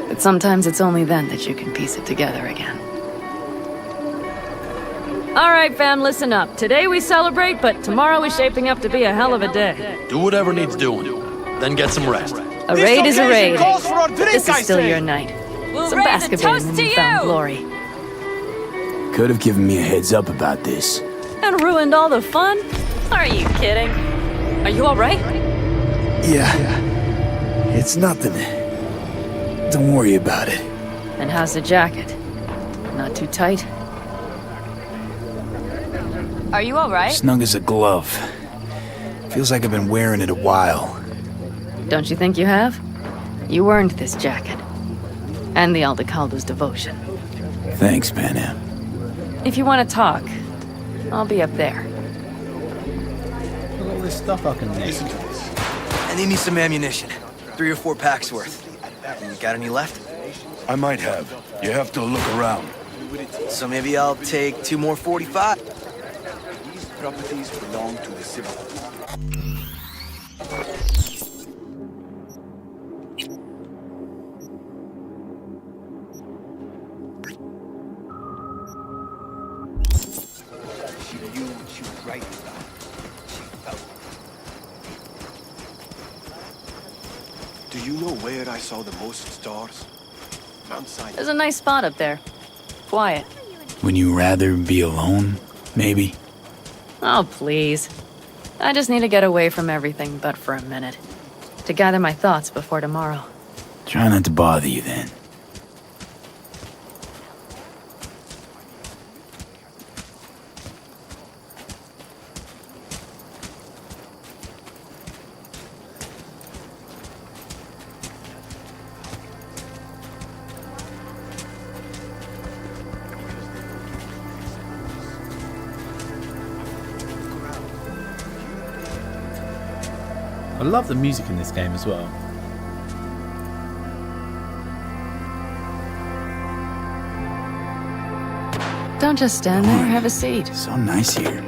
But sometimes it's only then that you can piece it together again. All right, fam, listen up. Today we celebrate, but tomorrow is shaping up to be a hell of a day. Do whatever needs doing, then get some rest. A raid is a raid. This is still your night. Some basketball in newfound glory. Could have given me a heads up about this. And ruined all the fun? Are you kidding? Are you all right? Yeah. It's nothing. Don't worry about it. And how's the jacket? Not too tight? Are you all right? Snug as a glove. Feels like I've been wearing it a while. Don't you think you have? You earned this jacket. And the Aldecaldo's devotion. Thanks, Pan Am. If you want to talk, I'll be up there. Look at all this stuff I can make. I need me some ammunition. 3 or 4 packs worth. You got any left? I might have. You have to look around. So maybe I'll take 2 more 45. These properties belong to the civil. Do you know where I saw the most stars? Mount Sinai. There's a nice spot up there. Quiet. Would you rather be alone, maybe? Oh, please. I just need to get away from everything but for a minute. To gather my thoughts before tomorrow. Try not to bother you then. I love the music in this game as well. Don't just stand there, have a seat. So nice here.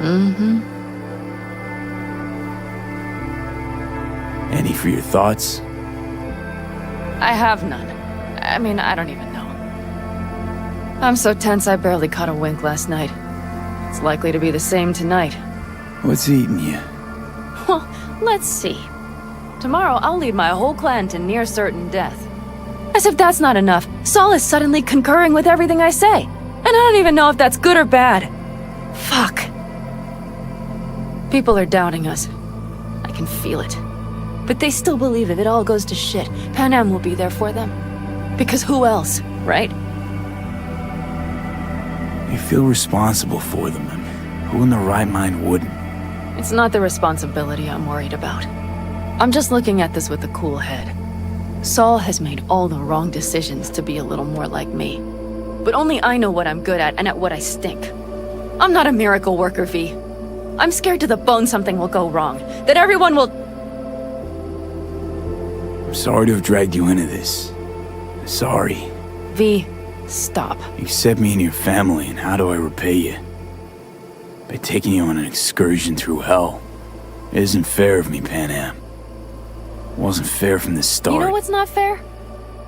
Mm-hmm. Any for your thoughts? I have none. I mean, I don't even know. I'm so tense I barely caught a wink last night. It's likely to be the same tonight. What's eating you? Well, let's see. Tomorrow I'll lead my whole clan to near certain death. As if that's not enough, Saul is suddenly concurring with everything I say. And I don't even know if that's good or bad. Fuck. People are doubting us. I can feel it. But they still believe if it all goes to shit, Pan Am will be there for them. Because who else, right? You feel responsible for them. Who in their right mind wouldn't? It's not the responsibility I'm worried about. I'm just looking at this with a cool head. Saul has made all the wrong decisions to be a little more like me. But only I know what I'm good at and at what I stink. I'm not a miracle worker, V. I'm scared to the bone something will go wrong. That everyone will... I'm sorry to have dragged you into this. Sorry. V, stop. You accept me in your family, and how do I repay you? By taking you on an excursion through hell. It isn't fair of me, Pan Am. It wasn't fair from the start. You know what's not fair?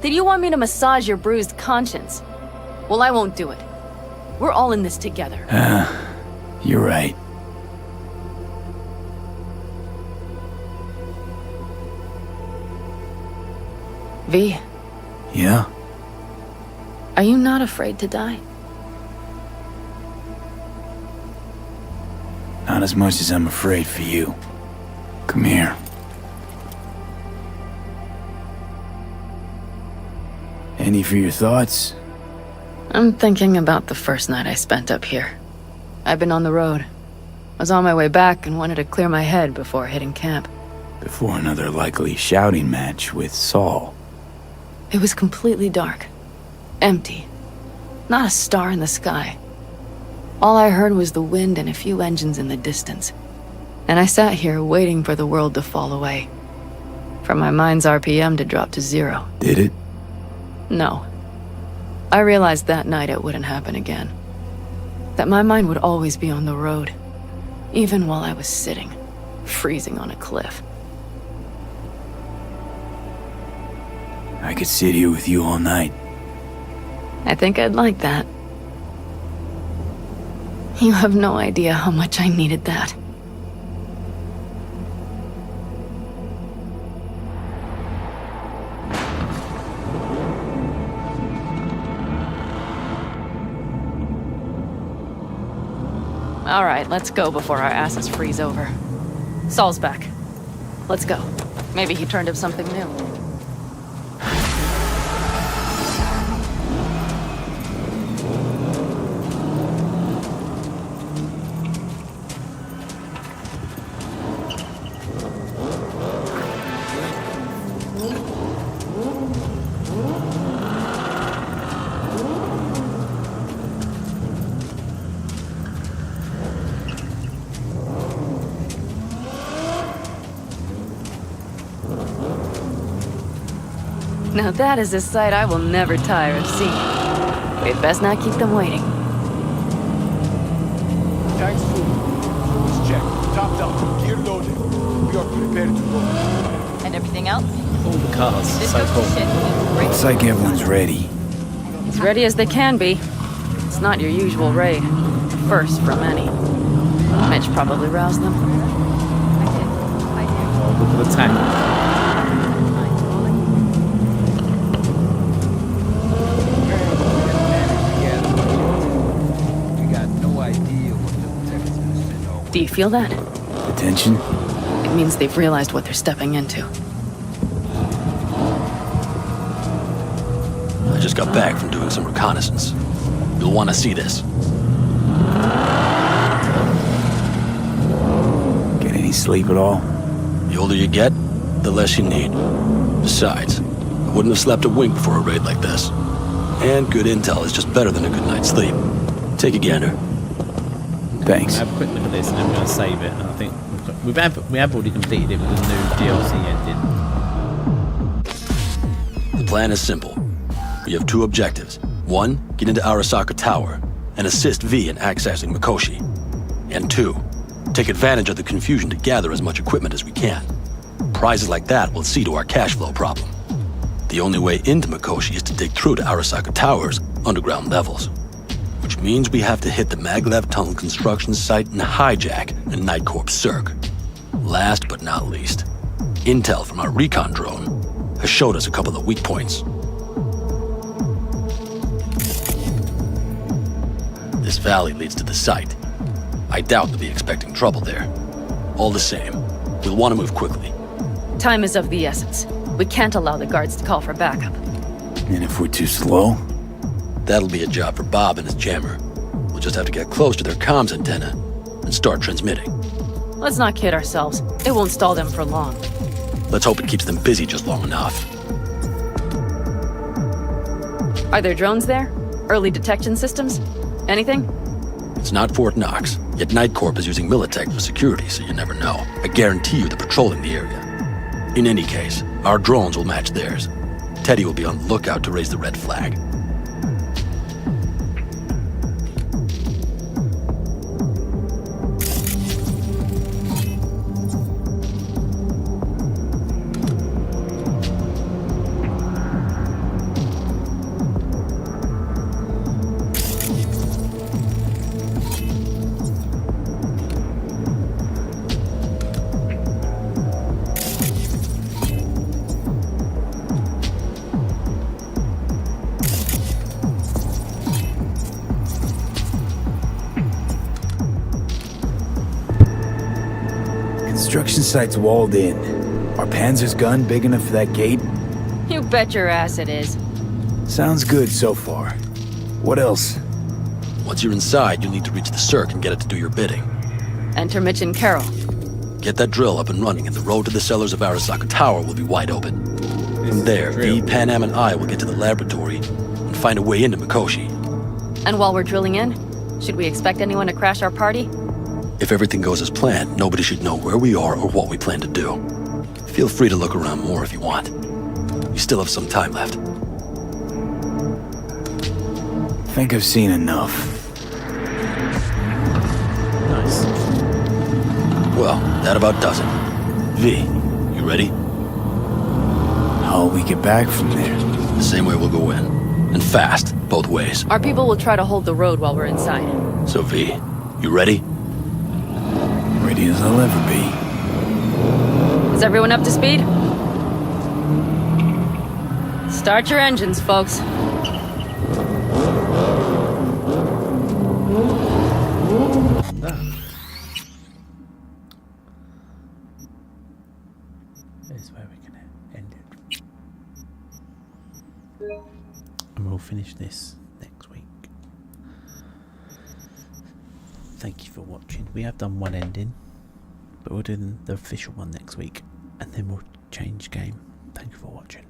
That you want me to massage your bruised conscience. Well, I won't do it. We're all in this together. You're right. V. Yeah? Are you not afraid to die? Not as much as I'm afraid for you. Come here. Any for your thoughts? I'm thinking about the first night I spent up here. I've been on the road. I was on my way back and wanted to clear my head before hitting camp. Before another likely shouting match with Saul. It was completely dark. Empty. Not a star in the sky. All I heard was the wind and a few engines in the distance. And I sat here waiting for the world to fall away. For my mind's RPM to drop to 0. Did it? No. I realized that night it wouldn't happen again. That my mind would always be on the road. Even while I was sitting, freezing on a cliff. I could sit here with you all night. I think I'd like that. You have no idea how much I needed that. All right, let's go before our asses freeze over. Saul's back. Let's go. Maybe he turned up something new. Now that is a sight I will never tire of seeing. We'd best not keep them waiting. Tanks full. Fuels checked. Topped up. Gear loaded. We are prepared to go. And everything else? All the cars. This So goes cool. to shit. Looks like everyone's ready. As ready as they can be. It's not your usual raid. First from any. Mitch probably roused them. Oh, look at the tank. Do you feel that? Attention? It means they've realized what they're stepping into. I just got back from doing some reconnaissance. You'll want to see this. Get any sleep at all? The older you get, the less you need. Besides, I wouldn't have slept a wink before a raid like this. And good intel is just better than a good night's sleep. Take a gander. Thanks. Have a quick look at this and then we're going to save it. And I think we have already completed it with the new DLC ending. The plan is simple. We have two objectives. One, get into Arasaka Tower and assist V in accessing Mikoshi. And two, take advantage of the confusion to gather as much equipment as we can. Prizes like that will see to our cash flow problem. The only way into Mikoshi is to dig through to Arasaka Tower's underground levels. Which means we have to hit the Maglev Tunnel construction site and hijack a Night Corps Cirque. Last but not least, intel from our recon drone has showed us a couple of weak points. This valley leads to the site. I doubt they'll be expecting trouble there. All the same, we'll want to move quickly. Time is of the essence. We can't allow the guards to call for backup. And if we're too slow? That'll be a job for Bob and his jammer. We'll just have to get close to their comms antenna and start transmitting. Let's not kid ourselves. It won't stall them for long. Let's hope it keeps them busy just long enough. Are there drones there? Early detection systems? Anything? It's not Fort Knox, yet Night Corp is using Militech for security, so you never know. I guarantee you they're patrolling the area. In any case, our drones will match theirs. Teddy will be on the lookout to raise the red flag. Construction site's walled in. Are Panzer's gun big enough for that gate? You bet your ass it is. Sounds good so far. What else? Once you're inside, you'll need to reach the Cirque and get it to do your bidding. Enter Mitch and Carol. Get that drill up and running, and the road to the cellars of Arasaka Tower will be wide open. From there, V, Panam, and I will get to the laboratory and find a way into Mikoshi. And while we're drilling in, should we expect anyone to crash our party? If everything goes as planned, nobody should know where we are or what we plan to do. Feel free to look around more if you want. You still have some time left. Think I've seen enough. Nice. Well, that about does it. V, you ready? How'll we get back from there? The same way we'll go in. And fast, both ways. Our people will try to hold the road while we're inside. So V, you ready? Ready as I'll ever be. Is everyone up to speed? Start your engines, folks. This is where we can end it. And we'll finish this next week. Thank you for watching. We have done one ending, but we'll do the official one next week, and then we'll change game. Thank you for watching.